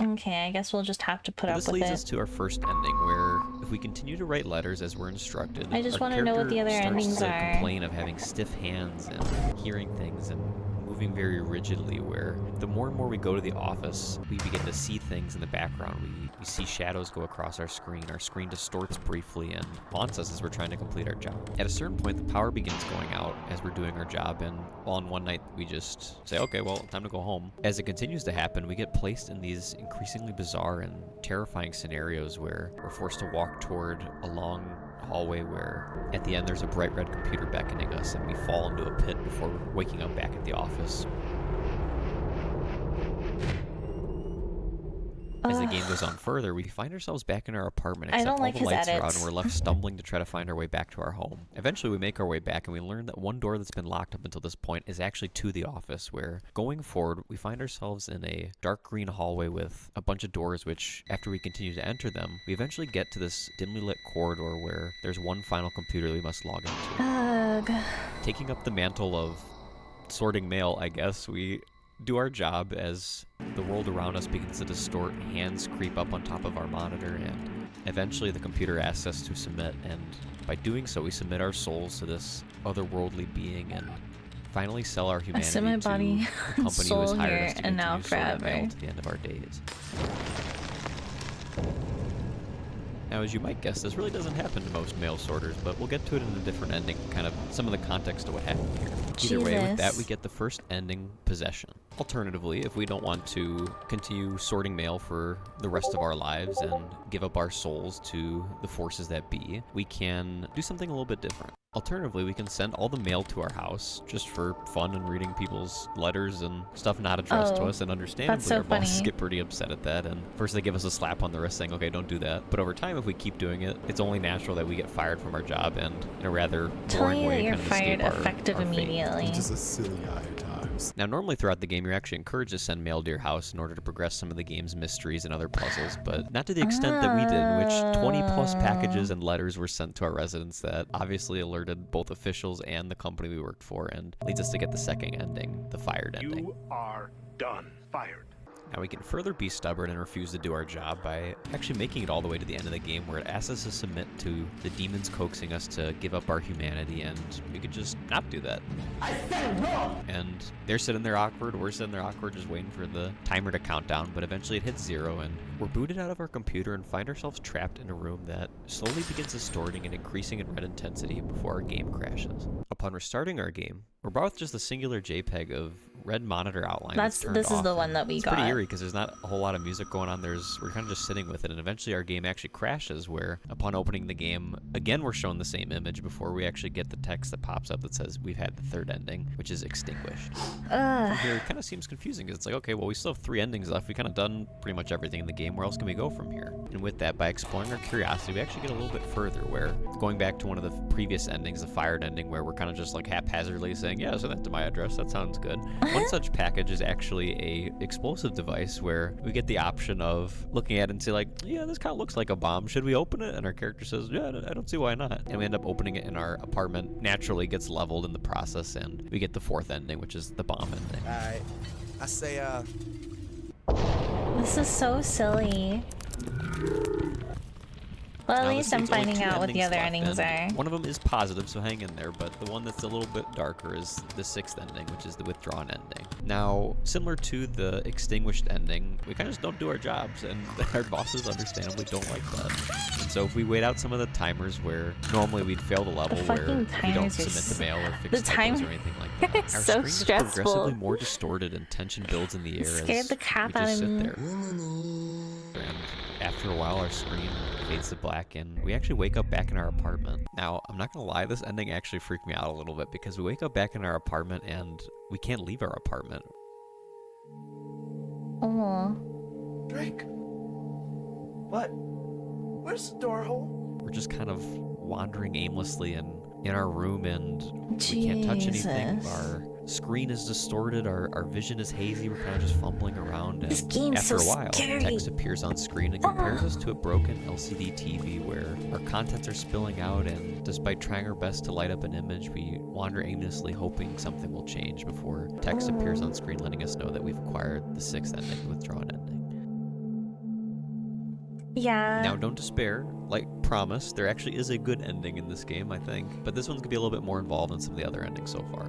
Okay, I guess we'll just have to put up with it. This leads us to our first ending, where if we continue to write letters as we're instructed, I just want to know what the other endings are. Complain of having stiff hands and hearing things and moving very rigidly, where the more and more we go to the office, we begin to see things in the background. We see shadows go across our screen distorts briefly and haunts us as we're trying to complete our job. At a certain point, the power begins going out as we're doing our job, and on one night we just say, okay, well, time to go home. As it continues to happen, we get placed in these increasingly bizarre and terrifying scenarios where we're forced to walk toward a long hallway where at the end there's a bright red computer beckoning us and we fall into a pit before waking up back at the office. As the game goes on further, we find ourselves back in our apartment, except all the lights are out and we're left stumbling to try to find our way back to our home. Eventually we make our way back and we learn that one door that's been locked up until this point is actually to the office, where going forward we find ourselves in a dark green hallway with a bunch of doors which, after we continue to enter them, we eventually get to this dimly lit corridor where there's one final computer we must log into. Ugh. Taking up the mantle of sorting mail, I guess, we do our job as the world around us begins to distort, hands creep up on top of our monitor, and eventually the computer asks us to submit, and by doing so we submit our souls to this otherworldly being and finally sell our humanity to the company who has hired us to continue sorting mail to the end of our days. Now, as you might guess, this really doesn't happen to most mail sorters, but we'll get to it in a different ending, kind of some of the context of what happened here. Either way, with that, we get the first ending, possession. Alternatively, if we don't want to continue sorting mail for the rest of our lives and give up our souls to the forces that be, we can do something a little bit different. Alternatively, we can send all the mail to our house just for fun and reading people's letters and stuff not addressed to us, and understandably our bosses get pretty upset at that, and first they give us a slap on the wrist saying, okay, don't do that. But over time, if we keep doing it, it's only natural that we get fired from our job and in a rather boring way kind of escape our fate. It's just a silly eye at times. Now, normally throughout the game, you're actually encouraged to send mail to your house in order to progress some of the game's mysteries and other puzzles, but not to the extent that we did, in which 20 plus packages and letters were sent to our residence that obviously alerted both officials and the company we worked for, and leads us to get the second ending, the fired ending. You are done. Fired. Now we can further be stubborn and refuse to do our job by actually making it all the way to the end of the game, where it asks us to submit to the demons coaxing us to give up our humanity, and we could just not do that. I said wrong! And they're sitting there awkward, we're sitting there awkward, just waiting for the timer to count down, but eventually it hits 0, and we're booted out of our computer and find ourselves trapped in a room that slowly begins distorting and increasing in red intensity before our game crashes. Upon restarting our game, we're brought with just a singular JPEG of red monitor outline. This turned is off, the one that we got. It's pretty eerie because there's not a whole lot of music going on. We're kind of just sitting with it, and eventually our game actually crashes. Where upon opening the game, again we're shown the same image before we actually get the text that pops up that says we've had the third ending, which is extinguished. Here it kind of seems confusing because it's like, okay, well we still have 3 endings left. We kind of done pretty much everything in the game. Where else can we go from here? And with that, by exploring our curiosity, we actually get a little bit further. Where going back to one of the previous endings, the fired ending, where we're kind of just like haphazardly saying, yeah, send that to my address. That sounds good. One such package is actually a explosive device where we get the option of looking at it and say like, yeah, this kind of looks like a bomb. Should we open it? And our character says, yeah, I don't see why not. And we end up opening it in our apartment. Naturally gets leveled in the process, and we get the 4th ending, which is the bomb ending. Alright. I say, This is so silly. Well, at least I'm finding out what the other endings are. One of them is positive, so hang in there, but the one that's a little bit darker is the 6th ending, which is the withdrawn ending. Now, similar to the extinguished ending, we kind of just don't do our jobs, and our bosses understandably don't like that. And so if we wait out some of the timers where normally we'd fail the level, where we don't submit the mail or fix typos or anything like that, our screen is progressively more distorted and tension builds in the air as we just sit there. And after a while, our screen fades to black, and we actually wake up back in our apartment. Now, I'm not gonna lie, this ending actually freaked me out a little bit because we wake up back in our apartment and we can't leave our apartment. Oh. Drake. What? Where's the door hole? We're just kind of wandering aimlessly in our room, and we can't touch anything. Our screen is distorted, our vision is hazy, we're kind of just fumbling around, and This game's after so a while, scary. text appears on screen and compares us to a broken LCD TV where our contents are spilling out, and despite trying our best to light up an image, we wander aimlessly hoping something will change before text appears on screen letting us know that we've acquired the 6th ending, the withdrawn ending. Yeah. Now, don't despair. Like promised, there actually is a good ending in this game, I think, but this one's gonna be a little bit more involved than some of the other endings so far.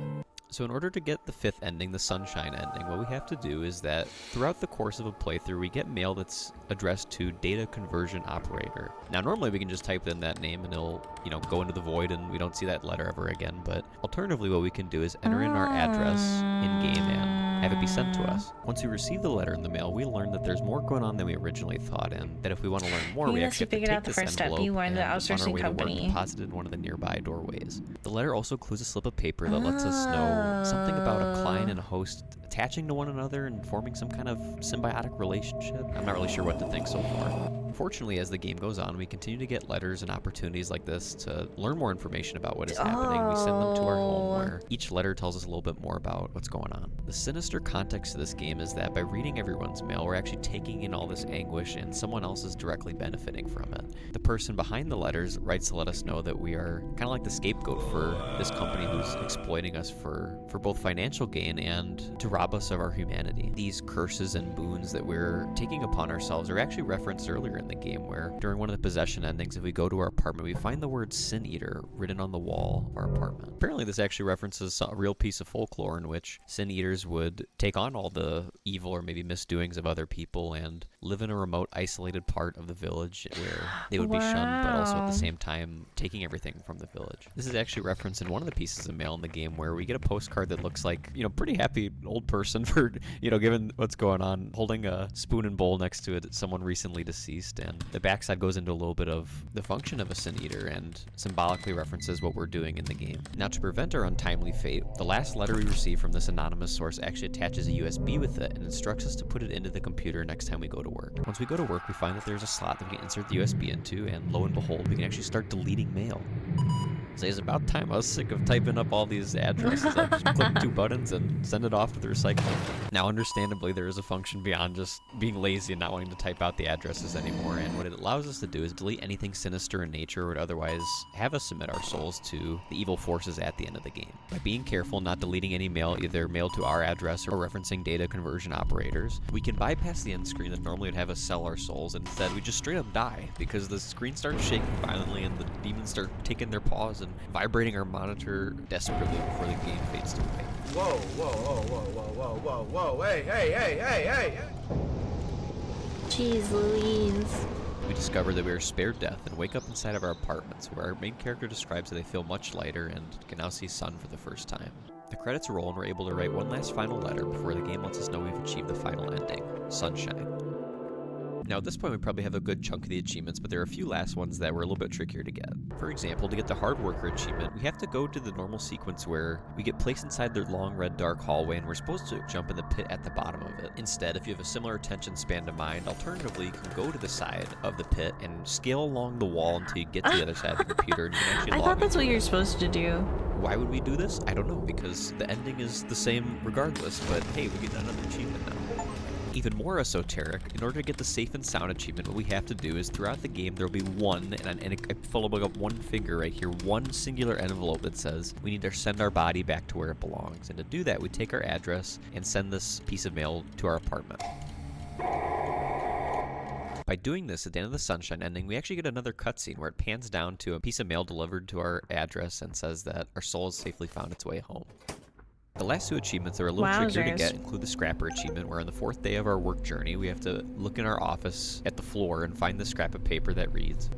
So in order to get the 5th ending, the Sunshine ending, what we have to do is that throughout the course of a playthrough, we get mail that's addressed to Data Conversion Operator. Now, normally we can just type in that name and it'll, go into the void and we don't see that letter ever again, but alternatively what we can do is enter in our address in-game and have it be sent to us. Once we receive the letter in the mail, we learn that there's more going on than we originally thought, and that if we want to learn more, we actually have to take this envelope and on our way to work, deposit it in one of the nearby doorways. The letter also includes a slip of paper that lets us know something about a client and a host attaching to one another and forming some kind of symbiotic relationship. I'm not really sure what to think so far. Unfortunately, as the game goes on, we continue to get letters and opportunities like this to learn more information about what is happening. We send them to our home, where each letter tells us a little bit more about what's going on. The sinister context of this game is that by reading everyone's mail, we're actually taking in all this anguish, and someone else is directly benefiting from it. The person behind the letters writes to let us know that we are kind of like the scapegoat for this company who's exploiting us for both financial gain and to rob us of our humanity. These curses and boons that we're taking upon ourselves are actually referenced earlier in the game, where during one of the possession endings, if we go to our apartment, we find the word Sin Eater written on the wall of our apartment. Apparently this actually references a real piece of folklore in which Sin Eaters would take on all the evil or maybe misdoings of other people and live in a remote, isolated part of the village where they would be shunned, but also at the same time taking everything from the village. This is actually referenced in one of the pieces of mail in the game, where we get a postcard that looks like, pretty happy old person for, given what's going on, holding a spoon and bowl next to it, someone recently deceased, and the backside goes into a little bit of the function of a Sin Eater and symbolically references what we're doing in the game. Now, to prevent our untimely fate, the last letter we receive from this anonymous source actually attaches a USB with it and instructs us to put it into the computer next time we go to work. Once we go to work, we find that there's a slot that we can insert the USB into, and lo and behold, we can actually start deleting mail. So it's about time. I was sick of typing up all these addresses. I just click 2 buttons and send it off to the recycling. Now, understandably, there is a function beyond just being lazy and not wanting to type out the addresses anymore, and what it allows us to do is delete anything sinister in nature or would otherwise have us submit our souls to the evil forces at the end of the game. By being careful, not deleting any mail, either mailed to our address or referencing data conversion operators, we can bypass the end screen that normally would have us sell our souls, and instead we just straight up die, because the screen starts shaking violently and the demons start taking their paws and vibrating our monitor desperately before the game fades to white. Whoa, whoa, whoa, whoa, whoa, whoa, whoa, whoa, hey. Jeez Louise. We discover that we are spared death and wake up inside of our apartments, where our main character describes that they feel much lighter and can now see sun for the first time. The credits roll and we're able to write one last final letter before the game lets us know we've achieved the final ending, Sunshine. Now at this point we probably have a good chunk of the achievements, but there are a few last ones that were a little bit trickier to get. For example, to get the Hard Worker achievement, we have to go to the normal sequence where we get placed inside the long red dark hallway and we're supposed to jump in the pit at the bottom of it. Instead, if you have a similar attention span to mine, alternatively you can go to the side of the pit and scale along the wall until you get to the other side of the computer and you can actually I log thought that's in. what you're supposed to do. Why would we do this? I don't know, because the ending is the same regardless, but hey, we get another achievement now. Even more esoteric, in order to get the Safe and Sound achievement, what we have to do is throughout the game there will be one, and I follow up one finger right here, one singular envelope that says we need to send our body back to where it belongs. And to do that, we take our address and send this piece of mail to our apartment. By doing this, at the end of the Sunshine ending, we actually get another cutscene where it pans down to a piece of mail delivered to our address and says that our soul has safely found its way home. The last two achievements that are a little trickier to get include the Scrapper achievement, where on the 4th day of our work journey, we have to look in our office at the floor and find the scrap of paper that reads,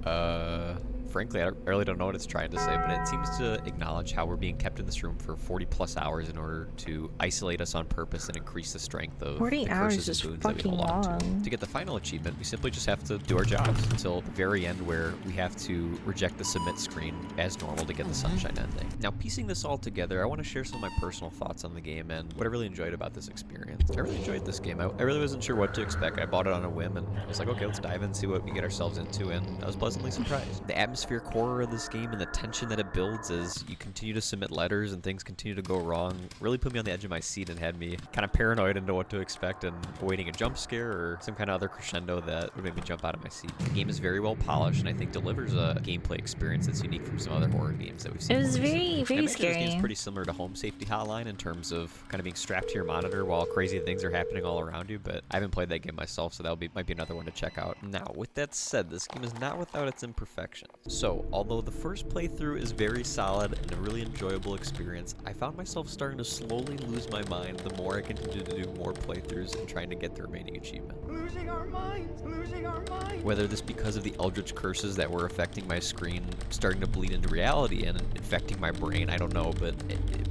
frankly, I really don't know what it's trying to say, but it seems to acknowledge how we're being kept in this room for 40 plus hours in order to isolate us on purpose and increase the strength of 40 the hours curses is and boons that we fucking hold on to. long. To get the final achievement, we simply just have to do our jobs until the very end, where we have to reject the submit screen as normal to get the Sunshine ending. Now, piecing this all together, I want to share some of my personal thoughts on the game and what I really enjoyed about this experience. I really enjoyed this game. I really wasn't sure what to expect. I bought it on a whim and I was like, okay, let's dive in and see what we get ourselves into, and I was pleasantly surprised. The atmospheric horror of this game and the tension that it builds as you continue to submit letters and things continue to go wrong really put me on the edge of my seat and had me kind of paranoid into what to expect and awaiting a jump scare or some kind of other crescendo that would make me jump out of my seat. The game is very well polished and I think delivers a gameplay experience that's unique from some other horror games that we've seen. It was more recently. very I imagine scary. This game's pretty similar to Home Safety Hotline in terms of kind of being strapped to your monitor while crazy things are happening all around you, but I haven't played that game myself, so might be another one to check out. Now, with that said, this game is not without its imperfections. So, although the first playthrough is very solid and a really enjoyable experience, I found myself starting to slowly lose my mind the more I continued to do more playthroughs and trying to get the remaining achievement. Losing our minds, losing our minds. Whether this because of the eldritch curses that were affecting my screen starting to bleed into reality and infecting my brain, I don't know, but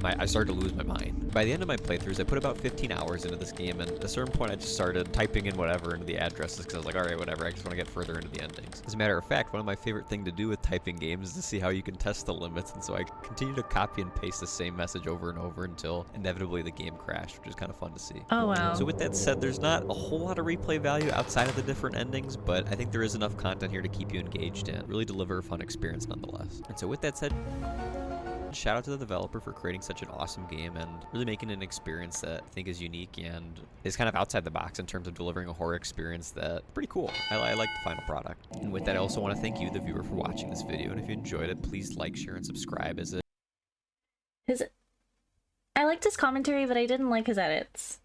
I started to lose my mind. By the end of my playthroughs, I put about 15 hours into this game, and at a certain point I just started typing in whatever into the addresses because I was like, alright, whatever, I just want to get further into the endings. As a matter of fact, one of my favorite things to do with typing games is to see how you can test the limits, and so I continue to copy and paste the same message over and over until inevitably the game crashed, which is kind of fun to see. Oh wow. So with that said, there's not a whole lot of replay value outside of the different endings, but I think there is enough content here to keep you engaged and really deliver a fun experience nonetheless. And so with that said, shout out to the developer for creating such an awesome game and really making an experience that I think is unique and is kind of outside the box in terms of delivering a horror experience that's pretty cool. I like the final product. And with that, I also want to thank you, the viewer, for watching this video. And if you enjoyed it, please like, share, and subscribe. I liked his commentary, but I didn't like his edits.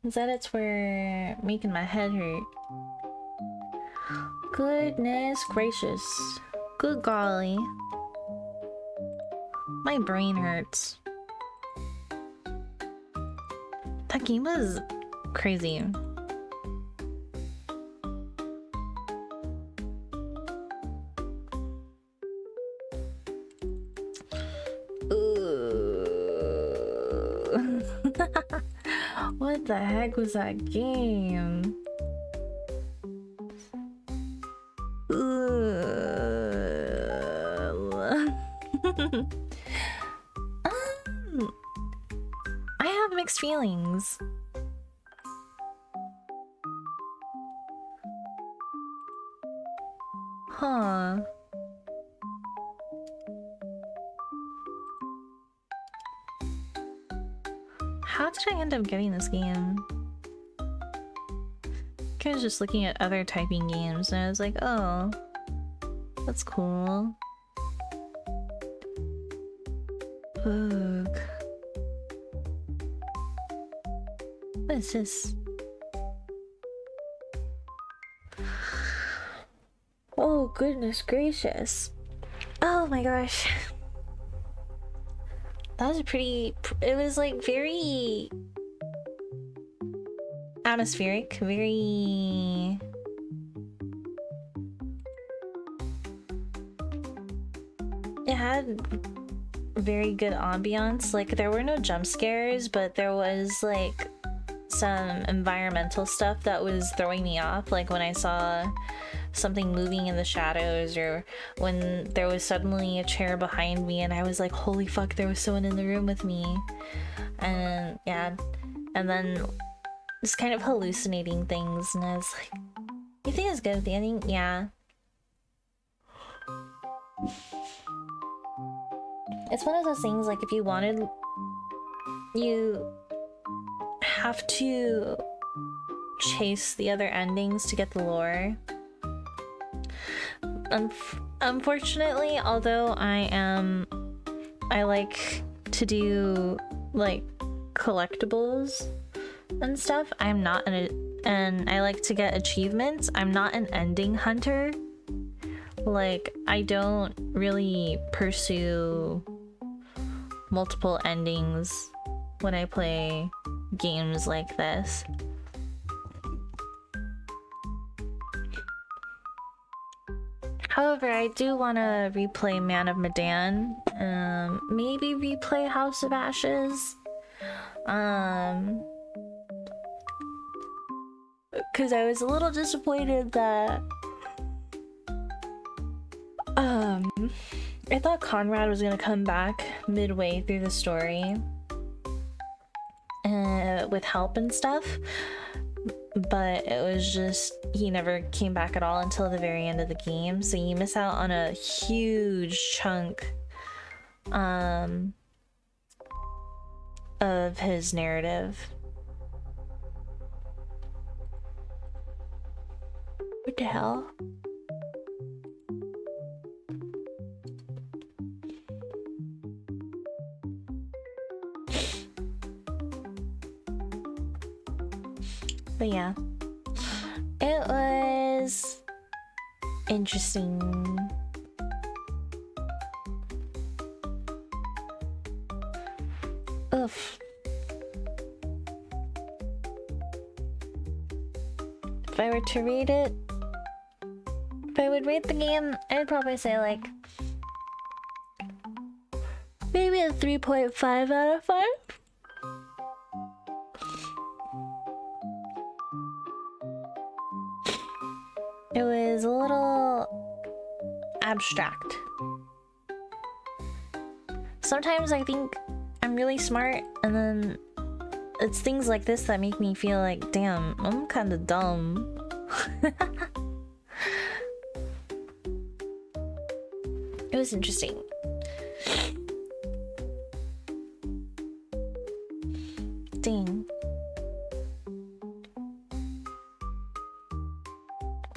His edits were making my head hurt. Goodness gracious. Good golly. My brain hurts. That game was crazy. What the heck was that game? I have mixed feelings. Huh. How did I end up getting this game? I was just looking at other typing games and I was like, oh, that's cool. Ugh. What is this? Oh, goodness gracious. Oh my gosh. That was it was like very atmospheric, very it had very good ambiance. Like, there were no jump scares, but there was like some environmental stuff that was throwing me off, like when I saw something moving in the shadows, or when there was suddenly a chair behind me and I was like, holy fuck, there was someone in the room with me. And yeah, and then just kind of hallucinating things, and I was like, you think it's good with the ending? Yeah. It's one of those things, like, if you wanted, you have to chase the other endings to get the lore. Unfortunately, although I like to do like collectibles and stuff, I'm not and I like to get achievements, I'm not an ending hunter. Like, I don't really pursue multiple endings when I play games like this. However, I do want to replay Man of Medan, maybe replay House of Ashes, because I was a little disappointed that I thought Conrad was gonna come back midway through the story with help and stuff, but it was just, he never came back at all until the very end of the game, so you miss out on a huge chunk of his narrative. What the hell? But yeah, it was interesting. Oof. If I were to rate it, if I would rate the game, I'd probably say like maybe a 3.5 out of 5. It was a little abstract. Sometimes I think I'm really smart, and then it's things like this that make me feel like, damn, I'm kind of dumb. It was interesting. Dang.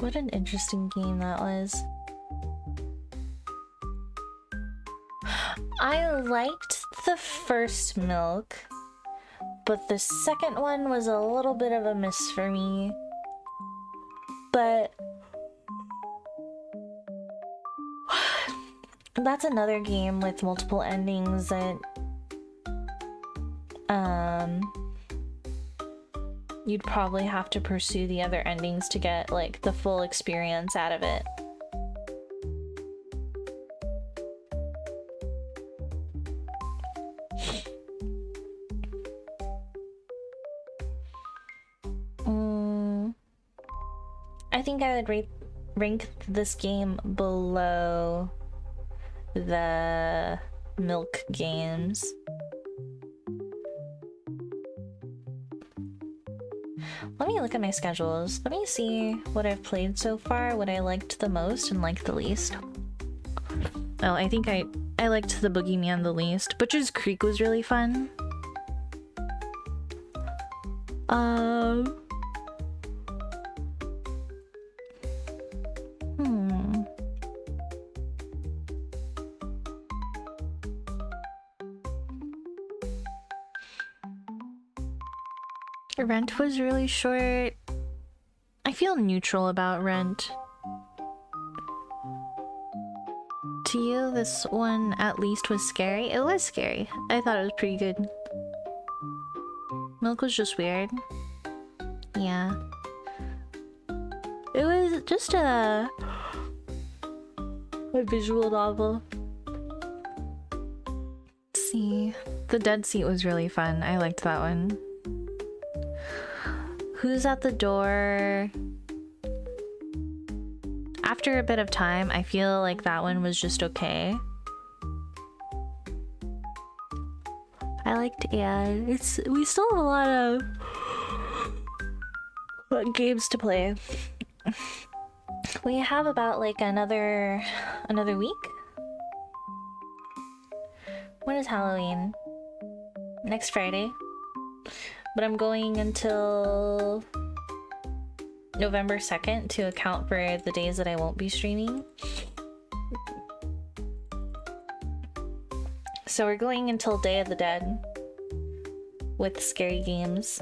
What an interesting game that was. I liked the first Milk, but the second one was a little bit of a miss for me. But that's another game with multiple endings that you'd probably have to pursue the other endings to get like the full experience out of it. I think I would rank this game below the Milk games. Let me look at my schedules. Let me see what I've played so far, what I liked the most and liked the least. Oh, I think I liked the Boogeyman the least. Butcher's Creek was really fun. Rent was really short. I feel neutral about Rent. To you, this one at least was scary? It was scary. I thought it was pretty good. Milk was just weird. Yeah. It was just a visual novel. The Dead Seat was really fun. I liked that one. Who's at the door? After a bit of time, I feel like that one was just okay. I liked Anne. We still have a lot of games to play. We have about like another week. When is Halloween? Next Friday. But I'm going until November 2nd to account for the days that I won't be streaming. So we're going until Day of the Dead with scary games.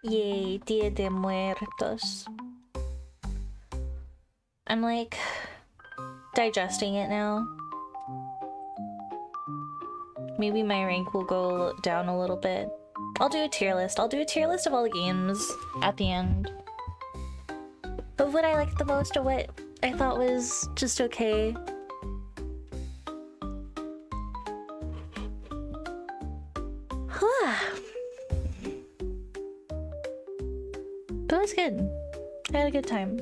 Yay, Dia de Muertos. I'm like digesting it now. Maybe my rank will go down a little bit. I'll do a tier list. I'll do a tier list of all the games at the end. Of what I liked the most, or what I thought was just okay. That was good. I had a good time.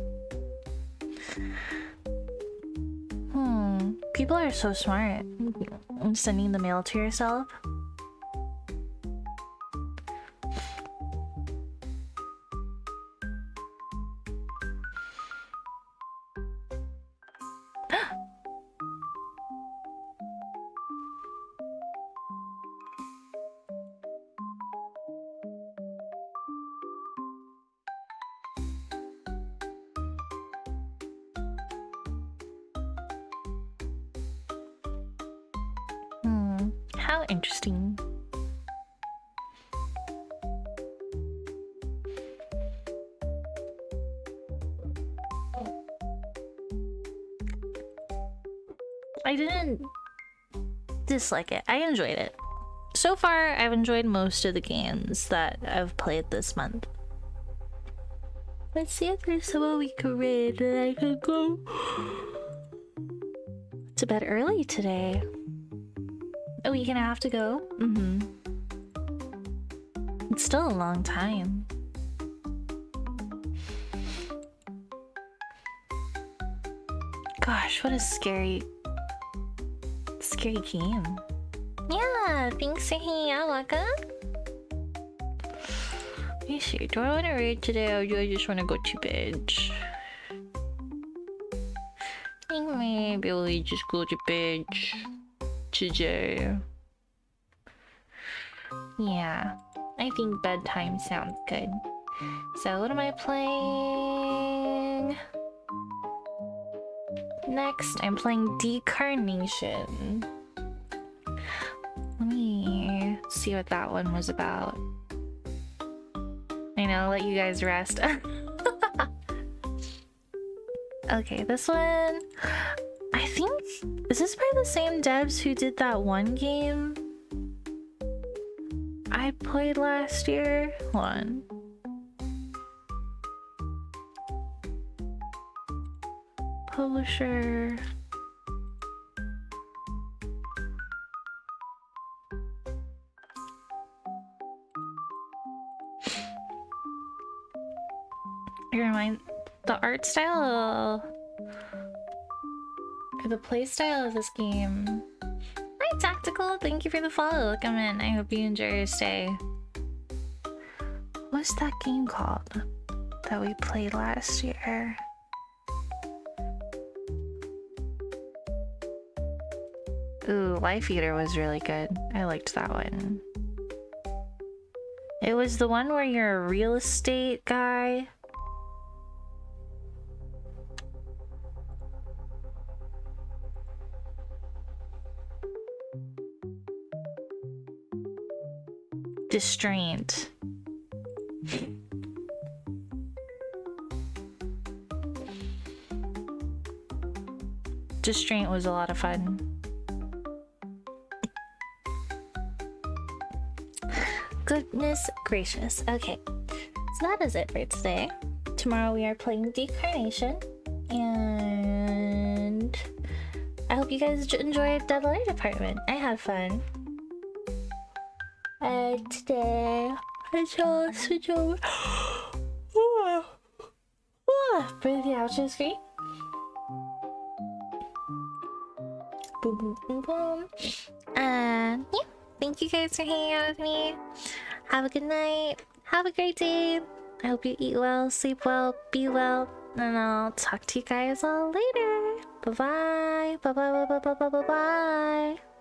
People are so smart. Sending the mail to yourself. How interesting. I didn't dislike it. I enjoyed it. So far, I've enjoyed most of the games that I've played this month. Let's see if there's someone we could raid and I could go to bed early today. A week and a half to go? It's still a long time. Gosh, what a scary game. Yeah, thanks for hanging out, Waka. Let me see, do I want to raid today or do I just want to go to bed? I think maybe we'll just go to bed today. Yeah, I think bedtime sounds good. So what am I playing? Next, I'm playing Decarnation. Let me see what that one was about. I know, I'll let you guys rest. Okay, this one... I think... Is this by the same devs who did that one game I played last year? Hold on. Publisher... the art style or the play style of this game. Hi Tactical, thank you for the follow. Come in. I hope you enjoy your stay. What's that game called that we played last year? Ooh, Life Eater was really good. I liked that one. It was the one where you're a real estate guy. Distraint. Distraint was a lot of fun. Goodness gracious. Okay, so that is it for today. Tomorrow we are playing Decarnation, and I hope you guys enjoyed Dead Letter Department. I had fun. Today I shall switch over for the outro screen. Boom, boom, boom, boom. And yeah, thank you guys for hanging out with me. Have a good night. Have a great day. I hope you eat well, sleep well, be well, and I'll talk to you guys all later. Bye bye. Bye bye bye bye bye bye bye bye.